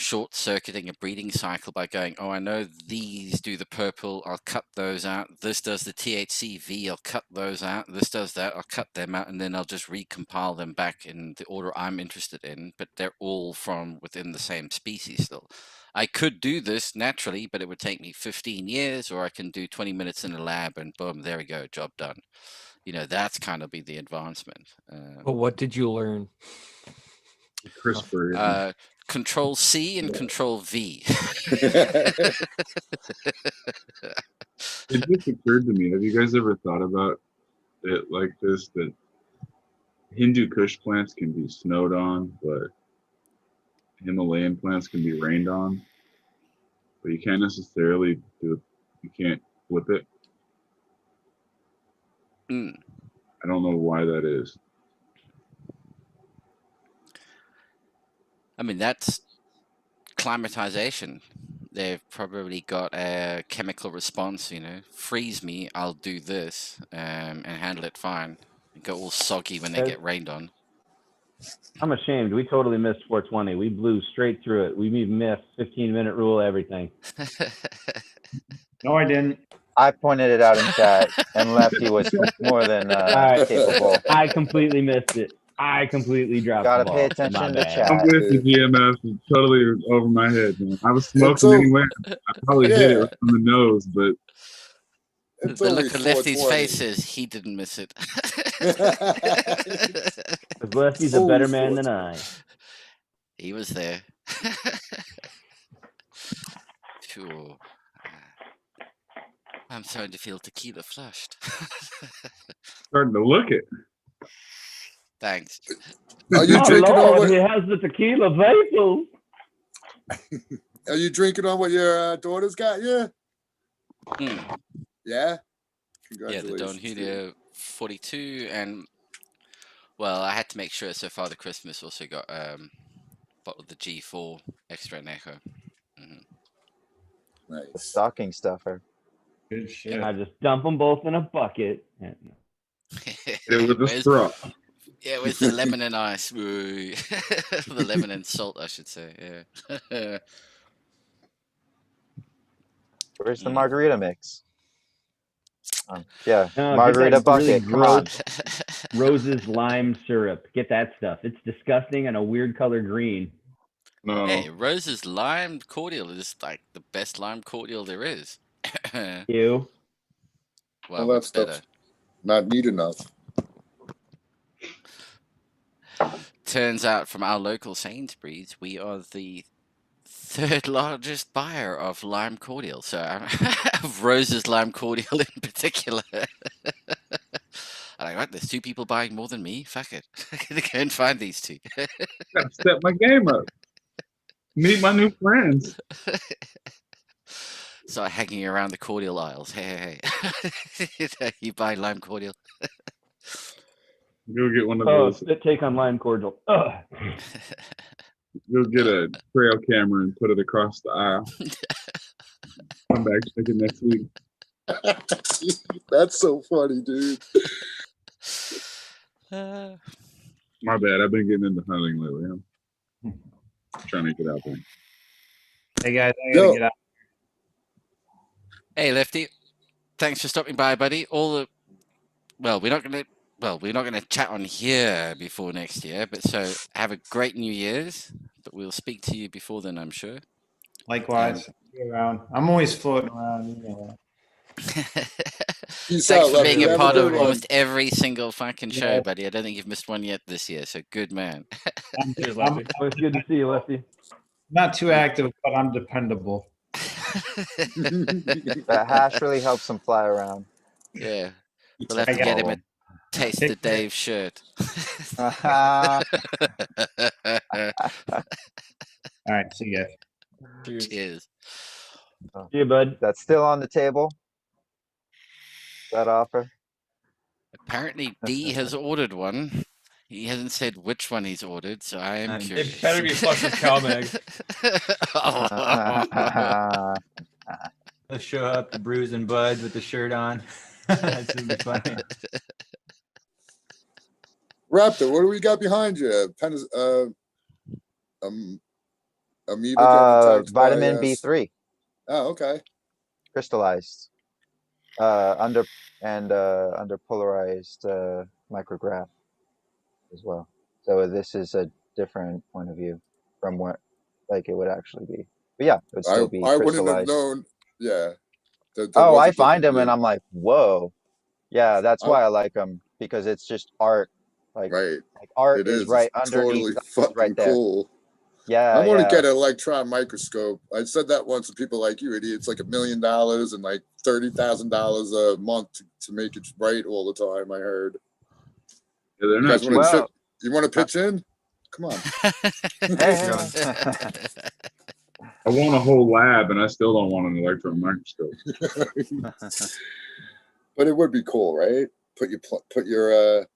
[SPEAKER 2] short circuiting a breeding cycle by going, oh, I know these do the purple, I'll cut those out. This does the THCV, I'll cut those out. This does that, I'll cut them out, and then I'll just recompile them back in the order I'm interested in, but they're all from within the same species still. I could do this naturally, but it would take me 15 years, or I can do 20 minutes in a lab and boom, there we go, job done. You know, that's kind of be the advancement.
[SPEAKER 3] But what did you learn?
[SPEAKER 5] CRISPR.
[SPEAKER 2] Control C and Control V.
[SPEAKER 5] It just occurred to me. Have you guys ever thought about it like this? That Hindu Kush plants can be snowed on, but Himalayan plants can be rained on. But you can't necessarily do. You can't flip it.
[SPEAKER 2] Mm.
[SPEAKER 5] I don't know why that is.
[SPEAKER 2] I mean, that's climatization. They've probably got a chemical response, you know, freeze me, I'll do this, and handle it fine. And go all soggy when they get rained on.
[SPEAKER 1] I'm ashamed. We totally missed 420. We blew straight through it. We missed 15-minute rule, everything.
[SPEAKER 9] No, I didn't.
[SPEAKER 4] I pointed it out in chat, and Lefty was more than capable.
[SPEAKER 1] I completely missed it. I completely dropped
[SPEAKER 4] Gotta
[SPEAKER 1] the ball.
[SPEAKER 4] pay attention
[SPEAKER 1] My
[SPEAKER 4] to
[SPEAKER 1] bad.
[SPEAKER 4] chat.
[SPEAKER 5] I'm with the GMF. It's totally over my head, man. I was smoking
[SPEAKER 7] So-
[SPEAKER 5] anyway. I probably hit it from the nose, but
[SPEAKER 7] It's
[SPEAKER 2] The
[SPEAKER 7] only
[SPEAKER 2] look on Lefty's
[SPEAKER 7] 420.
[SPEAKER 2] face is he didn't miss it.
[SPEAKER 1] Because Lefty's a better man than I.
[SPEAKER 2] He was there. Sure. I'm starting to feel tequila flushed.
[SPEAKER 5] starting to look it.
[SPEAKER 2] Thanks.
[SPEAKER 7] Are you
[SPEAKER 1] Oh,
[SPEAKER 7] drinking on
[SPEAKER 1] Lord,
[SPEAKER 7] what?
[SPEAKER 1] he has the tequila vapors.
[SPEAKER 7] Are you drinking on what your daughter's got? Yeah.
[SPEAKER 2] Mm.
[SPEAKER 7] Yeah.
[SPEAKER 2] Yeah, the Don
[SPEAKER 7] Congratulations. dude.
[SPEAKER 2] Julio 42, and well, I had to make sure. So Father Christmas also got bottled the G4 extra Echo.
[SPEAKER 4] The
[SPEAKER 7] Nice.
[SPEAKER 4] stocking stuffer.
[SPEAKER 9] Good shit.
[SPEAKER 1] I just dump them both in a bucket. And
[SPEAKER 5] It was a
[SPEAKER 2] Where's-
[SPEAKER 5] straw.
[SPEAKER 2] Yeah, where's the lemon and ice? Woo. The lemon and salt, I should say. Yeah.
[SPEAKER 4] Where's the
[SPEAKER 2] Mm.
[SPEAKER 4] margarita mix? Yeah,
[SPEAKER 1] No, get
[SPEAKER 4] margarita
[SPEAKER 1] that really
[SPEAKER 4] bucket. Come on.
[SPEAKER 1] Rose's lime syrup. Get that stuff. It's disgusting and a weird color green.
[SPEAKER 5] No.
[SPEAKER 2] Hey, Rose's lime cordial is like the best lime cordial there is.
[SPEAKER 1] Ew.
[SPEAKER 2] Well,
[SPEAKER 7] All that
[SPEAKER 2] what's
[SPEAKER 7] stuff.
[SPEAKER 2] better?
[SPEAKER 7] Not neat enough.
[SPEAKER 2] Turns out from our local Sainsbury's, we are the third largest buyer of lime cordial. So of Rose's lime cordial in particular. I'm like, what? There's two people buying more than me? Fuck it. I'm gonna go and find these two.
[SPEAKER 5] Gotta step my game up. Meet my new friends.
[SPEAKER 2] Start hanging around the cordial aisles. Hey. You buy lime cordial?
[SPEAKER 5] Go get one of
[SPEAKER 1] Oh,
[SPEAKER 5] those.
[SPEAKER 1] spit take on lime cordial. Ugh.
[SPEAKER 5] Go get a trail camera and put it across the aisle. Come back check it next week.
[SPEAKER 7] That's so funny, dude.
[SPEAKER 5] My bad. I've been getting into hunting lately. I'm trying to get out there.
[SPEAKER 9] Hey guys, I
[SPEAKER 7] Yo.
[SPEAKER 9] gotta get out.
[SPEAKER 2] Hey, Lefty. Thanks for stopping by, buddy. We're not gonna chat on here before next year, but so have a great New Year's. But we'll speak to you before then, I'm sure.
[SPEAKER 9] Likewise. See you around. I'm always floating around. You know.
[SPEAKER 7] Peace
[SPEAKER 2] Thanks
[SPEAKER 7] out,
[SPEAKER 2] for
[SPEAKER 7] Lefty.
[SPEAKER 2] being a
[SPEAKER 7] Have
[SPEAKER 2] part
[SPEAKER 7] good
[SPEAKER 2] of
[SPEAKER 7] one.
[SPEAKER 2] almost every single fucking show,
[SPEAKER 9] Yeah.
[SPEAKER 2] buddy. I don't think you've missed one yet this year, so good man.
[SPEAKER 3] Cheers,
[SPEAKER 9] I'm
[SPEAKER 3] Lefty.
[SPEAKER 1] Always good to see you, Lefty.
[SPEAKER 9] not too active, but I'm dependable.
[SPEAKER 4] That hash really helps him fly around.
[SPEAKER 2] Yeah. We'll have to
[SPEAKER 9] got
[SPEAKER 2] get him a
[SPEAKER 4] it.
[SPEAKER 2] taste of Dave's shirt.
[SPEAKER 9] All right, see you guys.
[SPEAKER 2] Cheers.
[SPEAKER 1] See you, bud.
[SPEAKER 4] That's still on the table. That offer.
[SPEAKER 2] Apparently, D has ordered one. He hasn't said which one he's ordered, so I am
[SPEAKER 8] It
[SPEAKER 2] curious.
[SPEAKER 3] It better be flush with CalMag.
[SPEAKER 8] He'll show up the Brews and Buds with the shirt on. That's gonna be funny.
[SPEAKER 7] Raptor, what do we got behind you? amoeba getting attacked
[SPEAKER 4] Vitamin
[SPEAKER 7] by,
[SPEAKER 4] B3
[SPEAKER 7] Oh, okay.
[SPEAKER 4] crystallized under polarized micrograph as well. So this is a different point of view from what like it would actually be. But yeah, it would still be
[SPEAKER 7] I wouldn't have
[SPEAKER 4] crystallized.
[SPEAKER 7] known. Yeah. That
[SPEAKER 4] Oh,
[SPEAKER 7] was a
[SPEAKER 4] I find
[SPEAKER 7] different
[SPEAKER 4] them and
[SPEAKER 7] view.
[SPEAKER 4] I'm like, whoa. Yeah, that's
[SPEAKER 7] I-
[SPEAKER 4] why I like them because it's just art. Like
[SPEAKER 7] Right.
[SPEAKER 4] art
[SPEAKER 7] It
[SPEAKER 4] is
[SPEAKER 7] is.
[SPEAKER 4] right
[SPEAKER 7] It's
[SPEAKER 4] underneath.
[SPEAKER 7] totally
[SPEAKER 4] the-
[SPEAKER 7] fucking
[SPEAKER 4] right there.
[SPEAKER 7] cool.
[SPEAKER 4] Yeah,
[SPEAKER 7] I want to
[SPEAKER 4] yeah.
[SPEAKER 7] get an electron microscope. I said that once to people like you, idiots, like $1 million and like $30,000 a month to make it right all the time. I heard.
[SPEAKER 5] Yeah, they're
[SPEAKER 7] You
[SPEAKER 5] not
[SPEAKER 7] guys
[SPEAKER 5] cheap.
[SPEAKER 7] want to
[SPEAKER 4] Well-
[SPEAKER 7] You want to pitch in? Come on.
[SPEAKER 5] I want a whole lab, and I still don't want an electron microscope.
[SPEAKER 7] But it would be cool, right? Put your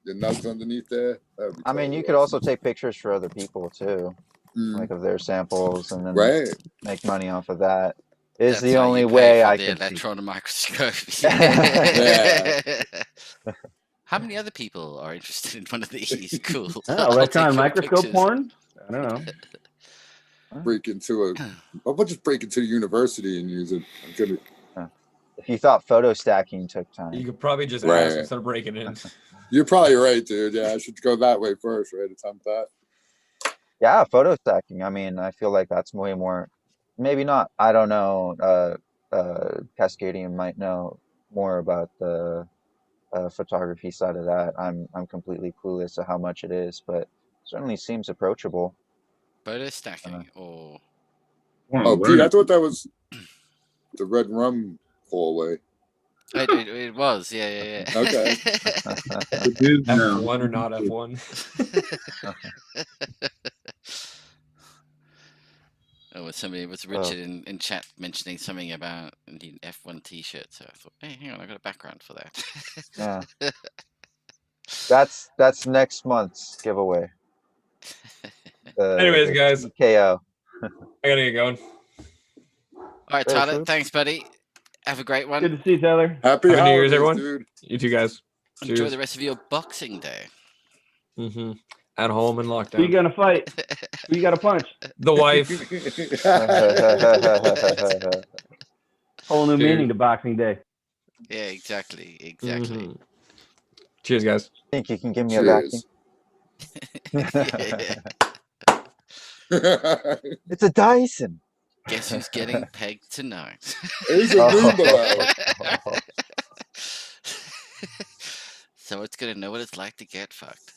[SPEAKER 7] nuts underneath there. That would be
[SPEAKER 4] I mean, you
[SPEAKER 7] totally
[SPEAKER 4] could
[SPEAKER 7] awesome.
[SPEAKER 4] also take pictures for other people too,
[SPEAKER 7] Mm,
[SPEAKER 4] like of their samples, and then
[SPEAKER 7] right.
[SPEAKER 4] make money off of that. Is
[SPEAKER 2] That's
[SPEAKER 4] the
[SPEAKER 2] how
[SPEAKER 4] only
[SPEAKER 2] you pay
[SPEAKER 4] way
[SPEAKER 2] for
[SPEAKER 4] I
[SPEAKER 2] the
[SPEAKER 4] can see.
[SPEAKER 2] electron microscope.
[SPEAKER 7] Yeah.
[SPEAKER 2] How many other people are interested in one of these? Cool.
[SPEAKER 1] Oh,
[SPEAKER 2] I'll
[SPEAKER 1] electron
[SPEAKER 2] take your
[SPEAKER 1] microscope
[SPEAKER 2] pictures.
[SPEAKER 1] porn? I don't know.
[SPEAKER 7] Break into I'll just break into the university and use it. I'm gonna.
[SPEAKER 4] If you thought photo stacking took
[SPEAKER 3] You
[SPEAKER 4] time,
[SPEAKER 3] could probably just
[SPEAKER 7] Right.
[SPEAKER 3] ask instead of breaking in.
[SPEAKER 7] You're probably right, dude. Yeah, I should go that way first, right? Attempt that.
[SPEAKER 4] yeah, photo stacking. I mean, I feel like that's way more. Maybe not. I don't know. Cascadian might know more about the photography side of that. I'm completely clueless to how much it is, but certainly seems approachable.
[SPEAKER 2] Photo stacking or
[SPEAKER 5] I wanna
[SPEAKER 7] Oh,
[SPEAKER 5] learn
[SPEAKER 7] Pete, I
[SPEAKER 5] it.
[SPEAKER 7] thought that was the red rum hallway.
[SPEAKER 2] it was, yeah.
[SPEAKER 7] Okay.
[SPEAKER 5] It is now.
[SPEAKER 3] F1 or not F1.
[SPEAKER 2] Oh, was Richard in chat mentioning something about the F1 T-shirt? So I thought, hey, hang on, I've got a background for that.
[SPEAKER 4] Yeah. That's next month's giveaway.
[SPEAKER 3] Anyways, guys,
[SPEAKER 4] KO.
[SPEAKER 3] I gotta get going.
[SPEAKER 2] All right,
[SPEAKER 4] Very
[SPEAKER 2] Tyler,
[SPEAKER 4] true.
[SPEAKER 2] thanks, buddy. Have a great one.
[SPEAKER 1] Good to see you, Tyler.
[SPEAKER 7] Happy
[SPEAKER 3] Happy New Year's,
[SPEAKER 7] holidays,
[SPEAKER 3] everyone.
[SPEAKER 7] dude.
[SPEAKER 3] You two guys.
[SPEAKER 2] Enjoy
[SPEAKER 3] Cheers.
[SPEAKER 2] the rest of your Boxing Day.
[SPEAKER 3] Mm-hmm. At home in
[SPEAKER 1] Who you
[SPEAKER 3] lockdown.
[SPEAKER 1] gonna fight? Who you gotta punch?
[SPEAKER 3] The wife.
[SPEAKER 1] Whole new
[SPEAKER 3] Cheers.
[SPEAKER 1] meaning to Boxing Day.
[SPEAKER 2] Yeah, exactly.
[SPEAKER 3] Mhm. Cheers, guys.
[SPEAKER 4] Think you can give me a vacuum?
[SPEAKER 7] Cheers.
[SPEAKER 4] It's a Dyson.
[SPEAKER 2] Guess who's getting pegged tonight?
[SPEAKER 7] It's a Roomba.
[SPEAKER 2] So it's gonna know what it's like to get fucked.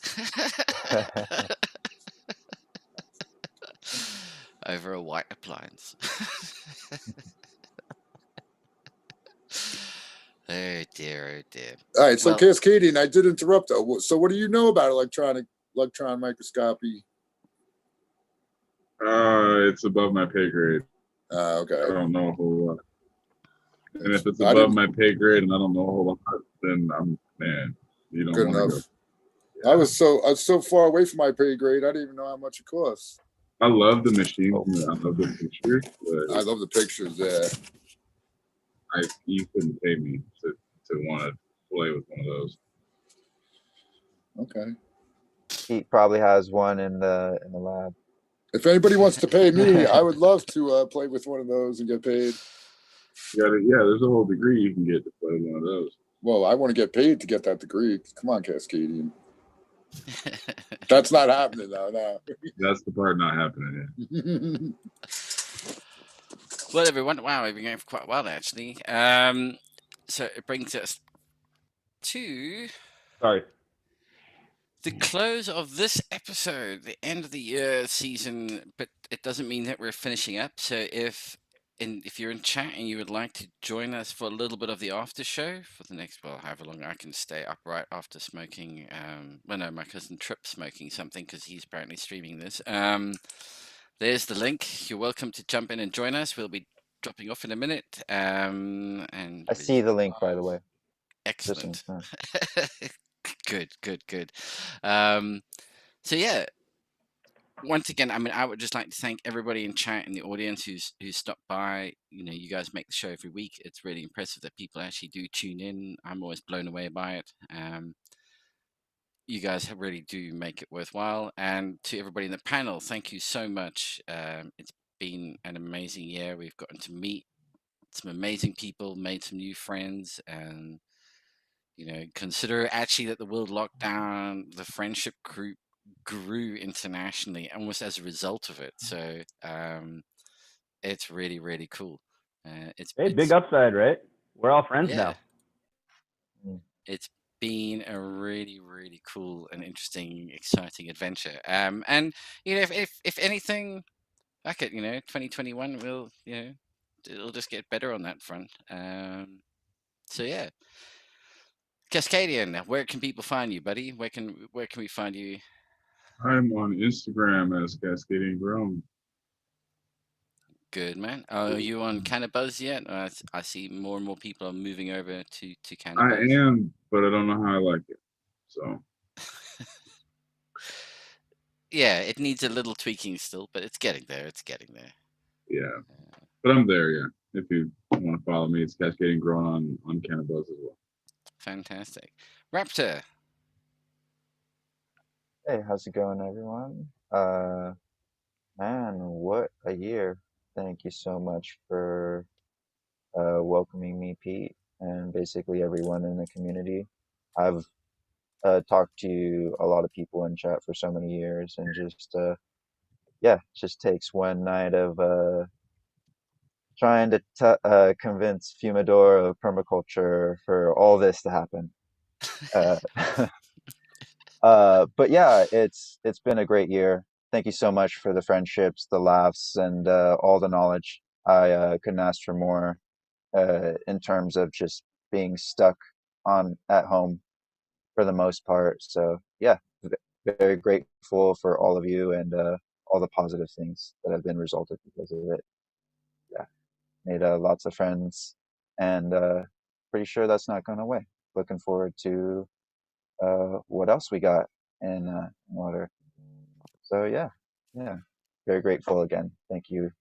[SPEAKER 2] Over a white appliance. Oh dear, oh dear.
[SPEAKER 7] All right, so
[SPEAKER 2] Well-
[SPEAKER 7] Cascadian, I did interrupt. So what do you know about electron microscopy?
[SPEAKER 5] It's above my pay grade. I
[SPEAKER 7] Okay.
[SPEAKER 5] don't know a whole lot. And if it's
[SPEAKER 7] I
[SPEAKER 5] above
[SPEAKER 7] didn't-
[SPEAKER 5] my pay grade and I don't know a whole lot, then you don't
[SPEAKER 7] Good
[SPEAKER 5] want to
[SPEAKER 7] enough.
[SPEAKER 5] go.
[SPEAKER 7] I was so far away from my pay grade. I didn't even know how much it costs.
[SPEAKER 5] I love the machine. I love the pictures,
[SPEAKER 7] I
[SPEAKER 5] but
[SPEAKER 7] love the pictures. Yeah.
[SPEAKER 5] you couldn't pay me to want to play with one of those.
[SPEAKER 7] Okay.
[SPEAKER 4] Pete probably has one in the lab.
[SPEAKER 7] If anybody wants to pay me, I would love to play with one of those and get paid.
[SPEAKER 5] Yeah, there's a whole degree you can get to play with one of those.
[SPEAKER 7] Well, I want to get paid to get that degree. Come on, Cascadian. That's not happening now. No.
[SPEAKER 5] That's the part not happening yet.
[SPEAKER 2] Well, everyone, wow, we've been going for quite a while actually. So it brings us to
[SPEAKER 1] Sorry.
[SPEAKER 2] the close of this episode, the end of the year season, but it doesn't mean that we're finishing up. So if you're in chat and you would like to join us for a little bit of the after show for the next, well, however long I can stay upright after smoking, my cousin Trip smoking something because he's apparently streaming this. There's the link. You're welcome to jump in and join us. We'll be dropping off in a minute. And
[SPEAKER 4] I see the link, by the way.
[SPEAKER 2] excellent.
[SPEAKER 4] Just
[SPEAKER 2] Good. So yeah, once again, I mean, I would just like to thank everybody in chat and the audience who's stopped by. You know, you guys make the show every week. It's really impressive that people actually do tune in. I'm always blown away by it. you guys really do make it worthwhile. And to everybody in the panel, thank you so much. It's been an amazing year. We've gotten to meet some amazing people, made some new friends, and consider actually that the world lockdown, the friendship group grew internationally almost as a result of it. So it's really, really cool.
[SPEAKER 1] Hey, big upside, right? We're all friends
[SPEAKER 2] yeah,
[SPEAKER 1] now.
[SPEAKER 2] it's been a really, really cool and interesting, exciting adventure. And if anything, back at 2021, will it'll just get better on that front. So yeah. Cascadian, where can people find you, buddy? Where can we find you?
[SPEAKER 5] I'm on Instagram as Cascading Grown.
[SPEAKER 2] Good, man. Are you on Cannabuzz yet? I see more and more people are moving over to
[SPEAKER 5] I
[SPEAKER 2] Cannabuzz.
[SPEAKER 5] am, but I don't know how I like it. So
[SPEAKER 2] yeah, it needs a little tweaking still, but it's getting there. It's getting there.
[SPEAKER 5] yeah, but I'm there. Yeah, if you want to follow me, it's Cascading Grown on Cannabuzz as well.
[SPEAKER 2] Fantastic. Raptor.
[SPEAKER 4] Hey, how's it going, everyone? Man, what a year. Thank you so much for welcoming me, Pete, and basically everyone in the community. I've talked to a lot of people in chat for so many years, and just yeah, it just takes one night of trying to convince Fumador of permaculture for all this to happen. But yeah, it's been a great year. Thank you so much for the friendships, the laughs, and all the knowledge. I couldn't ask for more in terms of just being stuck on at home for the most part. So yeah, very grateful for all of you and all the positive things that have been resulted because of it. Yeah, made lots of friends, and pretty sure that's not going away. Looking forward to what else we got in order. So yeah, very grateful again. Thank you,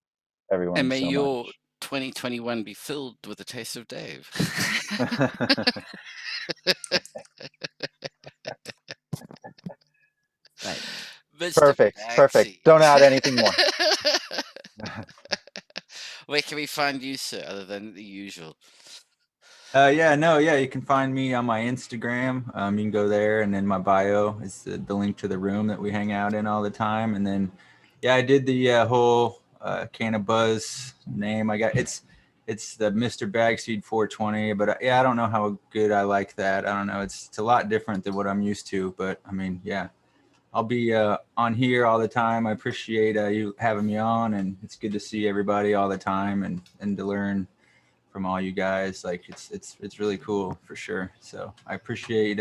[SPEAKER 4] everyone,
[SPEAKER 2] And may
[SPEAKER 4] so
[SPEAKER 2] your
[SPEAKER 4] much.
[SPEAKER 2] 2021 be filled with the taste of Dave.
[SPEAKER 4] Nice.
[SPEAKER 2] Mr.
[SPEAKER 4] Perfect.
[SPEAKER 2] Maxi.
[SPEAKER 4] Don't add anything more.
[SPEAKER 2] Where can we find you, sir, other than the usual?
[SPEAKER 8] Yeah, you can find me on my Instagram. You can go there, and in my bio is the link to the room that we hang out in all the time. And then, yeah, I did the whole Cannabuzz name. I got it's the Mr. Bagseed 420, but yeah, I don't know how good I like that. I don't know. It's a lot different than what I'm used to, but I mean, yeah, I'll be on here all the time. I appreciate you having me on, and it's good to see everybody all the time and to learn from all you guys. Like it's really cool for sure. So I appreciate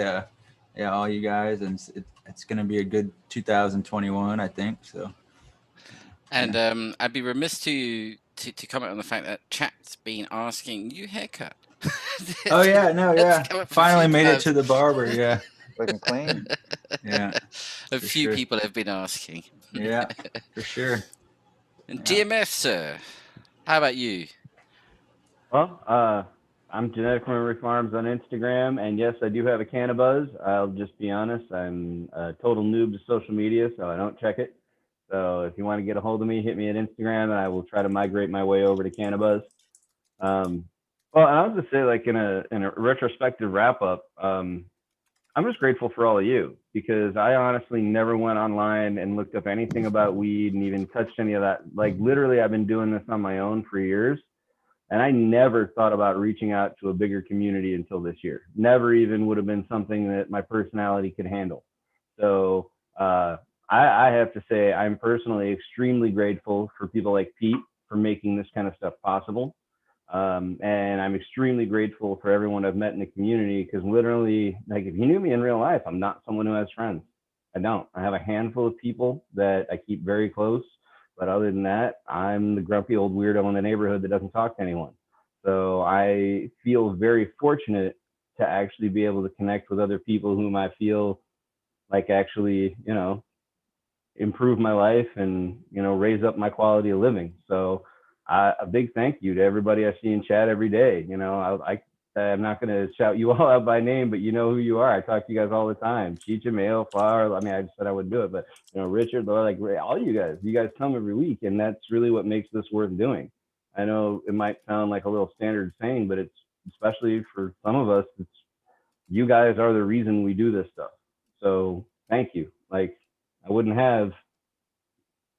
[SPEAKER 8] all you guys, and it's gonna be a good 2021, I think. So.
[SPEAKER 2] And I'd be remiss to comment on the fact that chat's been asking you haircut.
[SPEAKER 8] Oh yeah, no, yeah. Finally made it
[SPEAKER 2] times.
[SPEAKER 8] to the barber. Yeah.
[SPEAKER 4] Looking clean.
[SPEAKER 8] Yeah.
[SPEAKER 2] A
[SPEAKER 8] for
[SPEAKER 2] few
[SPEAKER 8] sure.
[SPEAKER 2] people have been asking.
[SPEAKER 8] Yeah, for sure.
[SPEAKER 2] And
[SPEAKER 8] Yeah.
[SPEAKER 2] GMF, sir, how about you?
[SPEAKER 1] Well, I'm Genetic Memory Farms on Instagram, and yes, I do have a Cannabuzz. I'll just be honest, I'm a total noob to social media, so I don't check it. So if you want to get a hold of me, hit me at Instagram, and I will try to migrate my way over to Cannabuzz. Well, and I'll just say, like in a retrospective wrap up, I'm just grateful for all of you, because I honestly never went online and looked up anything about weed and even touched any of that. Like literally, I've been doing this on my own for years. And I never thought about reaching out to a bigger community until this year. Never even would have been something that my personality could handle. So I have to say, I'm personally extremely grateful for people like Pete for making this kind of stuff possible. And I'm extremely grateful for everyone I've met in the community, because literally, like, if you knew me in real life, I'm not someone who has friends. I don't. I have a handful of people that I keep very close. But other than that, I'm the grumpy old weirdo in the neighborhood that doesn't talk to anyone. So I feel very fortunate to actually be able to connect with other people whom I feel like actually, improve my life and, raise up my quality of living. So a big thank you to everybody I see in chat every day. I'm not going to shout you all out by name, but you know who you are. I talk to you guys all the time. Chicha, Mayo, Flower. I mean, I just said I wouldn't do it, but Richard, Laura, like all you guys come every week, and that's really what makes this worth doing. I know it might sound like a little standard saying, but it's especially for some of us, it's you guys are the reason we do this stuff. So thank you. Like I wouldn't have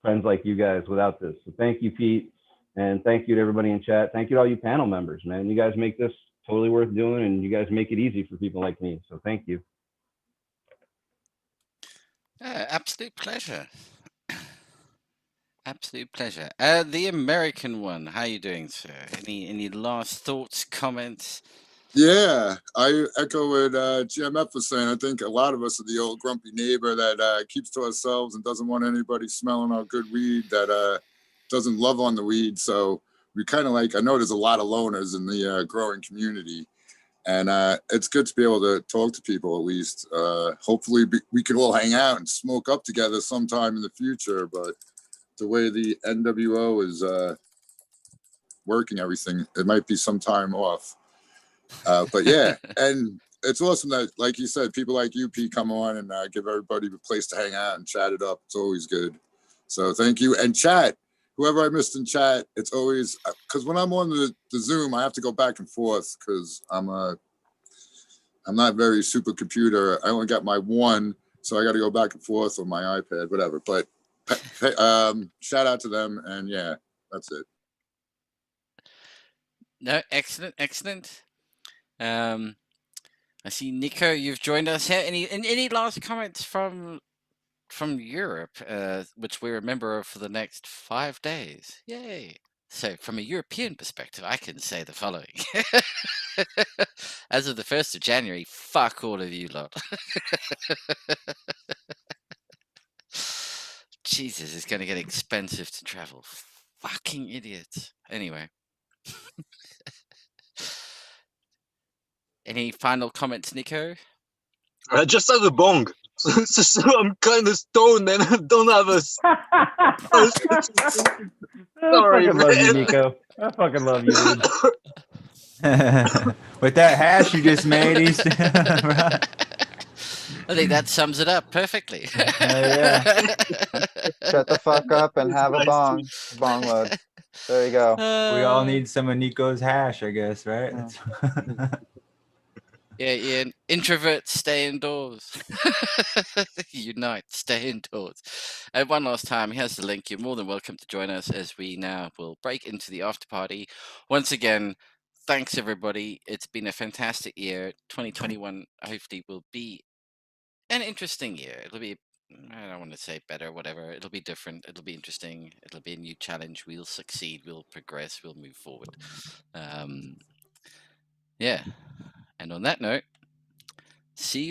[SPEAKER 1] friends like you guys without this. So thank you, Pete. And thank you to everybody in chat. Thank you to all you panel members, man. You guys make this totally worth doing, and you guys make it easy for people like me. So thank you.
[SPEAKER 2] Absolute pleasure. Absolute pleasure. The American one, how you doing, sir? Any last thoughts, comments?
[SPEAKER 7] Yeah, I echo what GMF was saying. I think a lot of us are the old grumpy neighbor that keeps to ourselves and doesn't want anybody smelling our good weed, that doesn't love on the weed. So we kind of like, I know there's a lot of loners in the growing community, and it's good to be able to talk to people at least. Hopefully we could all hang out and smoke up together sometime in the future, but the way the NWO is working everything, it might be some time off. But yeah, and it's awesome that, like you said, people like you, Pete, come on and give everybody a place to hang out and chat it up. It's always good. So thank you. And chat, whoever I missed in chat, it's always, because when I'm on the Zoom, I have to go back and forth because I'm not very super computer. I only got my one, so I got to go back and forth on my iPad, whatever. But shout out to them, and yeah, that's it.
[SPEAKER 2] No, excellent, excellent. I see Nico, you've joined us here. Any last comments from Europe, which we're a member of for the next 5 days? Yay! So, from a European perspective, I can say the following: as of the 1st of January, fuck all of you lot. Jesus, it's going to get expensive to travel. Fucking idiots. Anyway. Any final comments, Nico?
[SPEAKER 10] Just as a bong. So I'm kind of stoned and I don't have a.
[SPEAKER 1] Sorry, I fucking love you, Nico. I fucking love you, dude.
[SPEAKER 8] With that hash you just made,
[SPEAKER 2] I think that sums it up perfectly.
[SPEAKER 4] Yeah. Shut the fuck up and have a bong load. There you go.
[SPEAKER 8] We all need some of Nico's hash, I guess, right?
[SPEAKER 2] Yeah, Ian. Introverts, stay indoors. Unite, stay indoors. One last time, here's the link. You're more than welcome to join us as we now will break into the after party. Once again, thanks everybody. It's been a fantastic year. 2021 hopefully will be an interesting year. It'll be, I don't want to say better, whatever. It'll be different. It'll be interesting. It'll be a new challenge. We'll succeed. We'll progress. We'll move forward. Yeah. And on that note, see you.